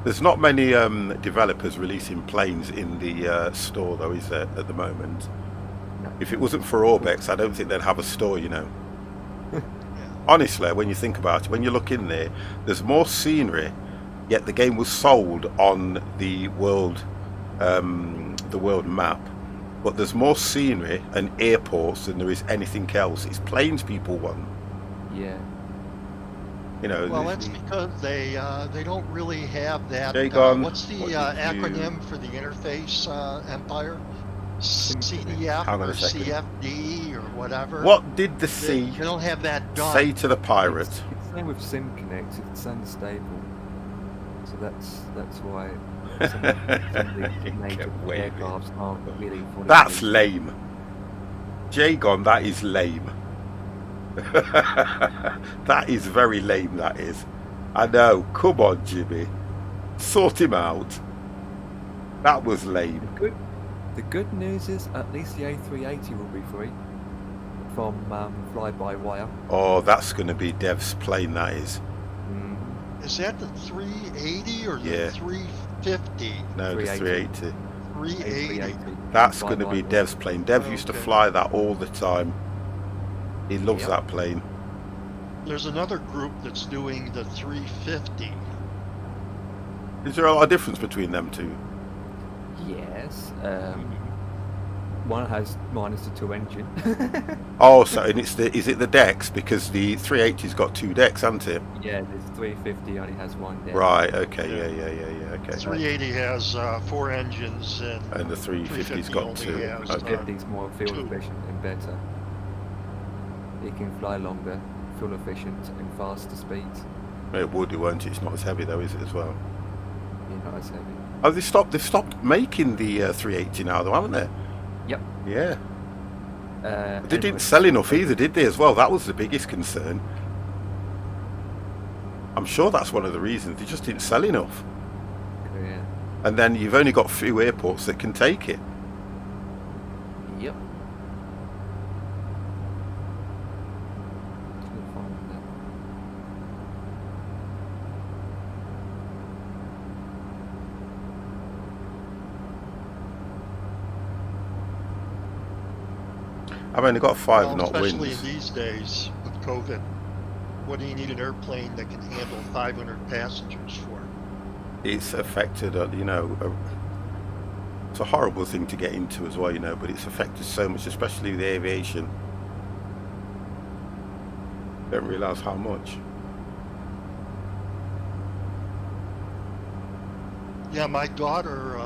There's not many developers releasing planes in the store, though, is there, at the moment? No. If it wasn't for Orbex, I don't think they'd have a store, you know. Honestly, when you think about it, when you look in there, there's more scenery, yet the game was sold on the world map. But there's more scenery and airports than there is anything else. It's planes people want. Yeah. You know. Well, that's because they don't really have that. Jagon, What's the what did acronym for the interface Empire? CDF Hang on or a second. CFD or whatever. What did the They sea don't have that done. say to the pirate? It's same with SimConnect. It's unstable. So that's why some of the major Get away with it. aircrafts aren't really fully That's released. lame. Jagon, that is lame. That is very lame, that is. I know. Come on, Jimmy. Sort him out. That was lame. The good news is at least the A380 will be free from fly-by-wire. Oh, that's going to be Dev's plane, that is. Is that the 380 or the Yeah. 350? No, the 380. 380. A380. That's going to be Fly-by-wire. Dev's plane. Dev used to Okay. fly that all the time. He loves Yep. that plane. There's another group that's doing the 350. Is there a lot of difference between them two? Yes. One has -2 engine. Oh, so and is it the decks? Because the 380's got two decks, hasn't it? Yeah, this 350 only has one deck. Right. Okay. Yeah. Okay. 380 has 4 engines And the 350's got only two. has, Okay. 350 is more fuel two. efficient and better. It can fly longer, fuel efficient and faster speeds. It would, it won't. It's not as heavy though, is it? As well. You're not as heavy. Oh, they've stopped making the 380 now, though, haven't they? Yep. Yeah. They didn't anyway, sell enough either, did they? As well, that was the biggest concern. I'm sure that's one of the reasons. They just didn't sell enough. Yeah. And then you've only got few airports that can take it. Yep. Trying to find that. I've only got 5 Well, knot especially winds. in these days with COVID. What do you need an airplane that can handle 500 passengers for? It's affected, it's a horrible thing to get into as well, but it's affected so much, especially the aviation. Don't realise how much. Yeah, my daughter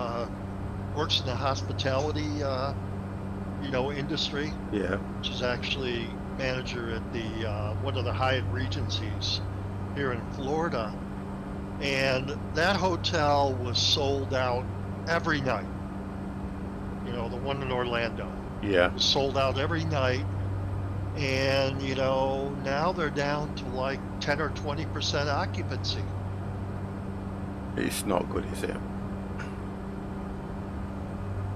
works in the hospitality, industry. Yeah. She's actually manager at the one of the Hyatt Regencies here in Florida, and that hotel was sold out every night. The one in Orlando Yeah. was sold out every night, and now they're down to like 10 or 20% occupancy. It's not good, is it?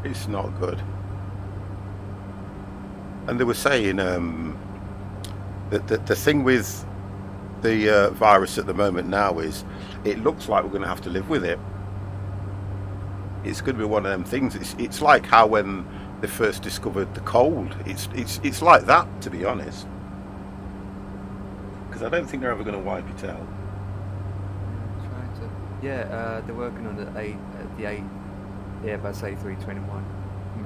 It's not good. And they were saying that the thing with the virus at the moment now is it looks like we're going to have to live with it. It's going to be one of them things. It's like how when they first discovered the cold. It's like that, to be honest. Because I don't think they're ever going to wipe it out. Yeah, they're working on the Airbus A321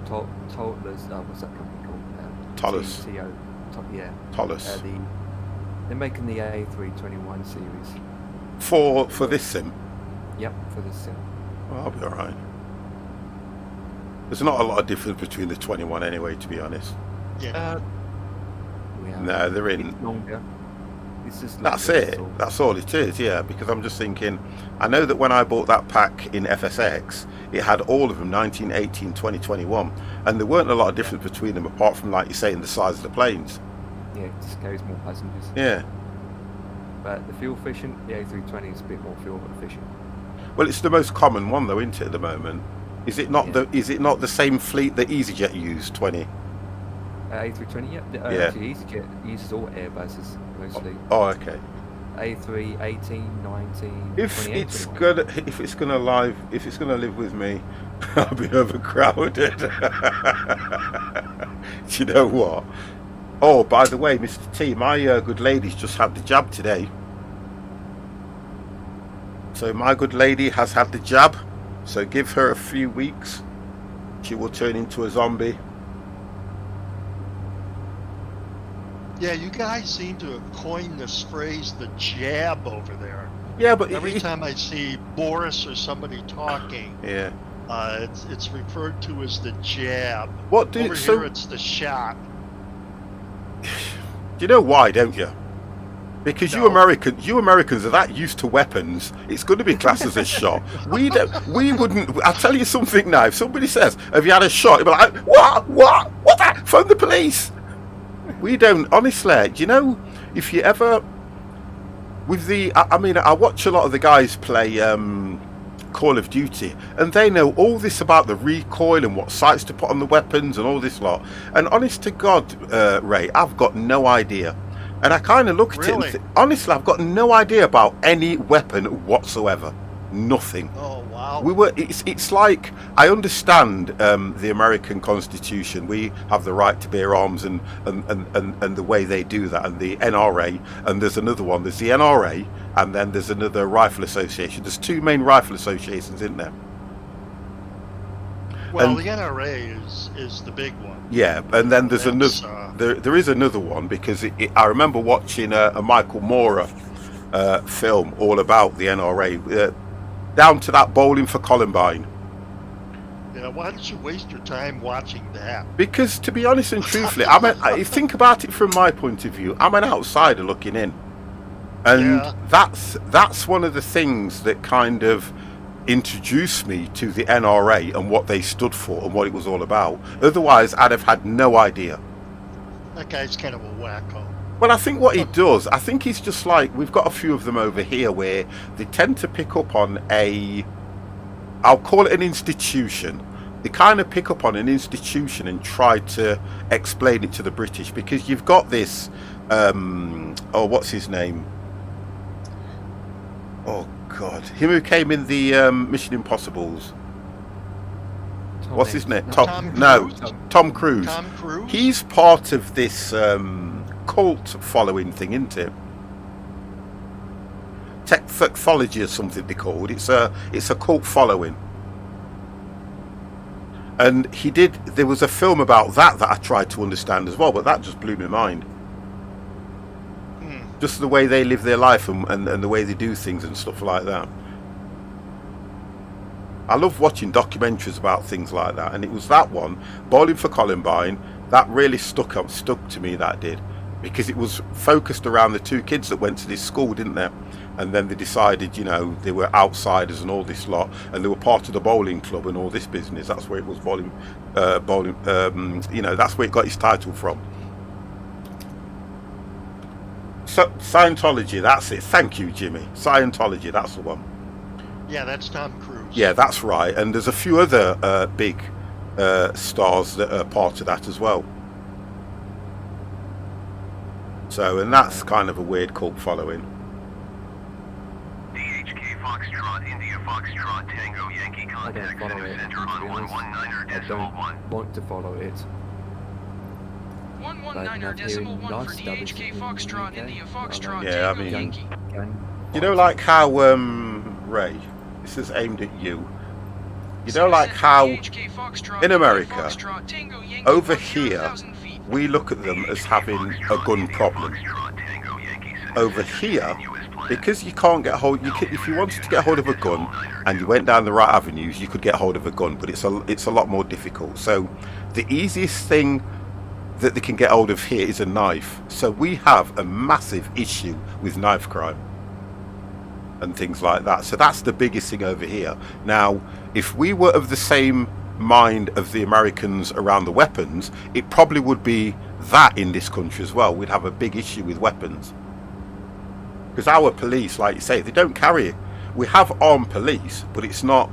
Tollers, what's that company called? Tollers. Yeah. Tollers. They're making the A321 series. For this sim? Yep, for this sim. Well, I'll be alright. There's not a lot of difference between the 21 anyway, to be honest. Yeah. No, there isn't. It's longer. It's just That's longer, it. That's all it is, yeah. Because I'm just thinking, I know that when I bought that pack in FSX, it had all of them 1918, 2021, and there weren't a lot of difference between them apart from, like you say, in the size of the planes. Yeah, it just carries more passengers. Yeah. But the fuel efficient, the A320 is a bit more fuel efficient. Well, it's the most common one though, isn't it, at the moment? Is it not the same fleet that EasyJet used, 20? A320, yeah. Yeah. Actually, EasyJet uses all Airbuses mostly. Oh, okay. A3, 18, 19, If 28, it's 21. gonna live with me, I'll be overcrowded. Do you know what? Oh, by the way, Mr. T, my good lady's just had the jab today. So my good lady has had the jab. So give her a few weeks. She will turn into a zombie. Yeah, you guys seem to have coined this phrase, the jab, over there. Yeah, but Every time I see Boris or somebody talking, yeah, it's referred to as the jab. What do Over so? here, it's the shot. Do you know why? Don't you? Because No. you Americans are that used to weapons. It's going to be classed as a shot. We wouldn't. I'll tell you something now. If somebody says, "Have you had a shot?" You'll be like, "What that? Phone the police." We don't. Honestly, do you know? If you ever with the, I mean, I watch a lot of the guys play Call of Duty, and they know all this about the recoil and what sights to put on the weapons and all this lot. And honest to God, Ray, I've got no idea. And I kind of look at Really? it and honestly, I've got no idea about any weapon whatsoever. Nothing. Oh, wow. It's like, I understand the American Constitution. We have the right to bear arms and the way they do that, and the NRA, and there's another one. There's the NRA, and then there's another rifle association. There's two main rifle associations, isn't there? Well, and- the NRA is the big one. Yeah, and then there's That's, another. There is another one because I remember watching a Michael Moore film all about the NRA, down to that bowling for Columbine. Yeah, why don't you waste your time watching that? Because to be honest and truthfully, I think about it from my point of view. I'm an outsider looking in, and Yeah. that's one of the things that kind of introduced me to the NRA and what they stood for and what it was all about. Otherwise, I'd have had no idea. That guy's kind of a wacko. Well, I think what he does, I think he's just like, we've got a few of them over here where they tend to pick up on I'll call it an institution. They kind of pick up on an institution and try to explain it to the British, because you've got this, what's his name? Oh, God. Him who came in the Mission Impossibles. What's his name? Tom Tom Cruise. Tom Cruise? He's part of this cult following thing, isn't it? Technology or something they called. It's a cult following. And there was a film about that I tried to understand as well, but that just blew my mind. Just the way they live their life and the way they do things and stuff like that. I love watching documentaries about things like that, and it was that one, Bowling for Columbine, that really stuck to me, that did, because it was focused around the two kids that went to this school, didn't they? And then they decided, they were outsiders and all this lot, and they were part of the bowling club and all this business. That's where it was bowling, that's where it got its title from. So, Scientology, that's it. Thank you, Jimmy. Scientology, that's the one. Yeah, that's Tom Cruise. Yeah, that's right. And there's a few other big stars that are part of that as well. So, and that's kind of a weird cult following. DHK Foxtrot, India Foxtrot, Tango Yankee, I don't contact follow center it. center To on be honest, 119er I decimal don't 1. want to follow it. 119er decimal 1 for nice stuff DHK in Foxtrot, UK. India Foxtrot, Yeah, I Tango mean- Yankee. You know, like how, Ray, this is aimed at you. You know, like how in America, over over here, we look at them as having a gun problem. Over here, because you can't get hold, if you wanted to get hold of a gun and you went down the right avenues, you could get hold of a gun, but it's a lot more difficult. So the easiest thing that they can get hold of here is a knife. So we have a massive issue with knife crime and things like that. So that's the biggest thing over here. Now, if we were of the same mind of the Americans around the weapons, it probably would be that in this country as well. We'd have a big issue with weapons. Because our police, like you say, they don't carry it. We have armed police, but it's not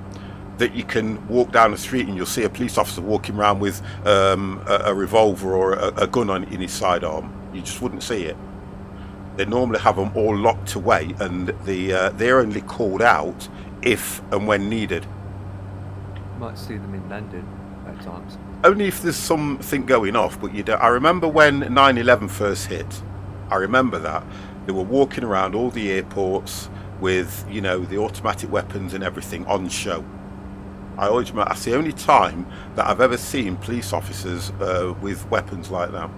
that you can walk down the street and you'll see a police officer walking around with a revolver or a gun in his sidearm. You just wouldn't see it. They normally have them all locked away, and they're only called out if and when needed. You might see them in London at times. Only if there's something going off, but you don't. I remember when 9/11 first hit. I remember that. They were walking around all the airports with, you know, the automatic weapons and everything on show. I always remember, that's the only time that I've ever seen police officers with weapons like that.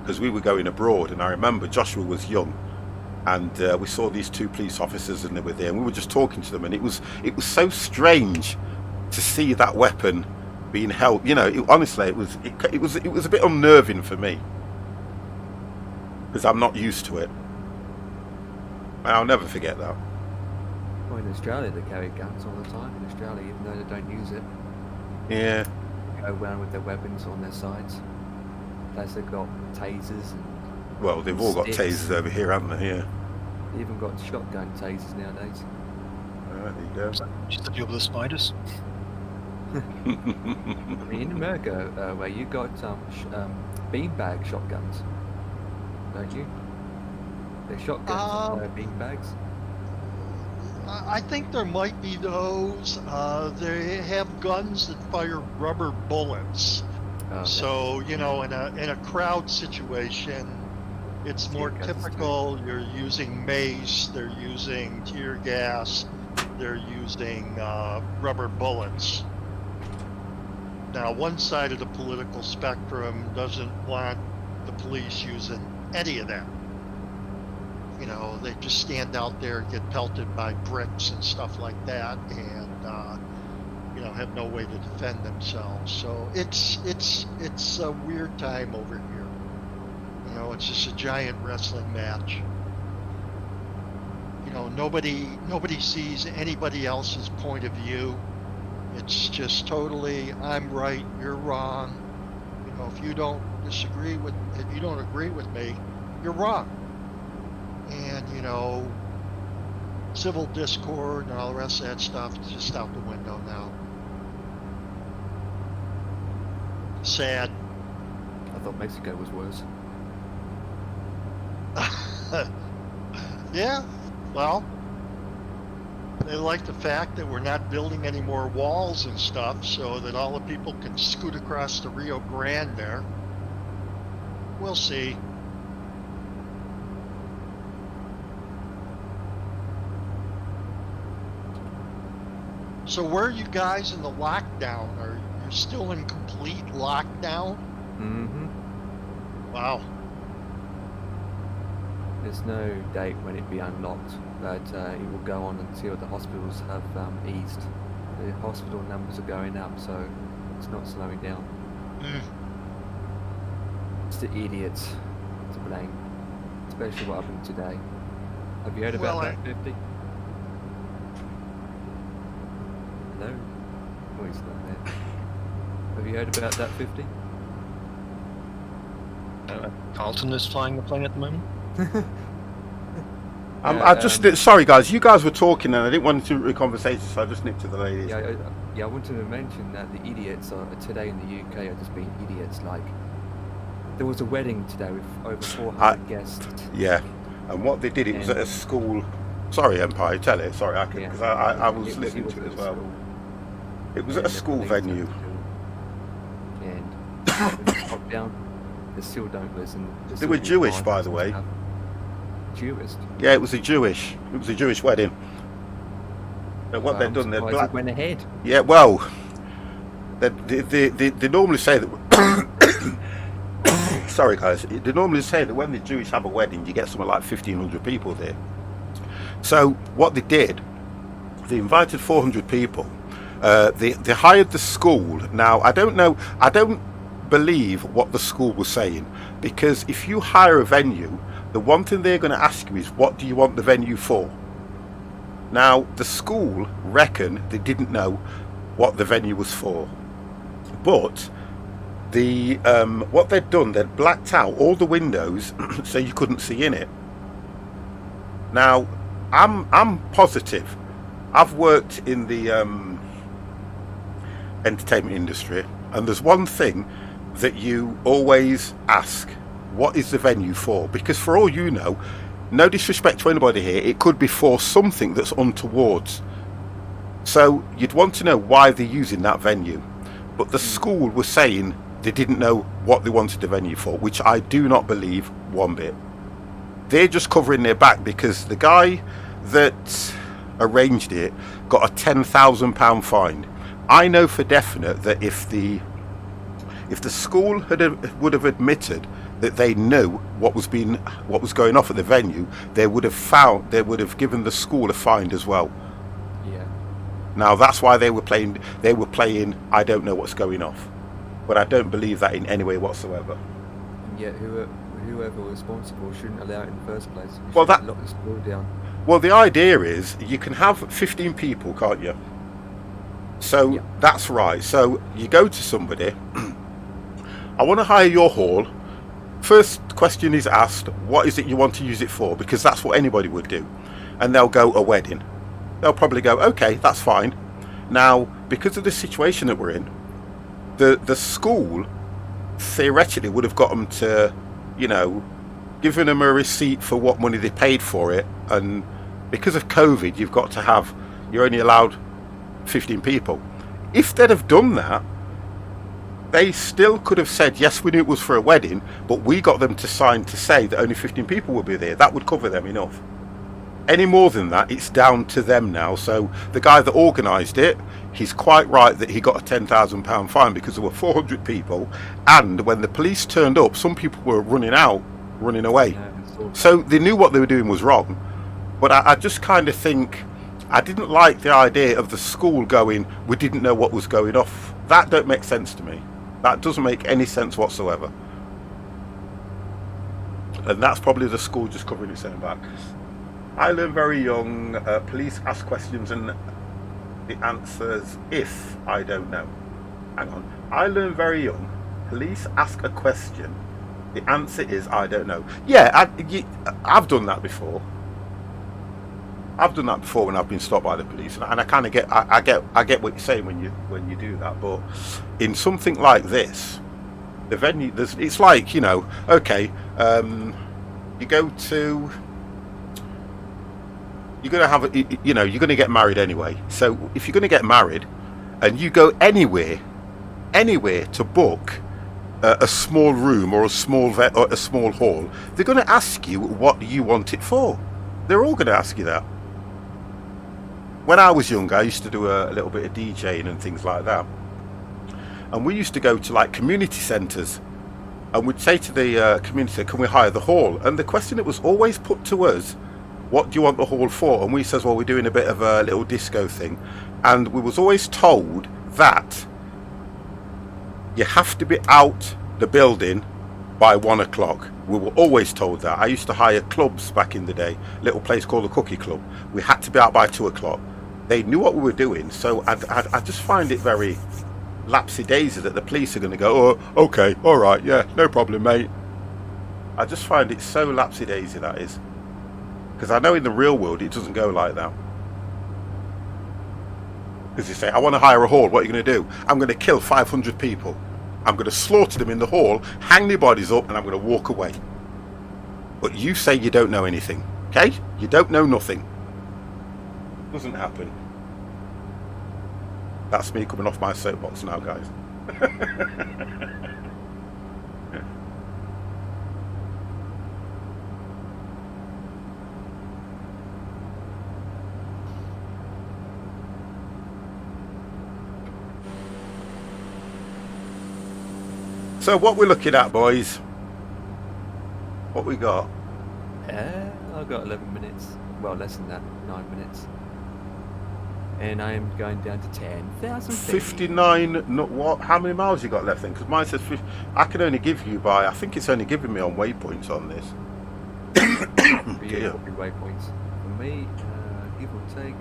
Because we were going abroad, and I remember Joshua was young, and we saw these two police officers, and they were there, and we were just talking to them, and it was so strange to see that weapon being held. You know, honestly, it was a bit unnerving for me, because I'm not used to it. And I'll never forget that. Well, in Australia, they carry guns all the time. In Australia, even though they don't use it, Yeah. they go around with their weapons on their sides. Plus, they've got tasers and Well, they've all got sticks. tasers over here, haven't they? Yeah. They even got shotgun tasers nowadays. There you go. Just the deal with the spiders. I mean, in America, where you got beanbag shotguns, don't you? They're shotguns, beanbags. I think there might be those. They have guns that fire rubber bullets. So, you know, in a crowd situation, it's more typical. You're using mace, they're using tear gas, they're using rubber bullets. Now, one side of the political spectrum doesn't want the police using any of that. You know, they just stand out there and get pelted by bricks and stuff like that, and you know, have no way to defend themselves. So it's a weird time over here. You know, it's just a giant wrestling match. You know, nobody sees anybody else's point of view. It's just totally, I'm right, you're wrong. You know, if you don't agree with me, you're wrong. And, you know, civil discord and all the rest of that stuff is just out the window now. Sad. I thought Mexico was worse. Yeah, well, they like the fact that we're not building any more walls and stuff so that all the people can scoot across the Rio Grande there. We'll see. So where are you guys in the lockdown? Are you still in complete lockdown? Mm-hmm. Wow. There's no date when it be unlocked, but it will go on until the hospitals have eased. The hospital numbers are going up, so it's not slowing down. It's the idiots to blame, especially what happened today. Have you heard about that 50? Hello? Oh, he's not there. Have you heard about that 50? Carlton is flying the plane at the moment. Sorry guys, you guys were talking and I didn't want to interrupt the conversation, so I just nipped to the ladies. I wanted to mention that the idiots are today in the UK are just being idiots. Like, there was a wedding today with over 400 guests. Yeah, and what they did, it was at a school. Sorry, Empire, tell it. Sorry, I because I was listening to it as well. It was at a school venue. And lockdown, they still don't listen. They were Jewish, by the way. Jewish? Yeah, it was a Jewish wedding. And what they've I'm done, they're surprised black. it went ahead. Yeah, well, they normally say that. Sorry, guys. They normally say that when the Jewish have a wedding, you get something like 1,500 people there. So what they did, they invited 400 people. They hired the school. Now I don't know. I don't believe what the school was saying, because if you hire a venue, the one thing they're going to ask you is, what do you want the venue for? Now the school reckon they didn't know what the venue was for, but the what they'd done, they'd blacked out all the windows so you couldn't see in it. Now I'm positive. I've worked in the entertainment industry, and there's one thing that you always ask: what is the venue for? Because for all you know, no disrespect to anybody here, it could be for something that's untowards. So you'd want to know why they're using that venue. But the school was saying they didn't know what they wanted the venue for, which I do not believe one bit. They're just covering their back because the guy that arranged it got a £10,000 fine. I know for definite that if the school would have admitted that they knew what was going off at the venue, they would have given the school a fine as well. Yeah. Now that's why they were playing I don't know what's going off. But I don't believe that in any way whatsoever. And yet whoever was responsible shouldn't allow it in the first place. Well, that lock the school down. Well, the idea is you can have 15 people, can't you? So yeah. That's right. So you go to somebody, I want to hire your hall. First question is asked, what is it you want to use it for? Because that's what anybody would do. And they'll go, a wedding. They'll probably go, okay, that's fine. Now, because of the situation that we're in, the school theoretically would have got them to, giving them a receipt for what money they paid for it. And because of COVID, you're only allowed 15 people. If they'd have done that, they still could have said, yes, we knew it was for a wedding, but we got them to sign to say that only 15 people will be there. That would cover them enough. Any more than that, it's down to them now. So the guy that organised it, he's quite right that he got a £10,000 fine because there were 400 people, and when the police turned up, some people were running away. Yeah, so they knew what they were doing was wrong. But I just kind of think, I didn't like the idea of the school going, we didn't know what was going off. That don't make sense to me. That doesn't make any sense whatsoever. And that's probably the school just covering its own back. I learned very young, police ask questions and the answer's if I don't know. Hang on. I learned very young, police ask a question, the answer is I don't know. Yeah, I've done that before. I've done that before when I've been stopped by the police, and I kind of get what you're saying when you do that. But in something like this, the venue, it's like, okay, you go to, you're going to get married anyway. So if you're going to get married, and you go anywhere to book a small room or a small hall, they're going to ask you what you want it for. They're all going to ask you that. When I was younger, I used to do a little bit of DJing and things like that. And we used to go to like community centres, and we'd say to the community, can we hire the hall? And the question that was always put to us, what do you want the hall for? And we says, well, we're doing a bit of a little disco thing. And we was always told that you have to be out the building by 1 o'clock. We were always told that. I used to hire clubs back in the day, a little place called the Cookie Club. We had to be out by 2 o'clock. They knew what we were doing, so I just find it very lapsy-daisy that the police are going to go, oh, okay, all right, yeah, no problem, mate. I just find it so lapsy-daisy, that is. Because I know in the real world it doesn't go like that. Because you say, I want to hire a hall, what are you going to do? I'm going to kill 500 people. I'm going to slaughter them in the hall, hang their bodies up, and I'm going to walk away. But you say you don't know anything, okay? You don't know nothing. Doesn't happen. That's me coming off my soapbox now, guys. So what we're looking at, boys? What we got? I've got 11 minutes. Well, less than that, 9 minutes. And I am going down to 10,000 feet. 59. Not what? How many miles you got left then? Because mine says 50. I can only give you by. I think it's only giving me on waypoints on this. For you, it'll be waypoints. For me, give or take.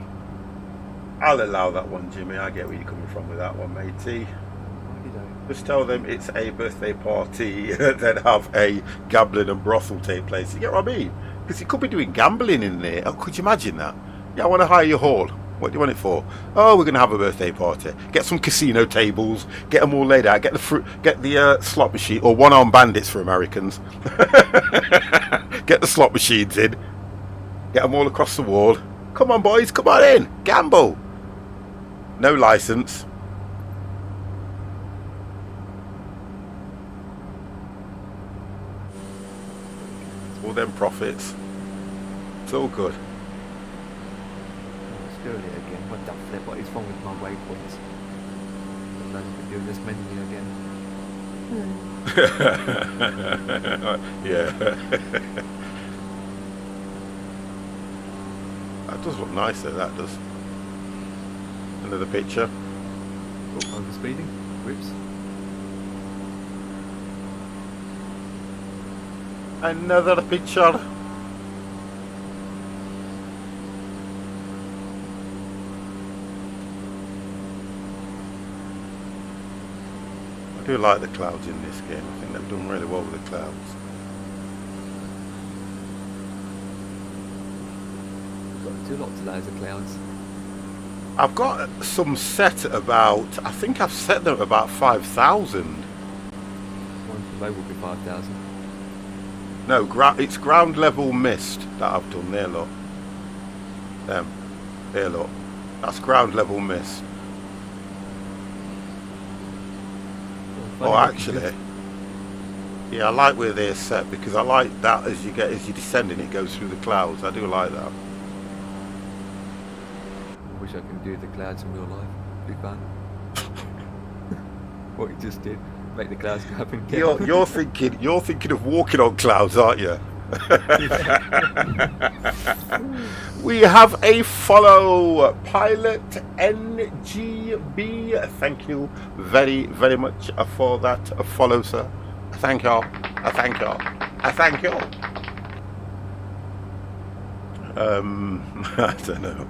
I'll allow that one, Jimmy. I get where you're coming from with that one, matey. Just tell them it's a birthday party, then have a gambling and brothel take place. You get what I mean? Because you could be doing gambling in there. Oh, could you imagine that? Yeah, I want to hire your hall. What do you want it for? Oh, we're going to have a birthday party. Get some casino tables. Get them all laid out. Get the slot machine, or one-armed bandits for Americans. Get the slot machines in. Get them all across the wall. Come on, boys. Come on in. Gamble. No license. All them profits. It's all good. Let's go there again. What the flip? What is wrong with my waypoints? I can do this menu again. Yeah. That does look nice though, that does. Another picture. Oh, over speeding. Whoops. Another picture. I do like the clouds in this game. I think they've done really well with the clouds. We've got 2 lots of layers of clouds. I've got some set at about, I think I've set them at about 5,000. One below will be 5,000. No, it's ground level mist that I've done there, look. There, look. That's ground level mist. Oh, actually, yeah, I like where they're set because I like that as you're descending, it goes through the clouds. I do like that. I wish I could do the clouds in real life. It'd be fun. What you just did, make the clouds go up and down. You're thinking of walking on clouds, aren't you? We have a follow, Pilot NGB. Thank you very, very much for that follow, sir. Thank y'all. I thank y'all. I thank y'all. I don't know.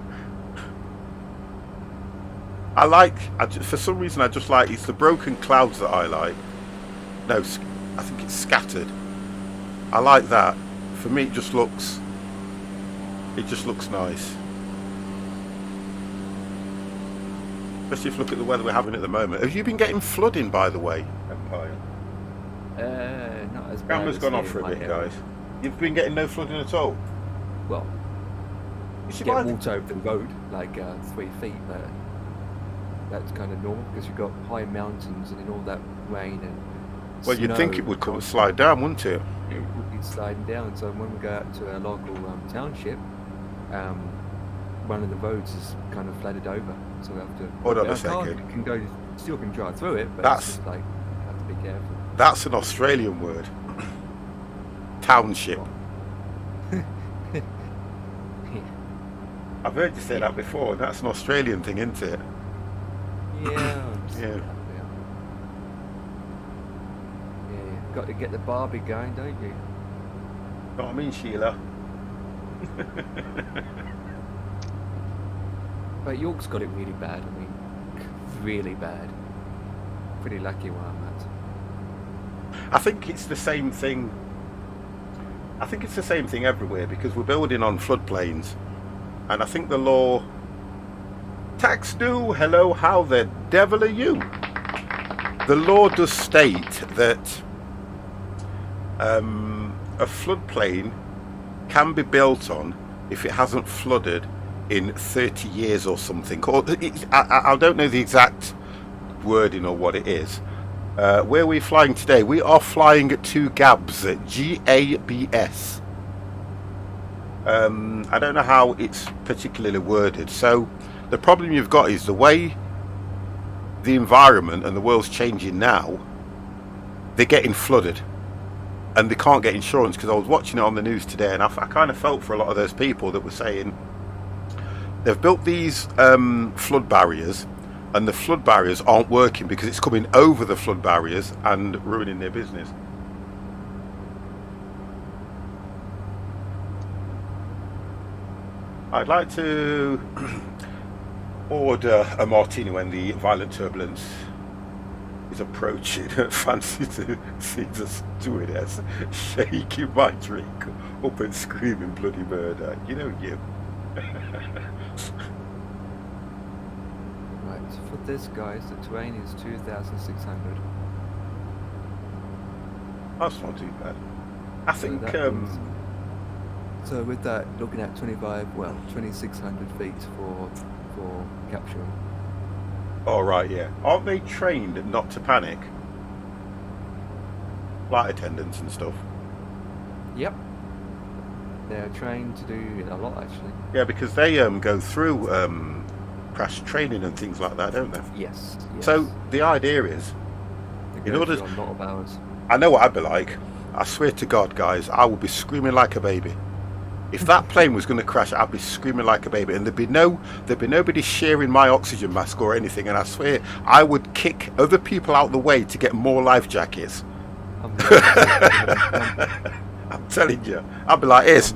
For some reason, I just like, it's the broken clouds that I like. No, I think it's scattered. I like that. For me, it just looks nice. Especially if you look at the weather we're having at the moment. Have you been getting flooding, by the way, Empire? Not as bad. Camera's gone off for a bit, guys. You've been getting no flooding at all? Well, you get water over the road, like 3 feet, but that's kind of normal because you've got high mountains and then all that rain and well, you'd think it would come and slide down, wouldn't it? It would be sliding down. So when we go out to our local township, one of the roads is kind of flooded over. So we have to. Hold on a second. Still can drive through it, but that's it's just like you have to be careful. That's an Australian word. Township. I've heard you say that before. That's an Australian thing, isn't it? Yeah. Yeah. Got to get the Barbie going, don't you? Know what I mean, Sheila? But York's got it really bad. I mean, really bad. Pretty lucky where I'm at. I think it's the same thing. I think it's the same thing everywhere because we're building on floodplains, and I think the law. Tax due. Hello, how the devil are you? The law does state that a floodplain can be built on if it hasn't flooded in 30 years or something. Or I don't know the exact wording or what it is. Where are we flying today? We are flying to Gabs, G-A-B-S. I don't know how it's particularly worded. So the problem you've got is the way the environment and the world's changing now. they're getting flooded and they can't get insurance, because I was watching it on the news today, and I kind of felt for a lot of those people that were saying they've built these flood barriers, and the flood barriers aren't working because it's coming over the flood barriers and ruining their business. I'd like to order a martini when the violent turbulence is approaching. Fancy to see the stewardess shaking my drink up and screaming bloody murder. You know you. Right, for this, guys, the terrain is 2,600. That's not too bad. I think. So with that, looking at 2,600 feet for capturing. Oh right, yeah. Aren't they trained not to panic? Flight attendants and stuff. Yep. They're trained to do a lot, actually. Yeah, because they go through crash training and things like that, don't they? Yes. So the idea is, They in go order, through a lot of hours. I know what I'd be like. I swear to God, guys, I would be screaming like a baby. If that plane was going to crash, I'd be screaming like a baby, and there'd be nobody sharing my oxygen mask or anything. And I swear, I would kick other people out the way to get more life jackets. I'm telling you, I'd be like this.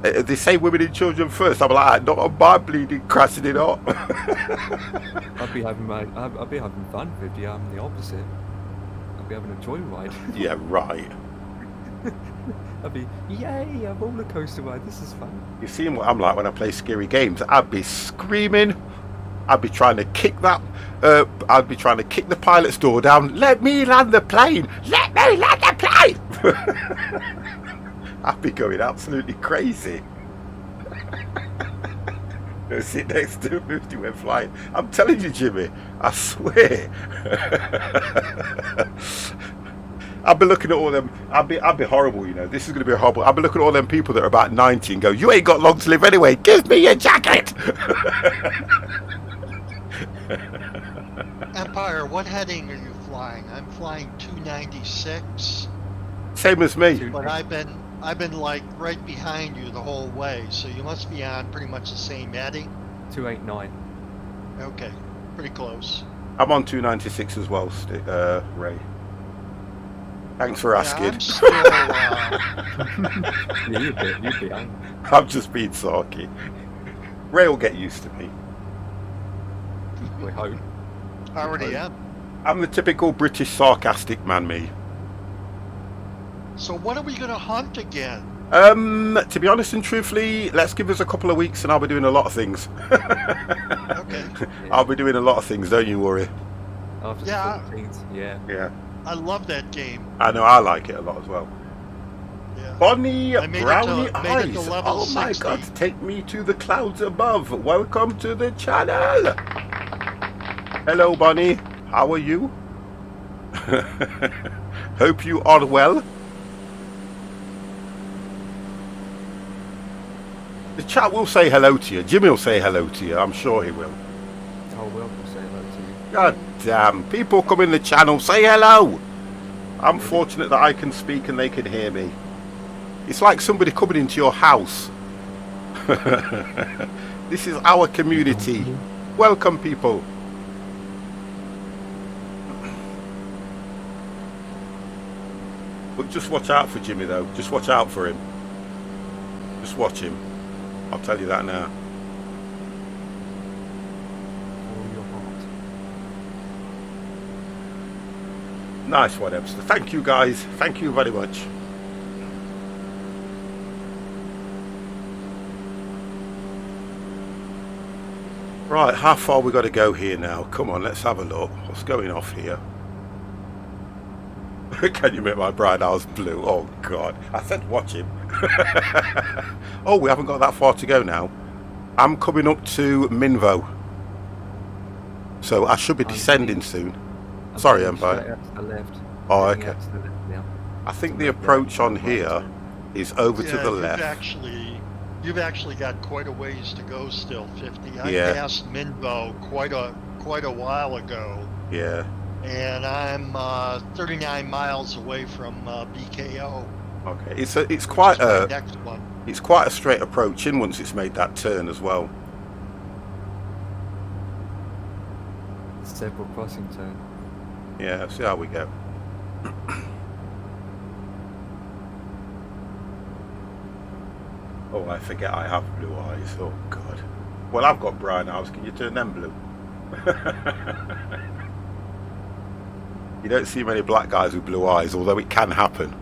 They say women and children first. I'm like, not on my bleeding, crashing it up. I'd be having fun with you. I'm the opposite. I'd be having a joyride. Yeah, right. I'd be, yay, a roller coaster ride. This is fun. You seen what I'm like when I play scary games? I'd be screaming. I'd be trying to kick that. I'd be trying to kick the pilot's door down. Let me land the plane. Let me land the plane. I'd be going absolutely crazy. Sit next to him if you went flying. I'm telling you, Jimmy. I swear. I'd be looking at all them. I'd be horrible, you know. This is going to be horrible. I'd be looking at all them people that are about 90 and go, "You ain't got long to live anyway. Give me your jacket." Empire, what heading are you flying? I'm flying 296, Same as me. but I've been like right behind you the whole way, so you must be on pretty much the same heading. 289. Okay, pretty close. I'm on 296 as well, Ray. Thanks for asking. Yeah, I'm still, Yeah, you'd be on. I'm just being sarky. Ray will get used to me. We hope. I already am. I'm the typical British sarcastic man, me. So when are we gonna hunt again? To be honest and truthfully, let's give us a couple of weeks and I'll be doing a lot of things. Okay. I'll be doing a lot of things, don't you worry. After Yeah. the 14th, yeah. Yeah. I love that game. I know, I like it a lot as well. Yeah. Bonnie I made it to- Brownie made it to Eyes. level Oh my 60. God, take me to the clouds above. Welcome to the channel. Hello, Bonnie. How are you? Hope you are well. The chat will say hello to you. Jimmy will say hello to you. I'm sure he will. Oh, well, we'll say hello to you. God damn. People come in the channel, say hello. I'm fortunate that I can speak and they can hear me. It's like somebody coming into your house. This is our community. Welcome, people. But just watch out for Jimmy, though. Just watch out for him. Just watch him. I'll tell you that now. All your heart. Nice one, Epster. Thank you, guys. Thank you very much. Right, how far we got to go here now? Come on, let's have a look. What's going off here? Can you make my bright eyes blue? Oh, God. I said watch him. Oh, we haven't got that far to go now. I'm coming up to Minvo. So I should be descending soon. I'm Sorry, heading Empire. straight out to the left. Oh, Heading okay. out to the left now. I think So the left, approach right, on right here turn. is over to Yeah, the left. You've actually got quite a ways to go still, 50. I Yeah. passed Minbo quite a while ago, Yeah. and I'm 39 miles away from BKO. Okay, it's Which quite is my a next one. it's quite a straight approach in once it's made that turn as well. Several crossing turn. Yeah, see how we go. Oh, I forget I have blue eyes. Oh God. Well, I've got brown eyes. Can you turn them blue? You don't see many black guys with blue eyes, although it can happen.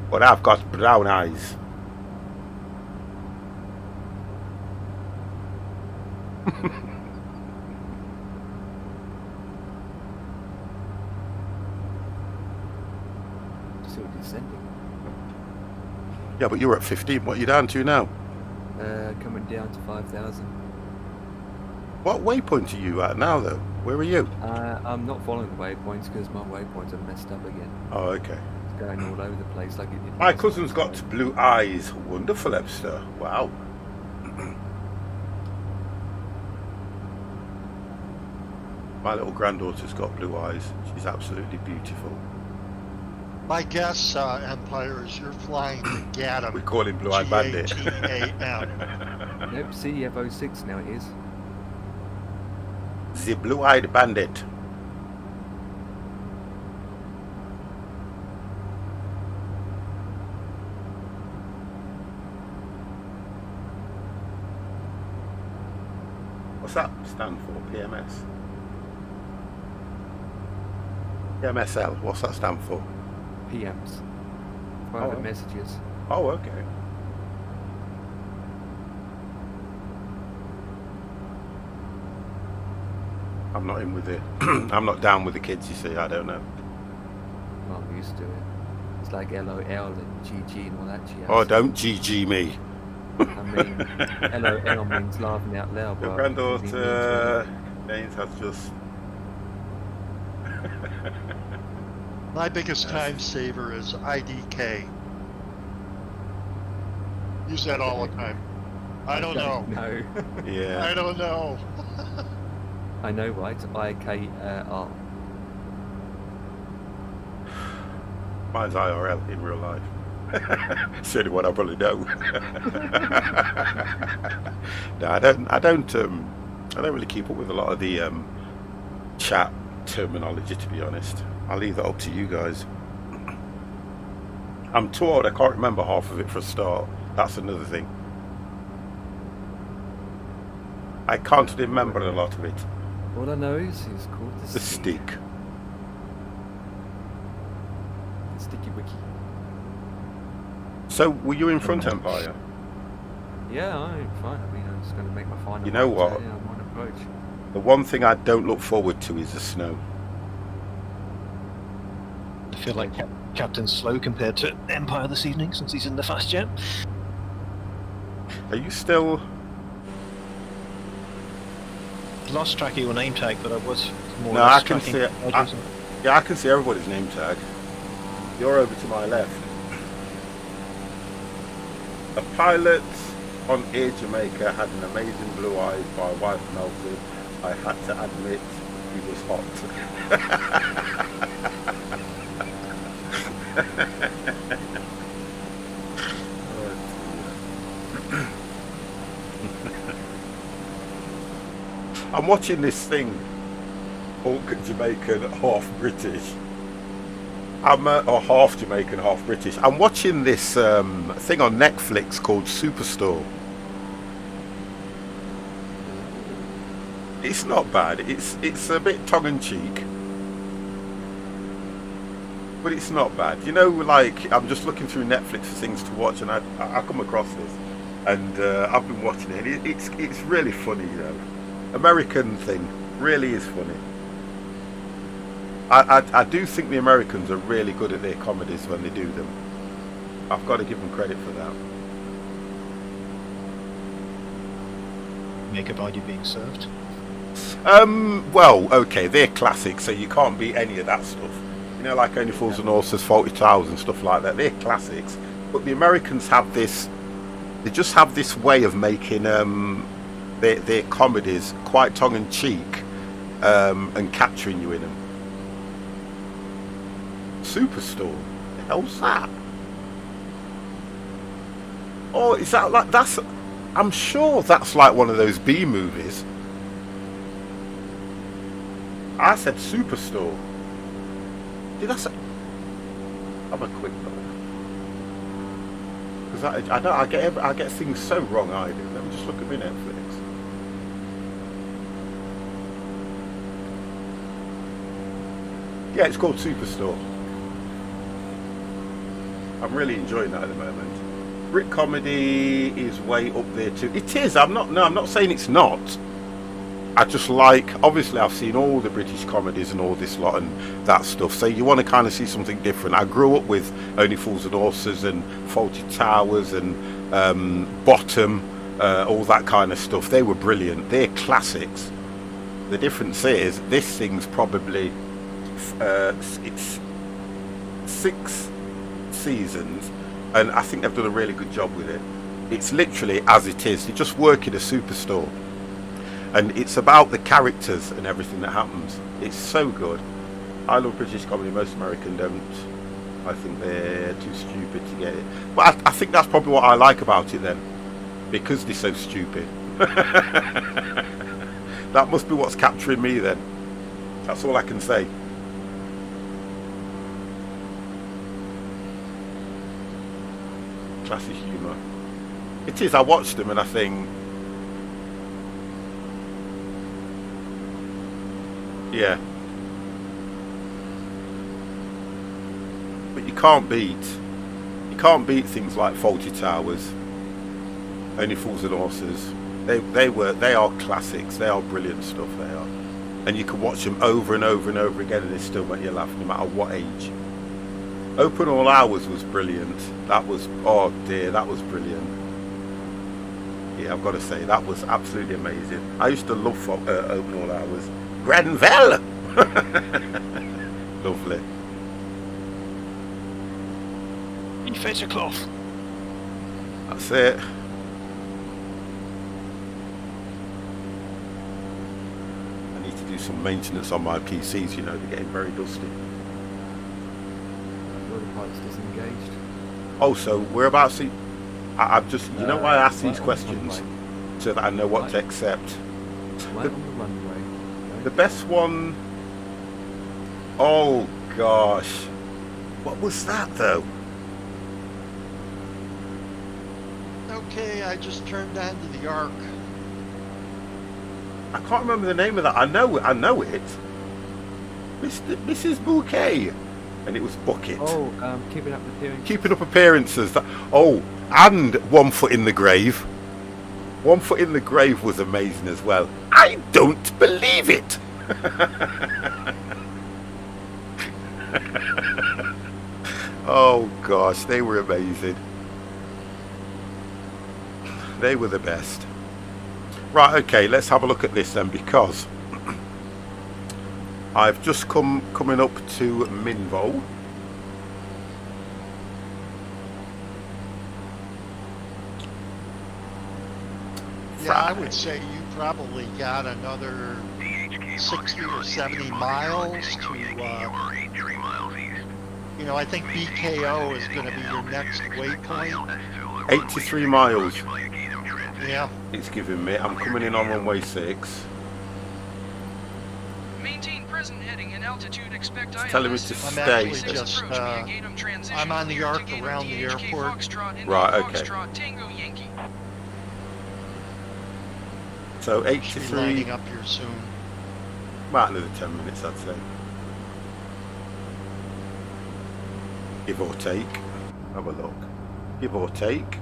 But I've got brown eyes. Still descending. Yeah, but you're at 15. What are you down to now? Coming down to 5,000. What waypoint are you at now, though? Where are you? I'm not following the waypoints because my waypoints are messed up again. Oh, okay. It's going all over the place like it did. My last cousin's time. got blue eyes. Wonderful, Epster. Wow. My little granddaughter's got blue eyes. She's absolutely beautiful. My guess, Empire, is you're flying the Gatum. We call him Blue Eyed Bandit. G-A-T-A-M. Nope, CF06 now it is. The Blue Eyed Bandit. What's that stand for? PMS? PMSL. What's that stand for? PMs. Private Oh. messages. Oh, okay. I'm not in with it. I'm not down with the kids, you see. I don't know. Well, I'm used to it. It's like LOL and GG and all that shit. Oh, don't GG me. I mean, LOL means laughing out loud, Your bro. granddaughter James has just. My biggest time saver is IDK. Use that all the time. I don't know. No. Yeah. I don't know. I know, right? IKR. Mine's IRL in real life. It's the only one I probably know. No, I don't really keep up with a lot of the chat terminology, to be honest. I'll leave that up to you guys. I'm too old. I can't remember half of it for a start. That's another thing. I can't remember a lot of it. All I know is it's called The stick. The Sticky Wiki. So, were you in front, Empire? Yeah, I'm fine. I mean, I'm just going to make my final. You know run what? today. I'm on approach. The one thing I don't look forward to is the snow. I feel like Captain's slow compared to Empire this evening since he's in the fast jet. Are you still? Lost track of your name tag, but I was more No, or less I can tracking see it. edges. Yeah, I can see everybody's name tag. You're over to my left. A pilot on Air Jamaica had an amazing blue eyes. My wife melted. I had to admit he was hot. I'm watching this thing, Hulk Jamaican, half British. Or half Jamaican, half British. I'm watching this thing on Netflix called Superstore. It's not bad. It's a bit tongue-in-cheek, but it's not bad. You know, like, I'm just looking through Netflix for things to watch, and I come across this, and I've been watching it. It's really funny, you know. American thing really is funny. I do think the Americans are really good at their comedies when they do them. I've got to give them credit for that. Make about you being served. Well, okay, they're classic, so you can't beat any of that stuff. You know, like Only Fools and Horses, Faulty Towers and stuff like that. They're classics. But the Americans have this. They just have this way of making their comedies quite tongue-in-cheek. and capturing you in them. Superstore. The hell's that? Oh, is that like that's? I'm sure that's like one of those B movies. I said Superstore. Did I say? Have a quick look. Because I know I get things so wrong. I do. Let me just look at my Netflix. Yeah, it's called Superstore. I'm really enjoying that at the moment. Brit comedy is way up there too. It is. I'm not saying it's not. I just like, obviously I've seen all the British comedies and all this lot and that stuff, so you want to kind of see something different. I grew up with Only Fools and Horses and Fawlty Towers and Bottom, all that kind of stuff. They were brilliant. They're classics. The difference is this thing's probably it's 6 seasons, and I think they've done a really good job with it. It's literally as it is. You just work in a superstore. And it's about the characters and everything that happens. It's so good. I love British comedy. Most American don't. I think they're too stupid to get it. But I think that's probably what I like about it then. Because they're so stupid. That must be what's capturing me then. That's all I can say. Classic humour. It is. I watched them and I think... Yeah. But you can't beat things like Fawlty Towers, Only Fools and Horses. They are classics. They are brilliant stuff. They are, and you can watch them over and over and over again, and they still make you laugh no matter what age. Open All Hours was brilliant. That was, oh dear, that was brilliant. Yeah, I've got to say that was absolutely amazing. I used to love Open All Hours. Grenville! Lovely. You fetch a cloth. That's it. I need to do some maintenance on my PCs, you know, they're getting very dusty. Autopilot's disengaged. Oh, so we're about to see... I've just... You know why I ask these questions? So that I know what to accept. Right on the runway. The best one... Oh, gosh. What was that, though? Okay, I just turned onto the Ark. I can't remember the name of that. I know it. Mrs. Bouquet. And it was Bucket. Oh, keeping up appearances. Keeping up appearances. Oh, and One Foot in the Grave. One Foot in the Grave was amazing as well. I don't believe it. Oh gosh, they were amazing. They were the best. Right, okay, let's have a look at this then, because I've just coming up to Minvo. Yeah, I would say you probably got another 60 or 70 miles to, you know, I think BKO is going to be your next waypoint. 83 miles. Yeah. It's giving me. I'm coming in on runway 6. Maintain present heading and altitude. Expect It's telling me to I'm stay. actually just, I'm on the Ark around the airport. Right, okay. So Should be 83. lining up here soon. About another 10 minutes, I'd say. Give or take. Have a look. Give or take.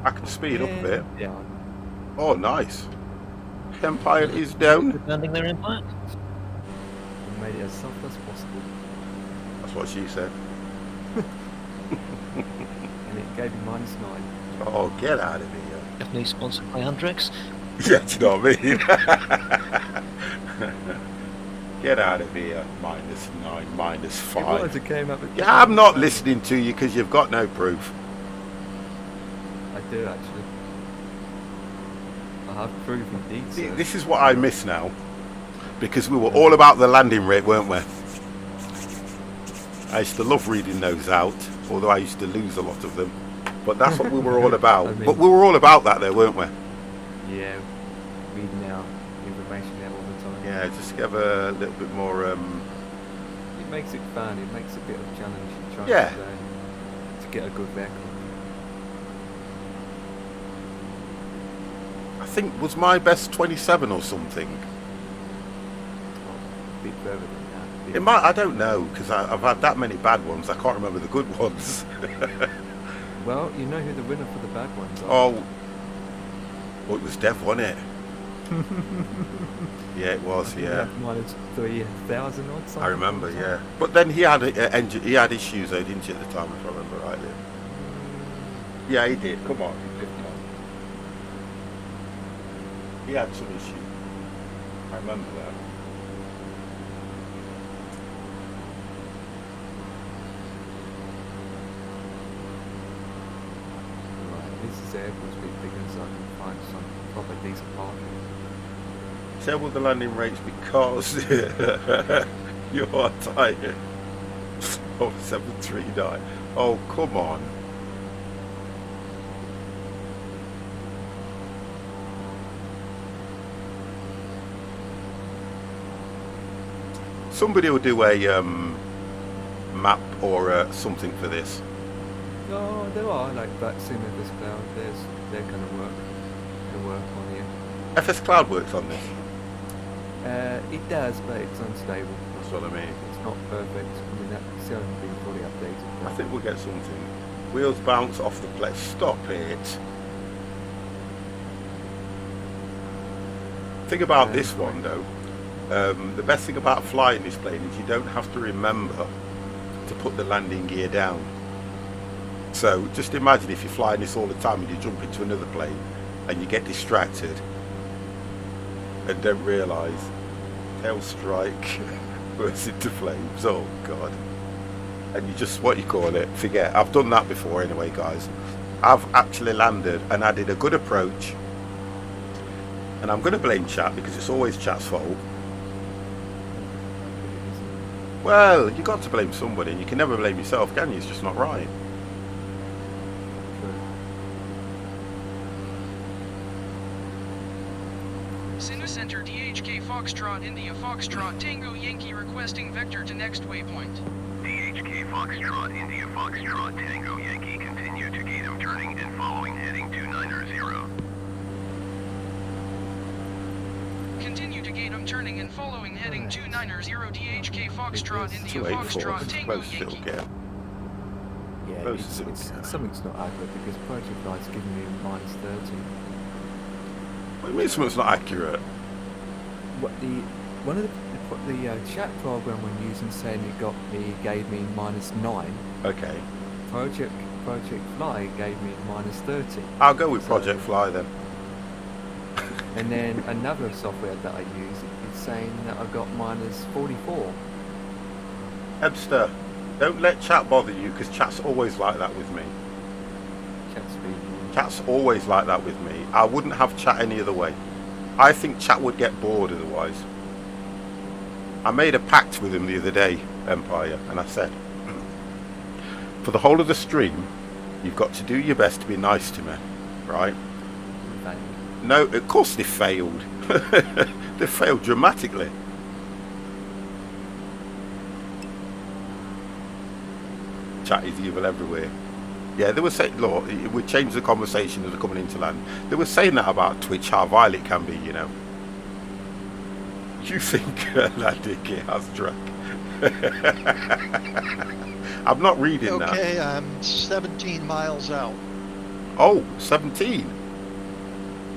I can speed up a bit. Yeah. Oh, nice. Empire is down. Landing their impact. We made it as soft as possible. That's what she said. And it gave me -9. Oh, get out of here. Definitely sponsored by Andrex. Yeah, do you know what I mean? Get out of here. -9, -5. It was, it came up. Yeah, I'm not listening to you because you've got no proof. I do actually. I have proof indeed, See, sir. this is what I miss now. Because we were all about the landing rate, weren't we? I used to love reading those out, although I used to lose a lot of them. But that's what we were all about. I mean- But we were all about that there, weren't we? Yeah, reading out information out all the time. Yeah, just give a little bit more... It makes it fun, it makes it a bit of a challenge trying Yeah. to get a good record. I think, was my best 27 or something? A bit further than that. It might, I don't know, because I've had that many bad ones, I can't remember the good ones. Well, you know who the winner for the bad ones are. Oh, it was Dev, wasn't it? Yeah, it was, yeah. Minus 3,000 odd something. I remember, yeah. But then he had he had issues though, didn't he, at the time, if I remember rightly? Yeah, he did. Come on. He had some issues. I remember that. Right, this is airport speed figures, so I can find some proper decent parking. Tell with the landing rates because you are tired. Oh, 739. Oh, come on. Somebody will do a map or something for this. No, there are like vaccine FS Cloud. They're kind of work. They work on here. FS Cloud works on this. It does, but it's unstable. That's what I mean. It's not perfect. I mean, that's only been fully updated. I think we'll get something. Wheels bounce off the plate. Stop it. Thing about this one though, the best thing about flying this plane is you don't have to remember to put the landing gear down. So just imagine if you're flying this all the time and you jump into another plane and you get distracted and don't realise tail strike bursts into flames. Oh god. And you just, what you call it, forget. I've done that before anyway, guys. I've actually landed and I did a good approach, and I'm going to blame chat because it's always chat's fault. Well, you got to blame somebody, and you can never blame yourself, can you? It's just not right. Sinus Center DHK Foxtrot India Foxtrot Tango Yankee requesting vector to next waypoint. DHK Foxtrot India Foxtrot Tango Yankee, continue to Gatum turning and following heading 290. Continue to Gatum turning and following heading 290 DHK Foxtrot India 284, Foxtrot that's Tango close it'll Yankee. get. Yeah, Close it's, as it it's can. something's not accurate because Project Light's giving me minus 30. What do you mean something's not accurate? What one of the chat program we're using saying gave me minus 9. Okay. Project Fly gave me minus 30. I'll go with So- Project Fly then. And then another software that I use is saying that I got minus 44. Ebster, don't let chat bother you because chat's always like that with me. Chat speed. Chat's always like that with me. I wouldn't have chat any other way. I think chat would get bored otherwise. I made a pact with him the other day, Empire, and I said, for the whole of the stream, you've got to do your best to be nice to me, right? Thank you. No, of course they failed. They failed dramatically. Chat is evil everywhere. Yeah, they were saying, look, it would change the conversation as they're coming into land. They were saying that about Twitch, how vile it can be, you know. You think landing gear has drag? I'm not reading that. Okay, I'm 17 miles out. Oh, 17.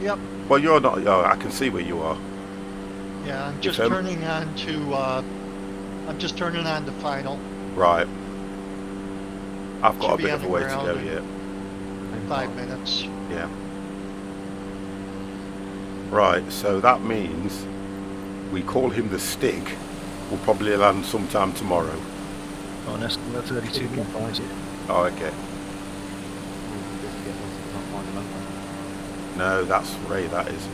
Yep. Well, you're not. Oh, I can see where you are. Yeah, I'm just December. turning on to. I'm just turning on to final. Right. I've got Should a be bit on of a the way to ground go in yet. 5 minutes. Yeah. Right, so that means we call him the Stig. We'll probably land sometime tomorrow. On Escalade 32 can find it. Oh, okay. He doesn't get lost and can't find a number. No, that's Ray, that is.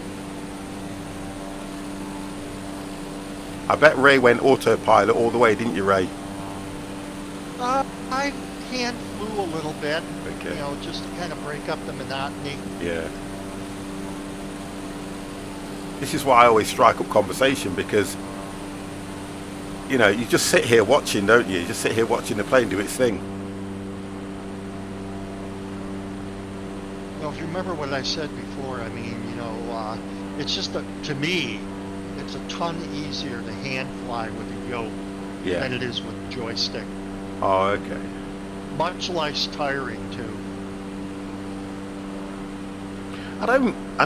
I bet Ray went autopilot all the way, didn't you, Ray? I hand flew a little bit, Okay. you know, just to kind of break up the monotony. Yeah. This is why I always strike up conversation, because, you know, you just sit here watching, don't you? You just sit here watching the plane do its thing. You know, if you remember what I said before, I mean, you know, it's just to me, it's a ton easier to hand fly with a yoke Yeah. than it is with a joystick. Oh, okay. Much less tiring too. I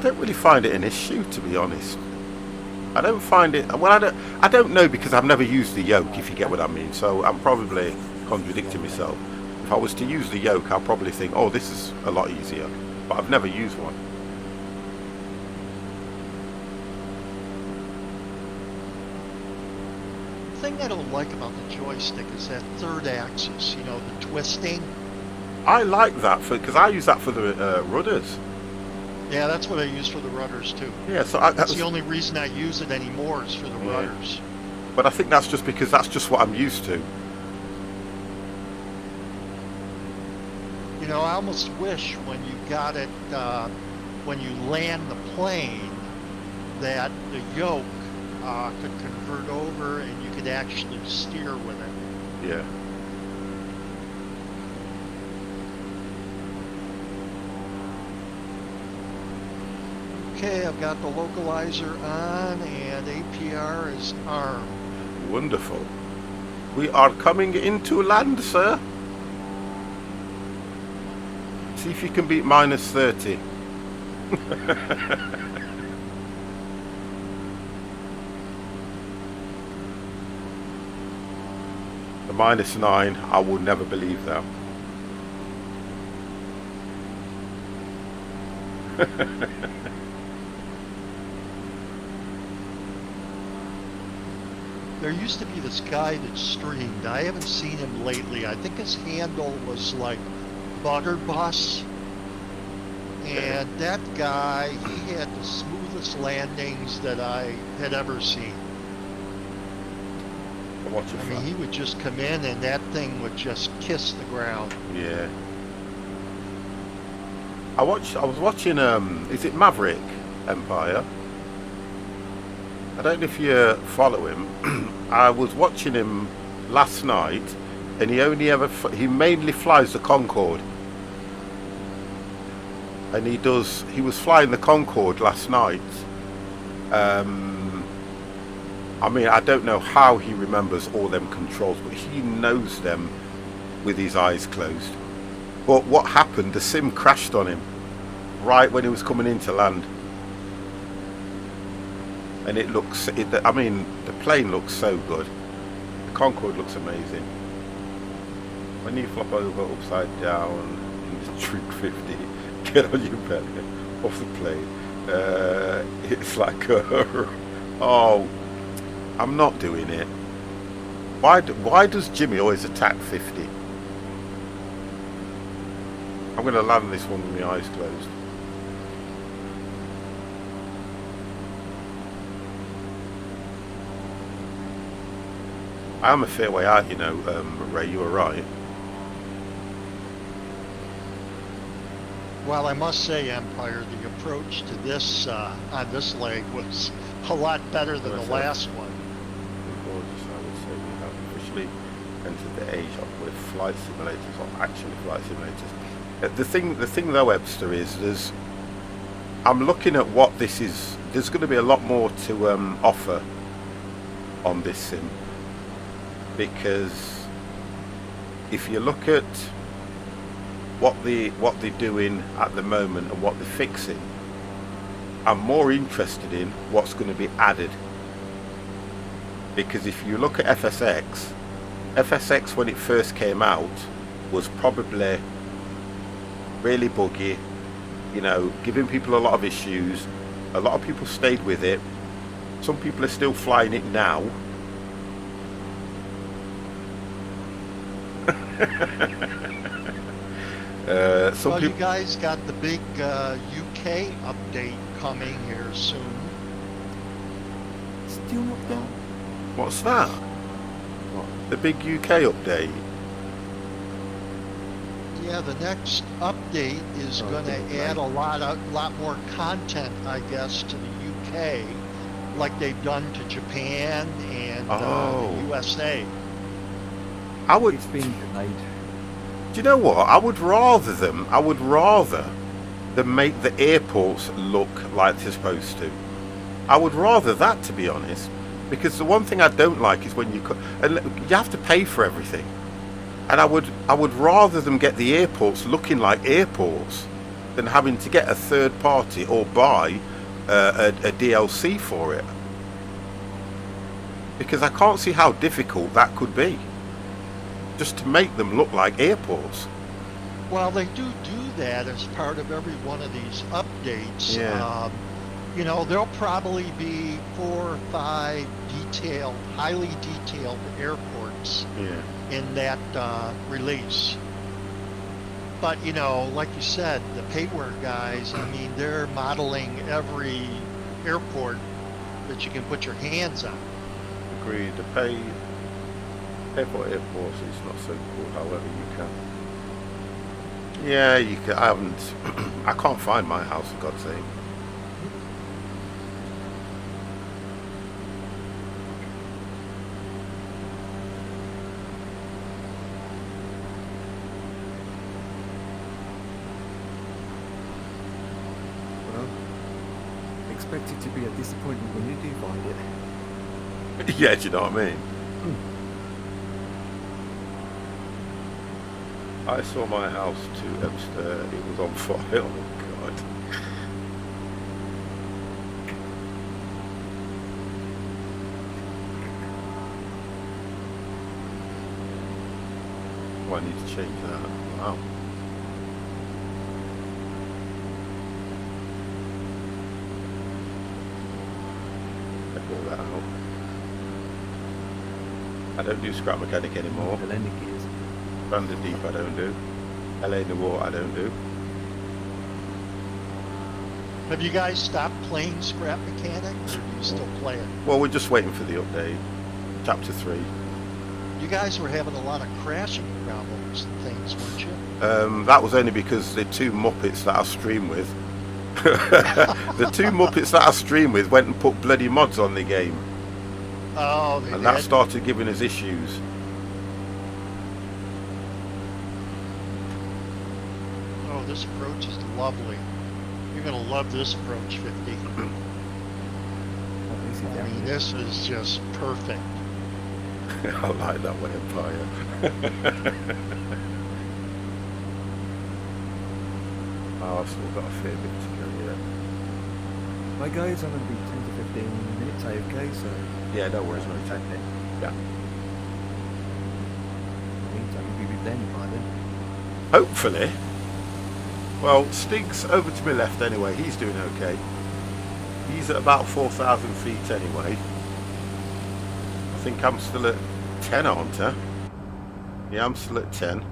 don't really find it an issue, to be honest. I don't find it. Well, I don't know, because I've never used the yoke, if you get what I mean. So I'm probably contradicting myself. If I was to use the yoke, I'll probably think, oh, this is a lot easier. But I've never used one. The thing I don't like about the joystick is that third axis, you know, the twisting. I like that because I use that for the rudders. Yeah, that's what I use for the rudders too. Yeah, so That's the only reason I use it anymore is for the Yeah. rudders. But I think that's just because that's just what I'm used to. You know, I almost wish when you got it, when you land the plane, that the yoke could convert over and you could actually steer with it. Yeah. Okay, I've got the localizer on and APR is armed. Wonderful. We are coming into land, sir. See if you can beat minus 30. The minus 9, I would never believe that. There used to be this guy that streamed. I haven't seen him lately. I think his handle was like Butter Bus. And that guy, he had the smoothest landings that I had ever seen. Watch it I mean, fly. he would just come in and that thing would just kiss the ground. Yeah. I was watching is it Maverick Empire? I don't know if you follow him. I was watching him last night, and he mainly flies the Concorde. And he was flying the Concorde last night. I mean, I don't know how he remembers all them controls, but he knows them with his eyes closed. But what happened, the sim crashed on him right when he was coming into land. And I mean, the plane looks so good. The Concorde looks amazing. When you flop over upside down in the Troop 50, get on your belly off the plane. It's like oh, I'm not doing it. Why does Jimmy always attack 50? I'm going to land this one with my eyes closed. I am a fair way out, you know, Ray, you were right. Well, I must say, Empire, the approach to this on this leg was a lot better than the last one. Gorgeous, I would say we have officially entered the age of with flight simulators, or actually flight simulators. The thing though, Webster, is I'm looking at what this is. There's going to be a lot more to offer on this sim, because if you look at what they're doing at the moment and what they're fixing, I'm more interested in what's going to be added. Because if you look at FSX when it first came out was probably really buggy, you know, giving people a lot of issues. A lot of people stayed with it. Some people are still flying it now, Some Well, you people. guys got the big UK update coming here soon. Still not done. What's that? What? The big UK update. Yeah, the next update is Oh, going big to add update. a lot more content, I guess, to the UK, like they've done to Japan and Oh. the USA. I would. It's been delayed. Do you know what? I would rather them make the airports look like they're supposed to. I would rather that, to be honest, because the one thing I don't like is when you have to pay for everything, and I would rather them get the airports looking like airports than having to get a third party or buy a DLC for it, because I can't see how difficult that could be. Just to make them look like airports. Well, they do that as part of every one of these updates. Yeah. You know, there'll probably be 4 or 5 highly detailed airports Yeah. in that release. But, you know, like you said, the payware guys, I mean, they're modeling every airport that you can put your hands on. Agreed. The pay for airports is not so cool. However, you can. Yeah, you can. I haven't. I can't find my house, for God's sake. Well, expect it to be a disappointment when you do find it. Yeah, do you know what I mean? I saw my house to Hempstead. It was on fire. Oh God. Oh, I need to change that. Wow. Check all that out. I don't do scrap mechanic anymore. The landing gears. Bandit Deep I don't do. LA Noir I don't do. Have you guys stopped playing Scrap Mechanic, or do you still play it? Well, we're just waiting for the update. Chapter 3. You guys were having a lot of crashing problems and things, weren't you? That was only because the 2 Muppets that I stream with the 2 Muppets that I stream with went and put bloody mods on the game. Oh, they And did? that started giving us issues. Oh, this approach is lovely. You're going to love this approach, 50. Oh, easy I down mean, here. this is just perfect. I like that one, Empire. Oh, I've still got a fair bit to go yet. My guys, I'm going to be 10 to 15 minutes AFK, so Yeah, no worries, mate. take it. Yeah. Meantime, you'll be with Danny by then. Hopefully. Well, Stig's over to my left anyway. He's doing okay. He's at about 4,000 feet anyway. I think I'm still at 10, aren't I? Yeah, I'm still at 10.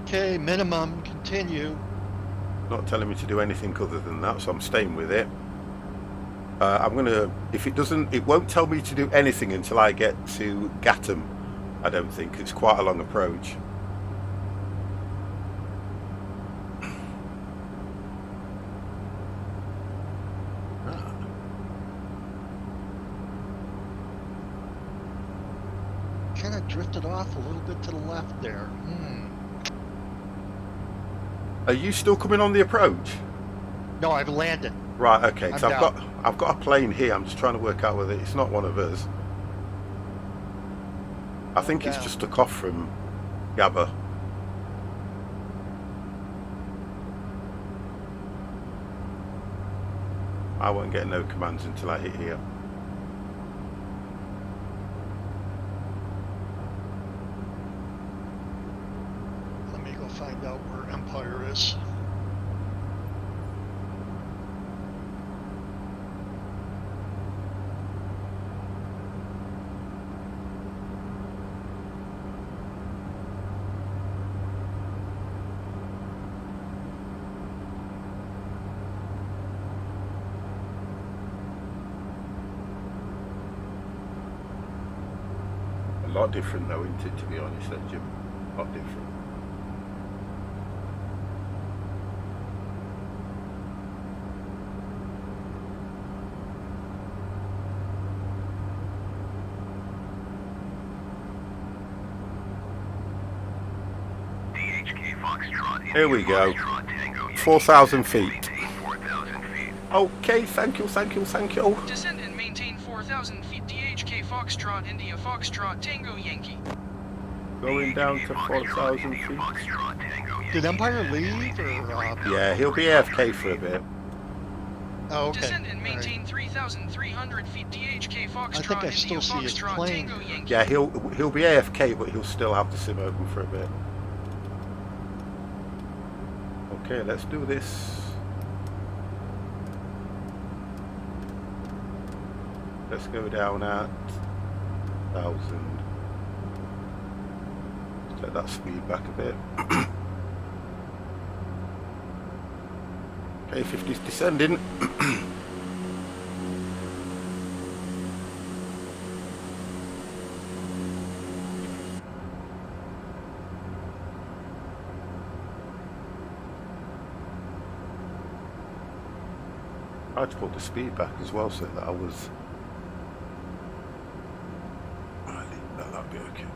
Okay, minimum, continue. Not telling me to do anything other than that, so I'm staying with it. I'm gonna, if it doesn't, it won't tell me to do anything until I get to Gatton. I don't think it's quite a long approach. Kind of drifted off a little bit to the left there. Are you still coming on the approach? No, I've landed. Right, okay. So I'm I've got a plane here. I'm just trying to work out whether it's not one of us. I think it's down. just took off from Gabba. I won't get no commands until I hit here. Let me go find out where Empire is. A lot different though, isn't it, to be honest, Jim? A lot different. DHK Foxtrot. Here we go. Foxtrot Tango Yankee. 4,000 feet. Maintain 4,000 feet. Okay, thank you, thank you, thank you. Descend and maintain 4,000 feet. DHK Foxtrot India Foxtrot Tango Yankee. Going down to 4,000 feet. Foxtrot Tango Yankee. Did Empire leave or? Yeah, he'll be AFK for a bit. Oh, okay. Descend and All right. maintain 3,300 feet. DHK Foxtrot I think I India still see his Foxtrot plane. Tango Yankee. Yeah, he'll be AFK, but he'll still have the sim open for a bit. Okay, let's do this. Let's go down at 1,000. Let that speed back a bit. Okay, 50's descending. I had to put the speed back as well so that I was. That'll be okay.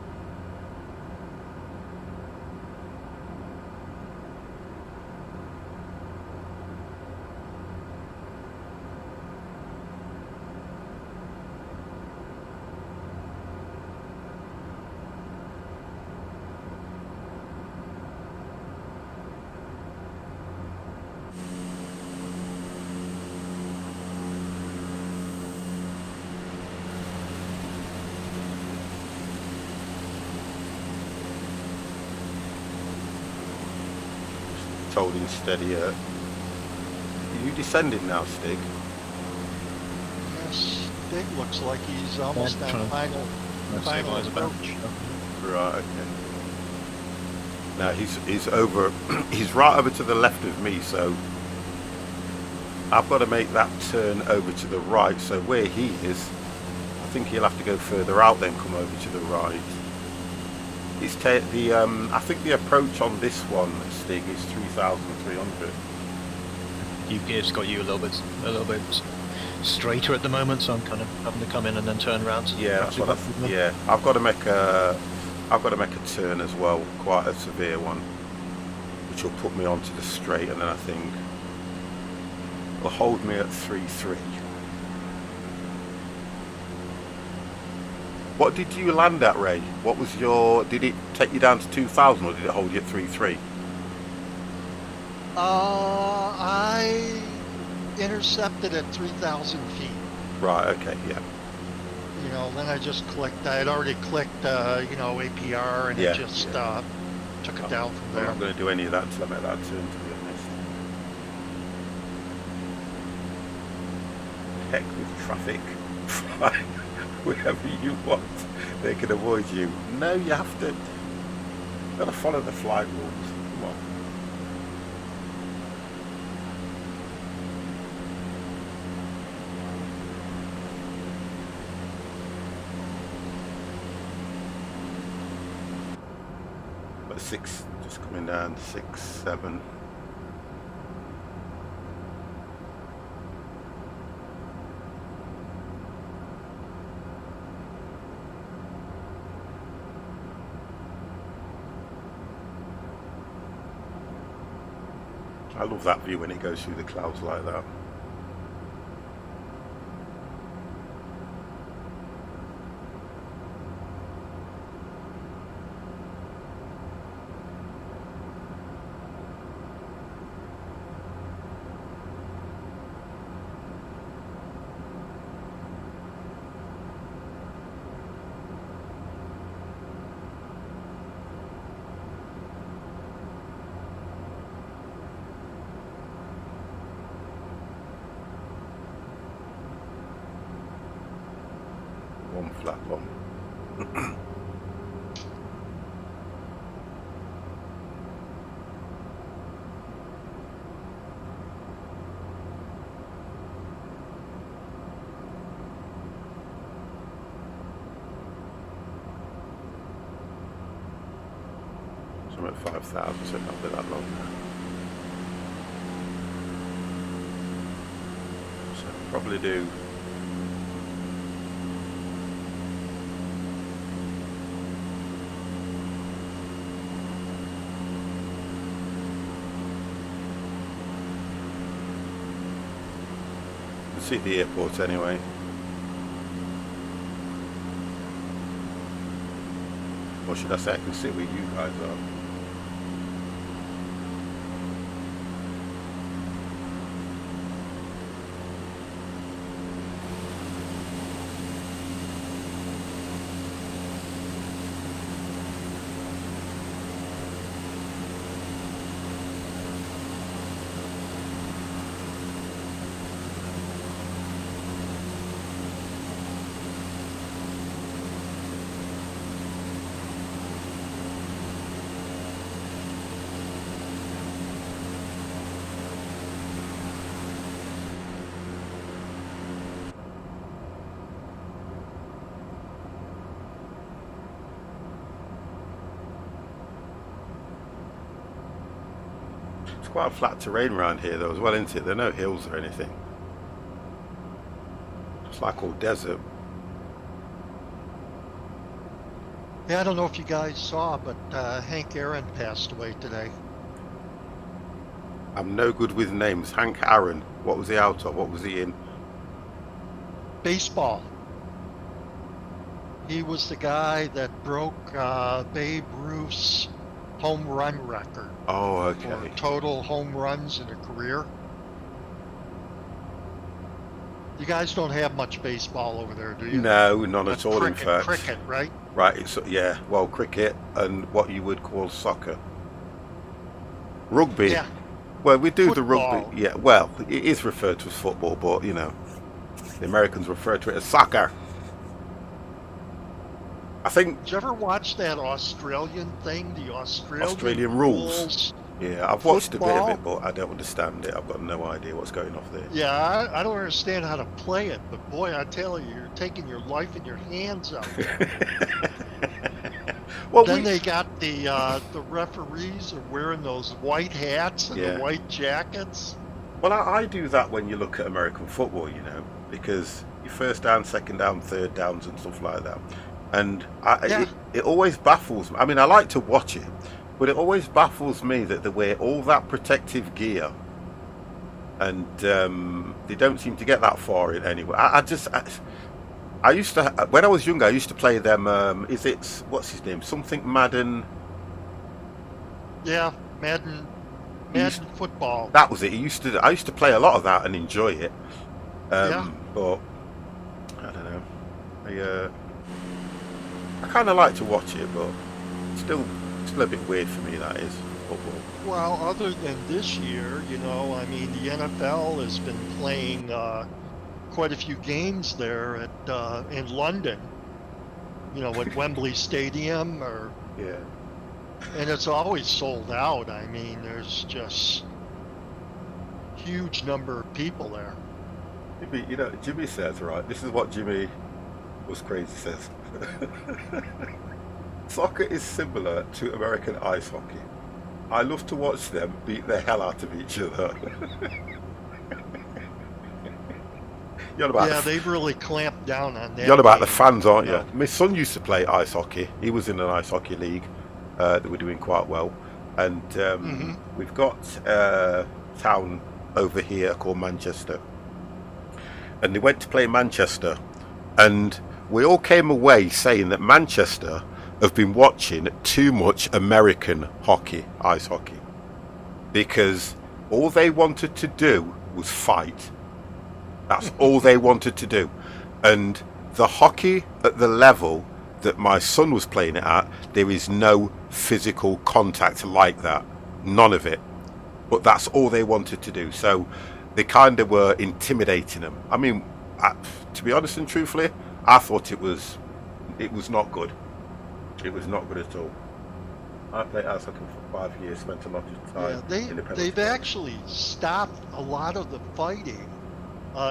Holding steady. Are you descending now, Stig? Yes, Stig looks like he's almost Yeah, on trying final to stabilize about. approach. Right. Okay. Now he's over. He's right over to the left of me, so I've got to make that turn over to the right. So where he is, I think he'll have to go further out, then come over to the right. It's I think the approach on this one, Stig, is 3,300. It's got you a little bit straighter at the moment, so I'm kind of having to come in and then turn around. Yeah, that's what I've got to make a turn as well, quite a severe one, which will put me onto the straight, and then I think will hold me at 3.3. What did you land at, Ray? What was your? Did it take you down to 2,000, or did it hold you at 3.3? I intercepted at 3,000 feet. Right. Okay. Yeah. You know, then I just clicked. I had already clicked, APR, and Yeah, it just took it down from I'm there. not going to do any of that until I make that turn, to be honest. Heck with traffic. Fine. Wherever you want, they can avoid you. No, you have to. You've got to follow the flight rules. Come on. But 6, just coming down, 6, 7. I love that view when it goes through the clouds like that. One flat long. So I'm at 5,000, so it can't be that long now. So I'll probably do... see the airport anyway. Or should I say I can see where you guys are? It's quite a flat terrain around here though as well, isn't it? There are no hills or anything. It's like all desert. Yeah, I don't know if you guys saw, but Hank Aaron passed away today. I'm no good with names. Hank Aaron. What was he out of? What was he in? Baseball. He was the guy that broke Babe Ruth's home run record Oh, okay. for total home runs in a career. You guys don't have much baseball over there, do you? No, none at all. Cricket, In fact, cricket, right? right? It's yeah. Well, cricket and what you would call soccer. Rugby. Yeah. Well, we do the Football. rugby. Yeah. Well, it is referred to as football, but you know, the Americans refer to it as soccer. I think. Did you ever watch that Australian thing? The Australian rules. Yeah, I've watched a bit of it, but I don't understand it. I've got no idea what's going off there. Yeah, I don't understand how to play it, but boy, I tell you, you're taking your life in your hands out there. Well, Then they got the referees are wearing those white hats and Yeah. the white jackets. Well, I do that when you look at American football, you know, because your first down, second down, third downs and stuff like that. And Yeah. it always baffles me. I mean, I like to watch it, but it always baffles me that they wear all that protective gear and they don't seem to get that far in anyway. I used to, when I was younger, I used to play them, what's his name? Something Madden. Yeah, Madden football. That was it. I used to play a lot of that and enjoy it. Yeah. But I don't know. I kind of like to watch it, but still a bit weird for me. That is football. Well, other than this year, you know, I mean, the NFL has been playing quite a few games there in London. You know, at Wembley Stadium, Yeah. and it's always sold out. I mean, there's just huge number of people there. Jimmy says, right, this is what Jimmy was crazy says. Soccer is similar to American ice hockey. I love to watch them beat the hell out of each other. They've really clamped down on that. You're on about the game, fans, aren't you? know. My son used to play ice hockey. He was in an ice hockey league that were doing quite well. And we've got a town over here called Manchester. And they went to play Manchester. And we all came away saying that Manchester have been watching too much American hockey, ice hockey. Because all they wanted to do was fight. That's all they wanted to do. And the hockey at the level that my son was playing it at, there is no physical contact like that. None of it. But that's all they wanted to do. So they kind of were intimidating them. I mean, to be honest and truthfully, I thought it was not good. It was not good at all. I played ice hockey for 5 years, spent a lot of time in the They've penalty actually stopped a lot of the fighting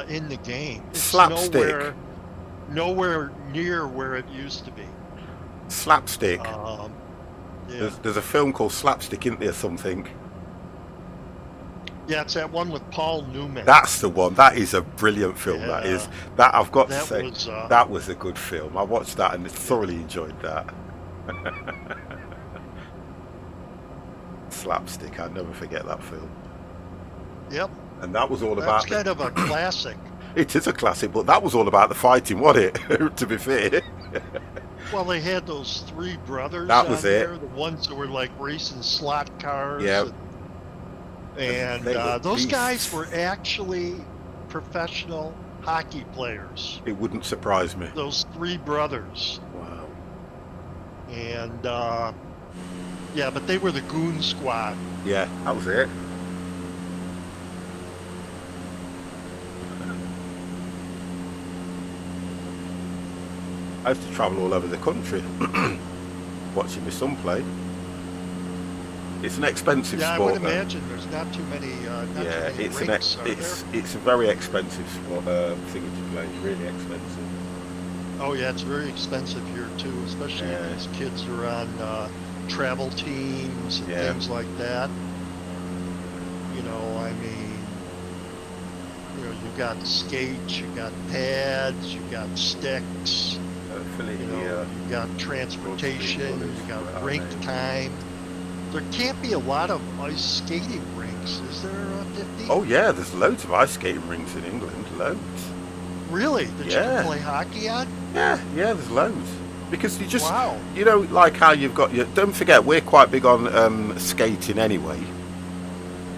in the game. It's Slapstick. nowhere near where it used to be. Slapstick. Yeah. There's a film called Slapstick, isn't there, something? Yeah, it's that one with Paul Newman. That's the one. That is a brilliant film. Yeah. That is. That I've got to That say, was, that was a good film. I watched that and thoroughly enjoyed that. Slapstick. I'll never forget that film. Yep. And that was all That's about. kind of a classic. It is a classic, but that was all about the fighting, wasn't it? To be fair. Well, they had those three brothers That was on it. there, the ones that were like racing slot cars. Yeah. And They were those guys beasts. were actually professional hockey players. It wouldn't surprise me. Those three brothers. Wow. And yeah, but they were the Goon Squad. Yeah, that was it. I used to travel all over the country watching my son play. It's an expensive Yeah, I sport. would though. imagine there's not too many. Yeah, too many it's rinks, are it's a very expensive sport, thing to play. Really expensive. there? Oh yeah, it's very expensive here too, especially Yeah. if these kids are on travel teams and Yeah. things like that. You know, I mean, you got skates, you got pads, you got sticks. Hopefully, You know, you got transportation, you got rink time. There can't be a lot of ice skating rinks, is there, 50? Oh yeah, there's loads of ice skating rinks in England. Loads. Really? That you Yeah. can play hockey on? Yeah, there's loads. Because you just, Wow. you know, like how you've got your. Don't forget, we're quite big on skating anyway.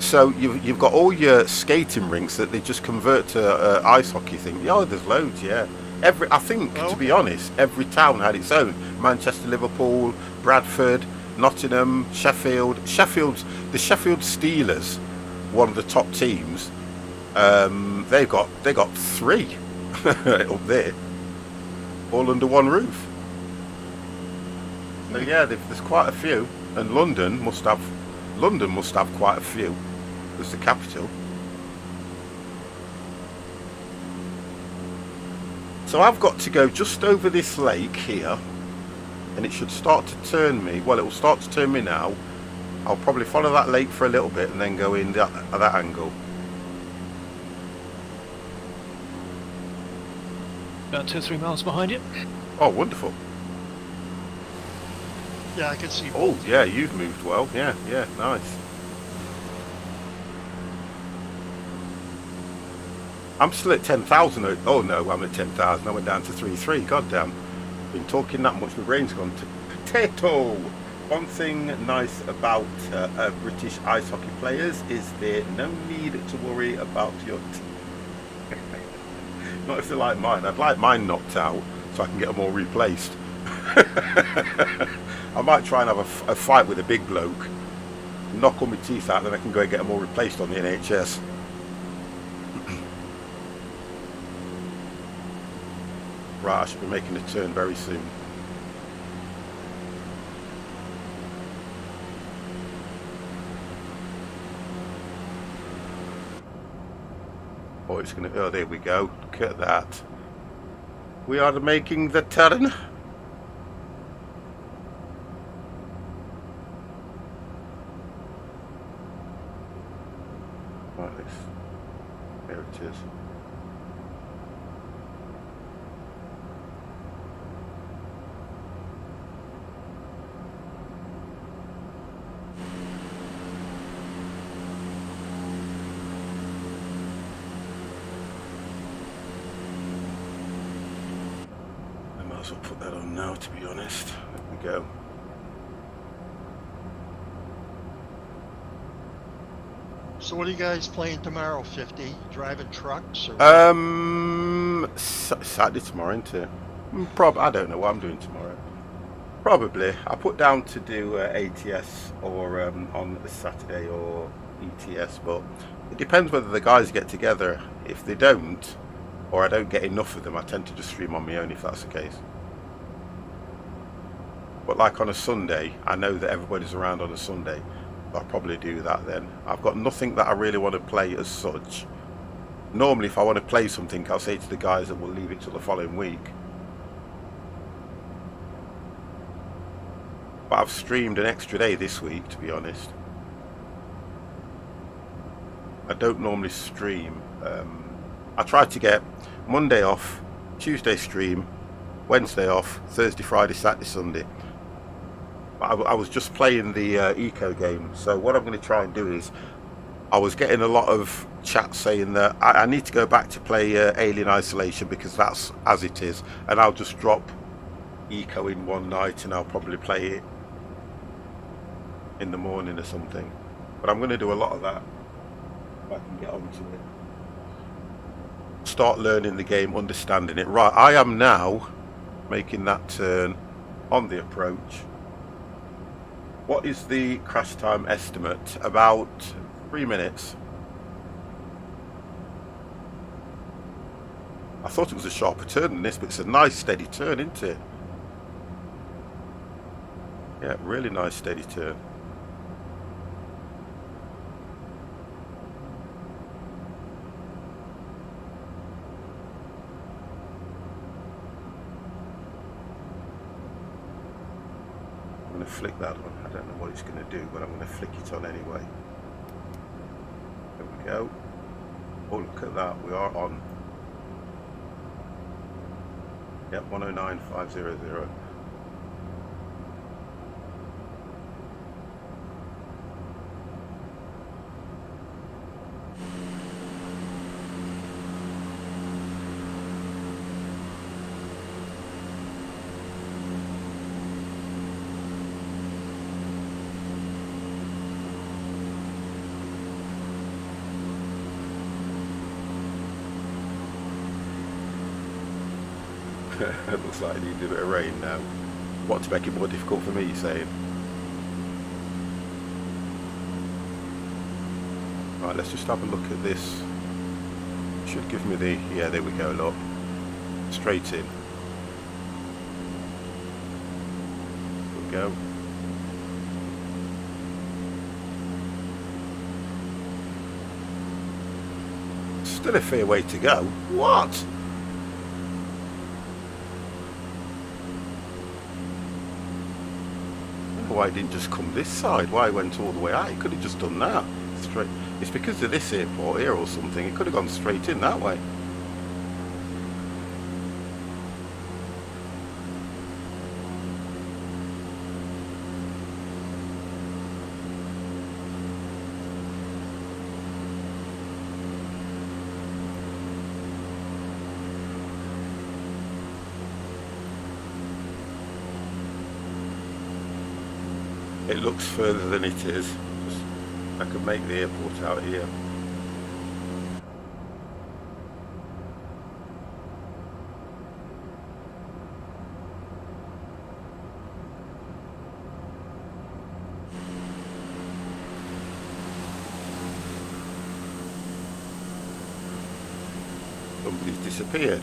So you've got all your skating rinks that they just convert to ice hockey thing. Yeah, there's loads. Yeah, I think to be honest, every town had its own. Manchester, Liverpool, Bradford, Nottingham, Sheffield. The Sheffield Steelers, one of the top teams. They got 3 up there, all under one roof. So yeah, there's quite a few, and London must have quite a few. It's the capital. So I've got to go just over this lake here, and it should start to turn me. Well, it will start to turn me now. I'll probably follow that lake for a little bit and then go in at that angle. About 2 or 3 miles behind you. Oh, wonderful. Yeah, I can see. Oh, yeah, you've moved well. Yeah, nice. I'm still at 10,000. Oh no, I'm at 10,000. I went down to 3,300. God damn. Been talking that much, my brain's gone to potato. One thing nice about British ice hockey players is there no need to worry about your not if they're like mine. I'd like mine knocked out so I can get them all replaced. I might try and have a fight with a big bloke, knock all my teeth out, then I can go and get them all replaced on the NHS. Right, I should be making a turn very soon. Oh, it's gonna. Oh, there we go. Look at that. We are making the turn. Right, there it is. I might as well put that on now, to be honest. There we go. So what are you guys playing tomorrow? 50 driving trucks? Or Saturday tomorrow, isn't it? I don't know what I'm doing tomorrow. Probably. I put down to do ATS or on Saturday or ETS, but it depends whether the guys get together. If they don't, or I don't get enough of them, I tend to just stream on my own if that's the case. But like on a Sunday, I know that everybody's around on a Sunday. I'll probably do that then. I've got nothing that I really want to play as such. Normally if I want to play something, I'll say to the guys that we'll leave it till the following week. But I've streamed an extra day this week, to be honest. I don't normally stream. I try to get Monday off, Tuesday stream, Wednesday off, Thursday, Friday, Saturday, Sunday. But I was just playing the eco game, so what I'm going to try and do is, I was getting a lot of chat saying that I need to go back to play Alien Isolation because that's as it is, and I'll just drop eco in one night and I'll probably play it in the morning or something. But I'm going to do a lot of that if I can get onto it. Start learning the game, understanding it. Right, I am now making that turn on the approach. What is the crash time estimate? About 3 minutes. I thought it was a sharper turn than this, but it's a nice steady turn, isn't it? Yeah, really nice steady turn. I'm going to flick that on. I don't know what it's going to do, but I'm going to flick it on anyway. There we go. Oh, look at that. We are on. Yep, 109,500. It looks like I need a bit of rain now. What, to make it more difficult for me, you're saying? Right, let's just have a look at this. Should give me the... yeah, there we go, look. Straight in. There we go. Still a fair way to go. What? Why it didn't just come this side? Why it went all the way out? It could have just done that straight. It's because of this airport here or something. It could have gone straight in that way. It looks further than it is. Just, I could make the airport out here. Somebody's disappeared.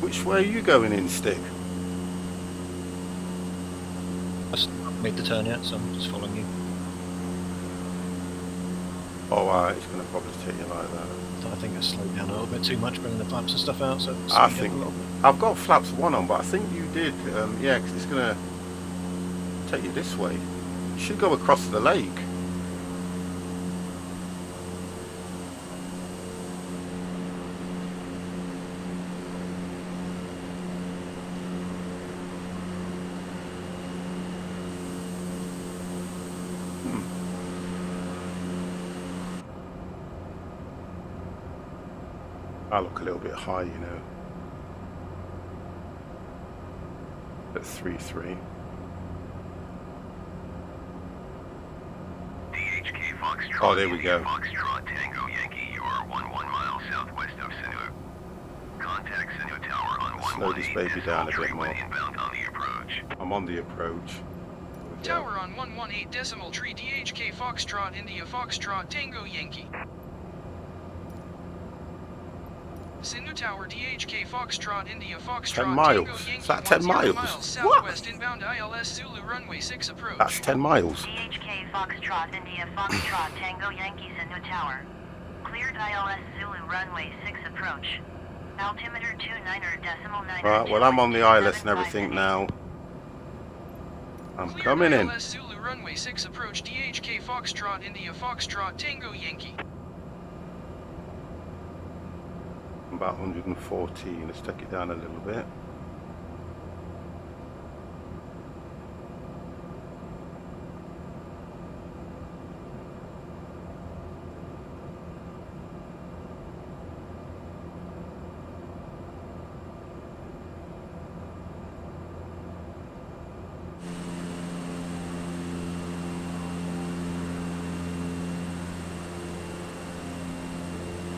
Which way are you going in, Stick? I haven't made the turn yet, so I'm just following you. Oh, right, it's going to probably take you like that. I think I slowed down a little bit too much, bringing the flaps and stuff out, so I think I've got flaps 1 on, but I think you did, yeah, because it's going to take you this way. You should go across the lake. I look a little bit high, you know. At 3.3. DHK Foxtrot. Oh, there we go. Foxtrot Tango Yankee, you are 11 miles southwest of Sanu. Contact Sanu Tower on 118. Slow this baby down a bit more. Inbound on the approach. I'm on the approach. Tower on 118.3 DHK Foxtrot India Foxtrot Tango Yankee. Sinu Tower DHK Foxtrot India Foxtrot 10 miles. Tango Yankee. Is that 10 miles? Southwest inbound ILS Zulu runway 6 approach. That's 10 miles. DHK Foxtrot India Foxtrot Tango Yankee Sanu Tower. Cleared ILS Zulu runway 6 approach. Altimeter 29.9. Right, well, I'm on the ILS and everything now. I'm Cleared coming in. ILS Zulu runway 6 approach DHK Foxtrot India Foxtrot Tango Yankee. About 114. Let's take it down a little bit.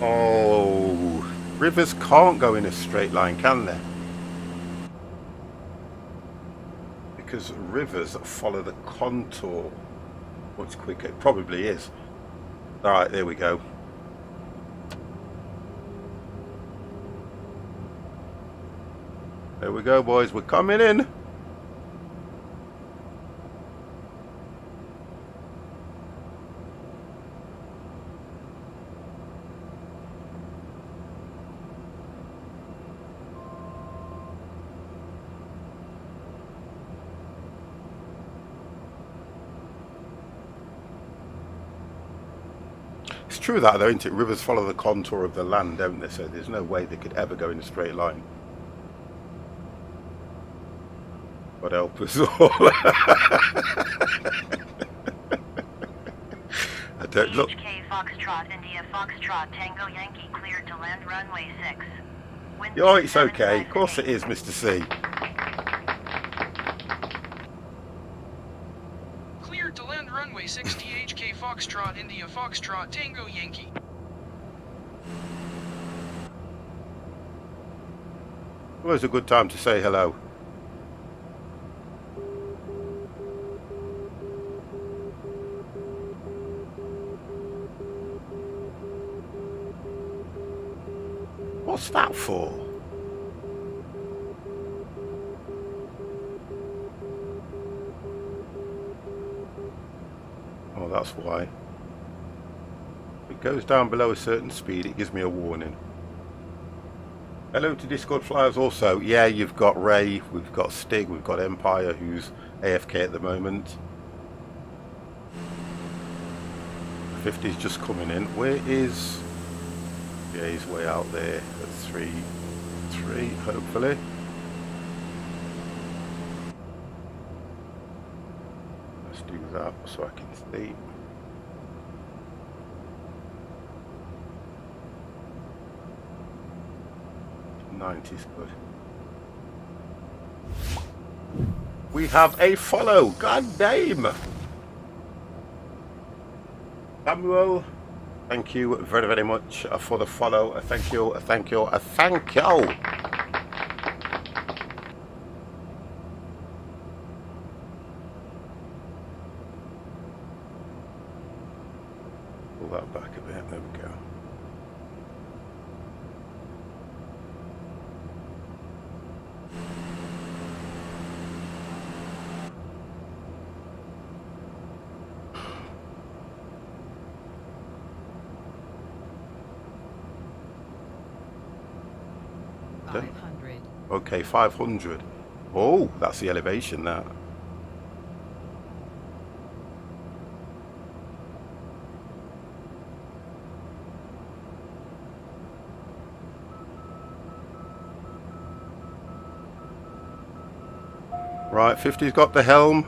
Oh, rivers can't go in a straight line, can they? Because rivers follow the contour. What's quicker? It probably is. Alright, there we go. There we go, boys. We're coming in. It's true that though, isn't it? Rivers follow the contour of the land, don't they? So there's no way they could ever go in a straight line. God help us all. I don't look. DHK Foxtrot India Foxtrot Tango Yankee cleared to land runway 6. Wind Oh, it's speed okay. Of course 758. it is, Mr. C. Cleared to land runway 6 DHK Foxtrot India Foxtrot Tango Yankee. Always a good time to say hello. What's that for? Oh, that's why. If it goes down below a certain speed, it gives me a warning. Hello to Discord flyers also. Yeah, you've got Ray, we've got Stig, we've got Empire, who's AFK at the moment. 50's just coming in. Where is... Yeah, he's way out there at 3, hopefully. Let's do that so I can see. '90's good. We have a follow. God damn. Samuel, thank you very, very much for the follow. Thank you, thank you, thank you. Pull that back a bit. There we go. Okay, 500. Oh, that's the elevation, that. Right, 50's got the helm.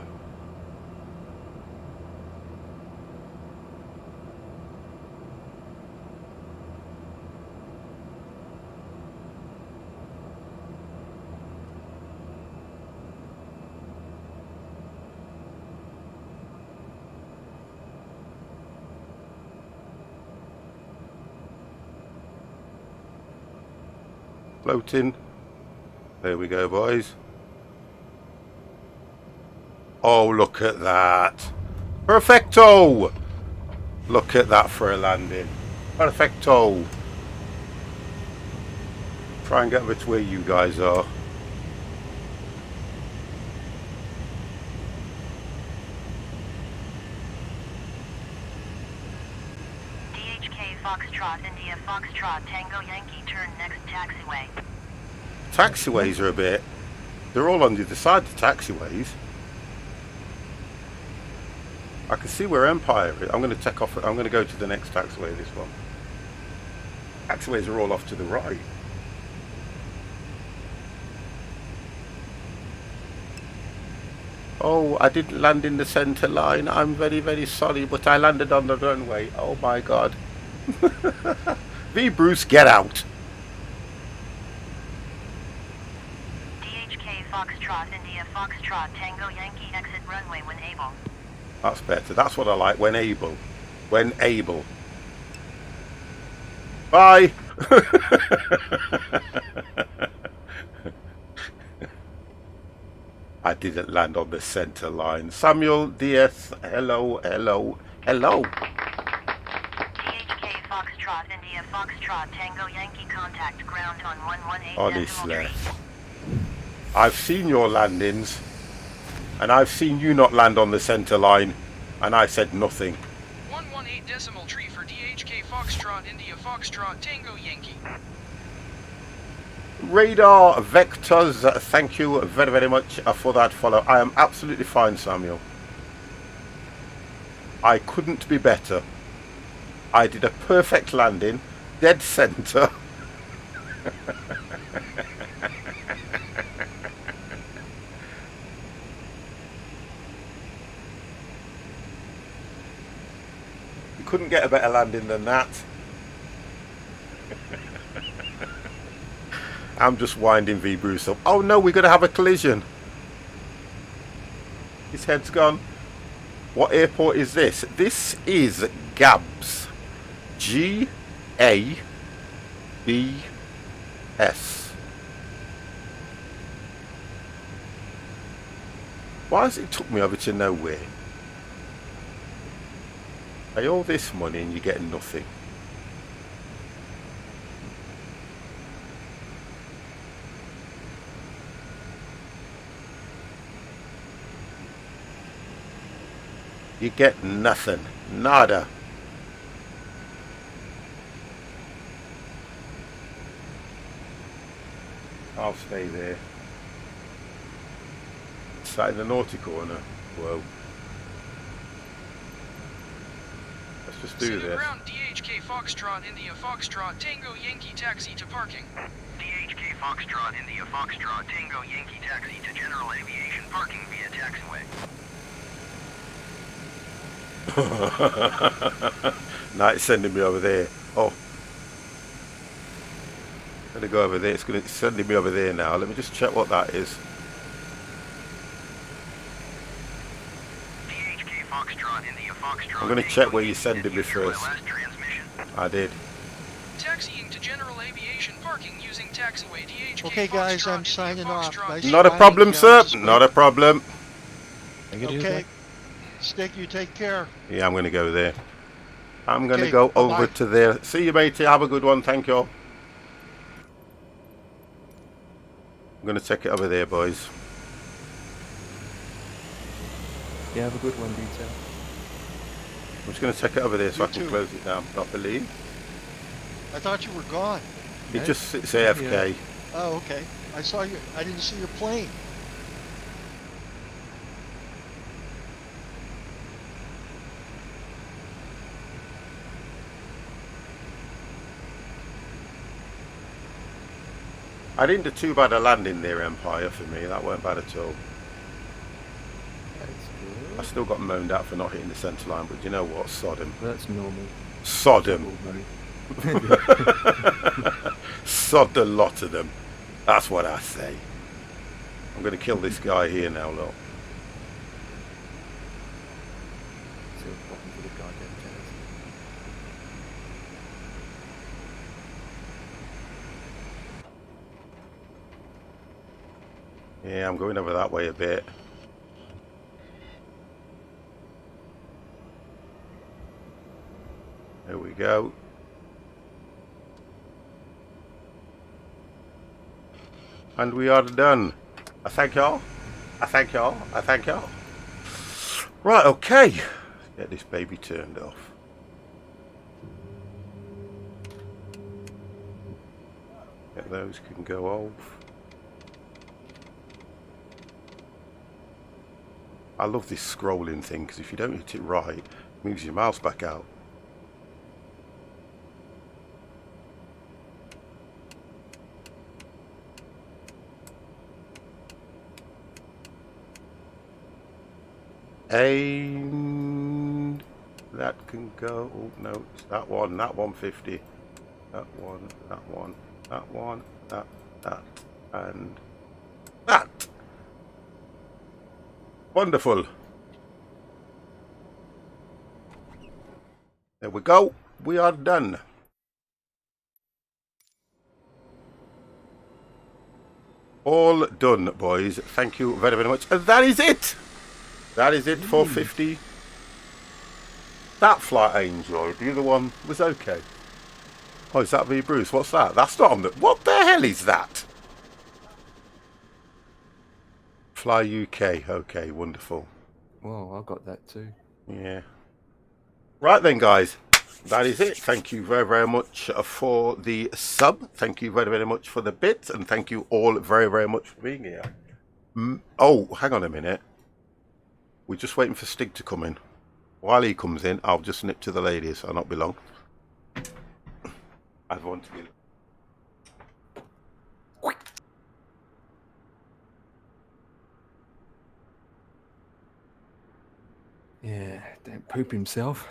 Floating. There we go, boys. Oh, look at that. Perfecto! Look at that for a landing. Perfecto. Try and get over to where you guys are. DHK Foxtrot India Foxtrot Tango Yankee turn next taxiway. Taxiways are a bit... They're all on the other side, the taxiways. I can see where Empire is. I'm going to take off. I'm going to go to the next taxiway. This one. Taxiways are all off to the right. Oh, I didn't land in the centre line. I'm very, very sorry, but I landed on the runway. Oh my god. V Bruce, get out. DHK Foxtrot India Foxtrot Tango Yankee exit runway when able. That's better. That's what I like. When able. When able. Bye. I didn't land on the centre line. Samuel DS. Hello, hello, hello. DHK Foxtrot India Foxtrot Tango Yankee contact ground on 118 Honestly, I've seen your landings, and I've seen you not land on the centre line, and I said nothing. 118.3 for DHK Foxtrot India Foxtrot Tango Yankee. Radar Vectors, thank you very, very much for that follow. I am absolutely fine, Samuel. I couldn't be better. I did a perfect landing, dead centre. You couldn't get a better landing than that. I'm just winding V Bruce up. Oh no, we're going to have a collision. His head's gone. What airport is this? This is Gabs. G-A-B-S. Why has it took me over to nowhere? Pay all this money and you get nothing. You get nothing. Nada. I'll stay there. Sat in the naughty corner. Whoa. Let's just do Center this. ground DHK Foxtrot India Foxtrot Tango Yankee taxi to parking. DHK Foxtrot India Foxtrot Tango Yankee taxi to general aviation parking via taxiway. Now it's sending me over there. Oh. I'm going to go over there. It's sending me over there now. Let me just check what that is. DHK Foxtrot India Foxtrot. I'm going to check where you're sending me first. I did. Taxiing to general aviation parking using taxiway DHK Okay, guys, Foxtrot I'm India signing off. Foxtrot Nice Not a flying, problem, sir. guys. Not a problem. Okay. Stick, you take care. Yeah, I'm going to go there. I'm going to Okay, go bye-bye. over to there. See you, matey. Have a good one. Thank you. I'm going to take it over there, boys. Yeah, have a good one, Detail. I'm just going to take it over there so You I can too. close it down properly. I thought you were gone. It No? just sits AFK. Yeah. Oh, okay. I saw you. I didn't see your plane. I didn't do too bad a landing there, Empire, for me. That weren't bad at all. That's I good. still got moaned at for not hitting the centre line, but you know what? Sodom. That's normal. Sodom. Sod the lot of them. That's what I say. I'm going to kill this guy here now, look. See what happened to the goddamn jazz. Yeah, I'm going over that way a bit. There we go. And we are done. I thank y'all. I thank y'all. I thank y'all. Right, okay. Let's get this baby turned off. Get those can go off. I love this scrolling thing because if you don't hit it right, it moves your mouse back out. And that can go. Oh no, it's that 150. That one, that one, that one, that, and that. Wonderful. There we go. We are done. All done, boys. Thank you very, very much. And that is it. That is it for 50. That flight I enjoyed. The other one was okay. Oh, is that V Bruce? What's that? That's not on the... What the hell is that? Fly UK. Okay, wonderful. Well, I got that too. Yeah. Right then, guys. That is it. Thank you very, very much for the sub. Thank you very, very much for the bits. And thank you all very, very much for being here. Oh, hang on a minute. We're just waiting for Stig to come in. While he comes in, I'll just nip to the ladies. I'll not be long. I want to be... Yeah, don't poop himself.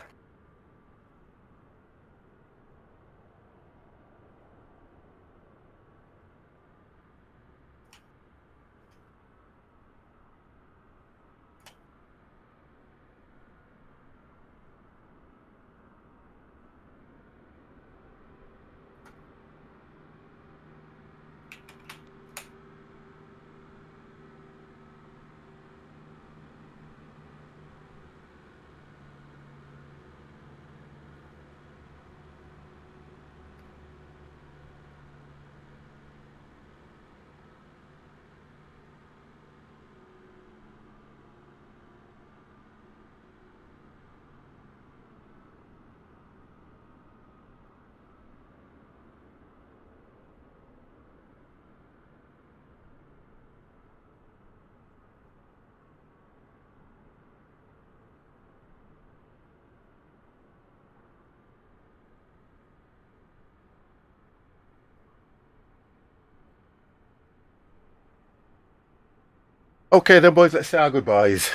Okay then, boys, let's say our goodbyes.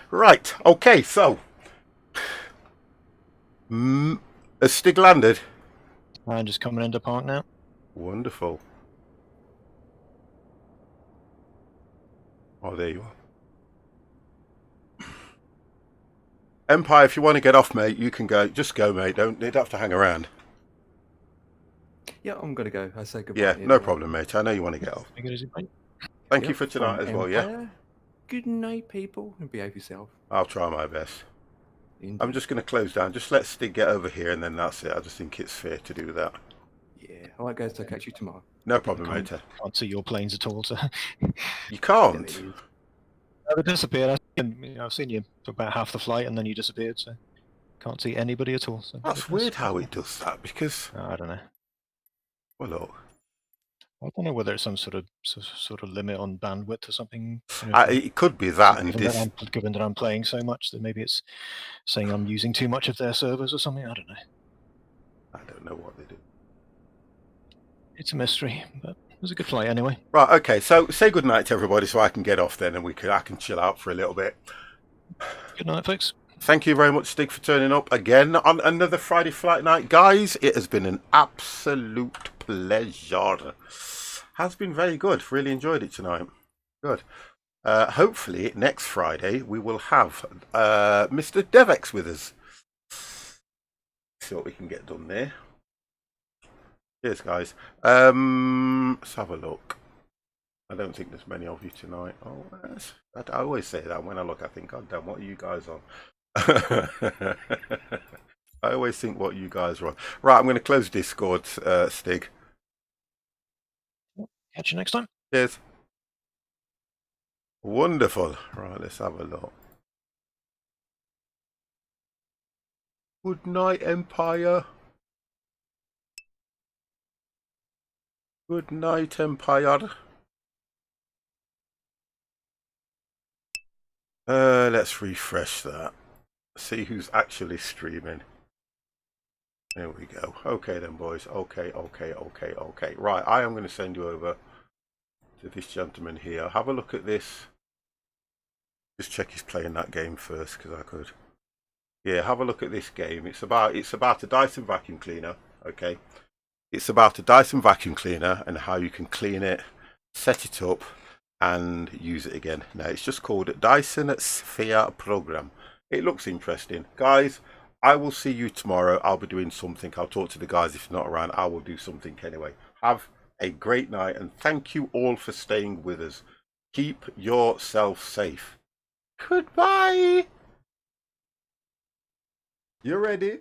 Right, okay, so... has Stig landed? I'm just coming into park now. Wonderful. Oh, there you are. Empire, if you want to get off, mate, you can go. Just go, mate. You don't have to hang around. Yeah, I'm gonna go. I say goodbye. Yeah, anyway. no problem, mate. I know you want to get off. Take it easy, mate. Thank Yep, you for tonight from as well, yeah? Empire. Good night, people, and behave yourself. I'll try my best. Indeed. I'm just going to close down. Just let Stig get over here, and then that's it. I just think it's fair to do that. Yeah. All right, guys. I'll catch you tomorrow. No problem, Can't, mate. can't see your planes at all, so You can't. they disappeared. I've seen you for about half the flight, and then you disappeared. So can't see anybody at all. So That's weird how it does that, because... I don't know. Well, look. I don't know whether it's some sort of limit on bandwidth or something. You know, It could be that, and this... given that I'm playing so much, that maybe it's saying I'm using too much of their servers or something. I don't know. I don't know what they do. It's a mystery, but it was a good flight anyway. Right, okay, so say goodnight to everybody so I can get off then, and I can chill out for a little bit. Good night, folks. Thank you very much, Stig, for turning up again on another Friday Flight Night. Guys, it has been an absolute pleasure. Has been very good. Really enjoyed it tonight. Good. Hopefully, next Friday, we will have Mr. Devex with us. See what we can get done there. Cheers, guys. Let's have a look. I don't think there's many of you tonight. Oh, I always say that when I look. I think, God damn, what are you guys on? I always think what you guys are on. Right, I'm going to close Discord, Stig. Catch you next time. Cheers. Wonderful. Right, let's have a look. Good night, Empire. Good night, Empire. Let's refresh that. See who's actually streaming. There we go. Okay then, boys. Okay. Right, I am going to send you over to this gentleman here. Have a look at this. Just check he's playing that game first, because I could. Yeah, have a look at this game. It's about a Dyson vacuum cleaner. Okay, it's about a Dyson vacuum cleaner and how you can clean it, set it up, and use it again. Now it's just called Dyson Sphere Program. It looks interesting, guys. I will see you tomorrow. I'll be doing something. I'll talk to the guys. If not around, I will do something anyway. Have a great night, and thank you all for staying with us. Keep yourself safe. Goodbye. You ready?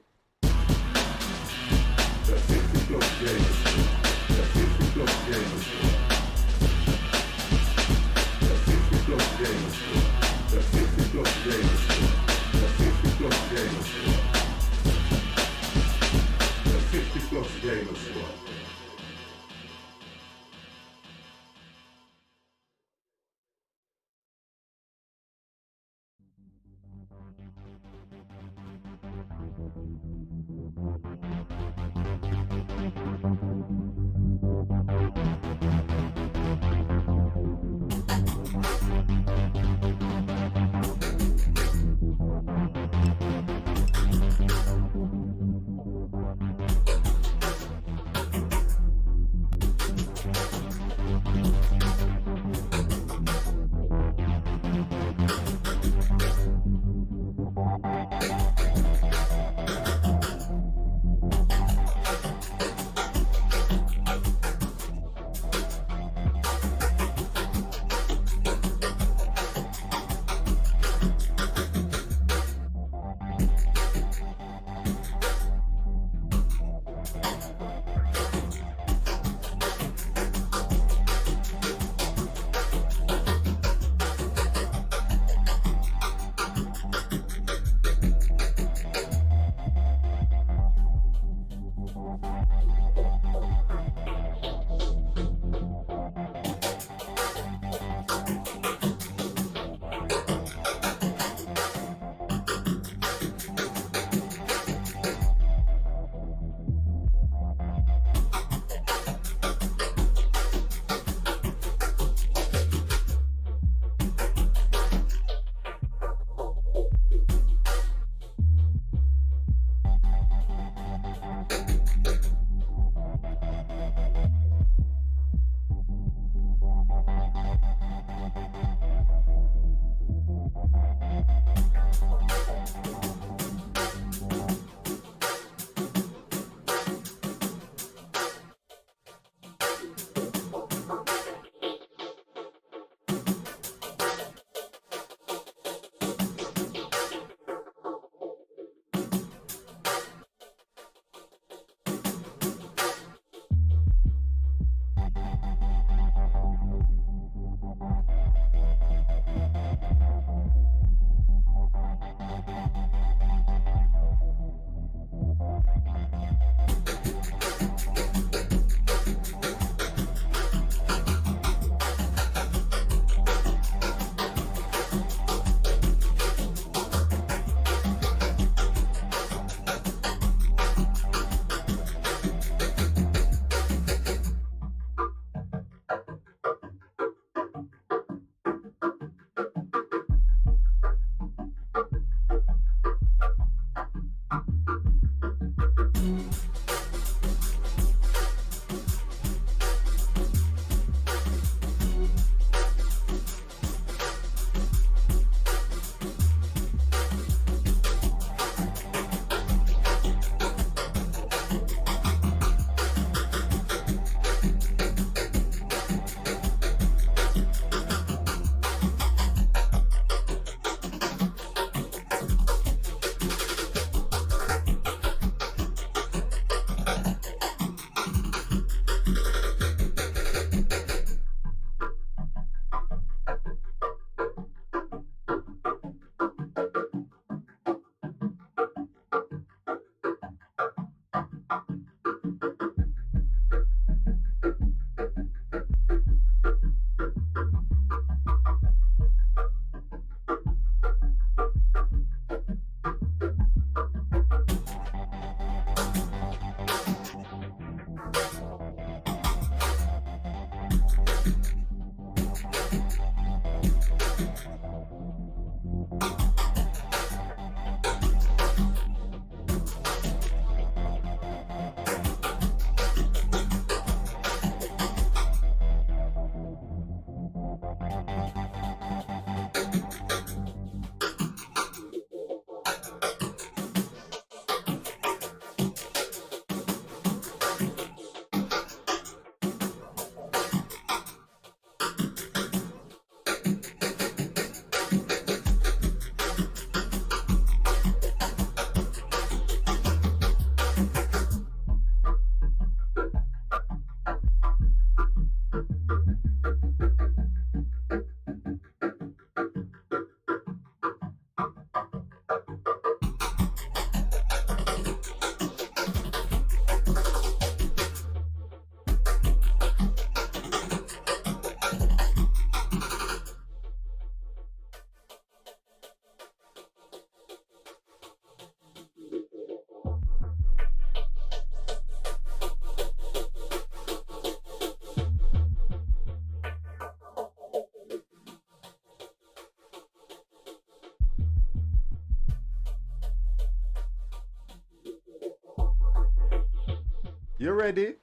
You ready?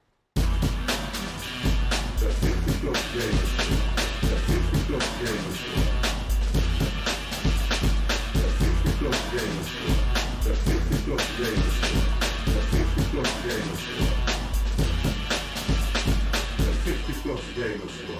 Plus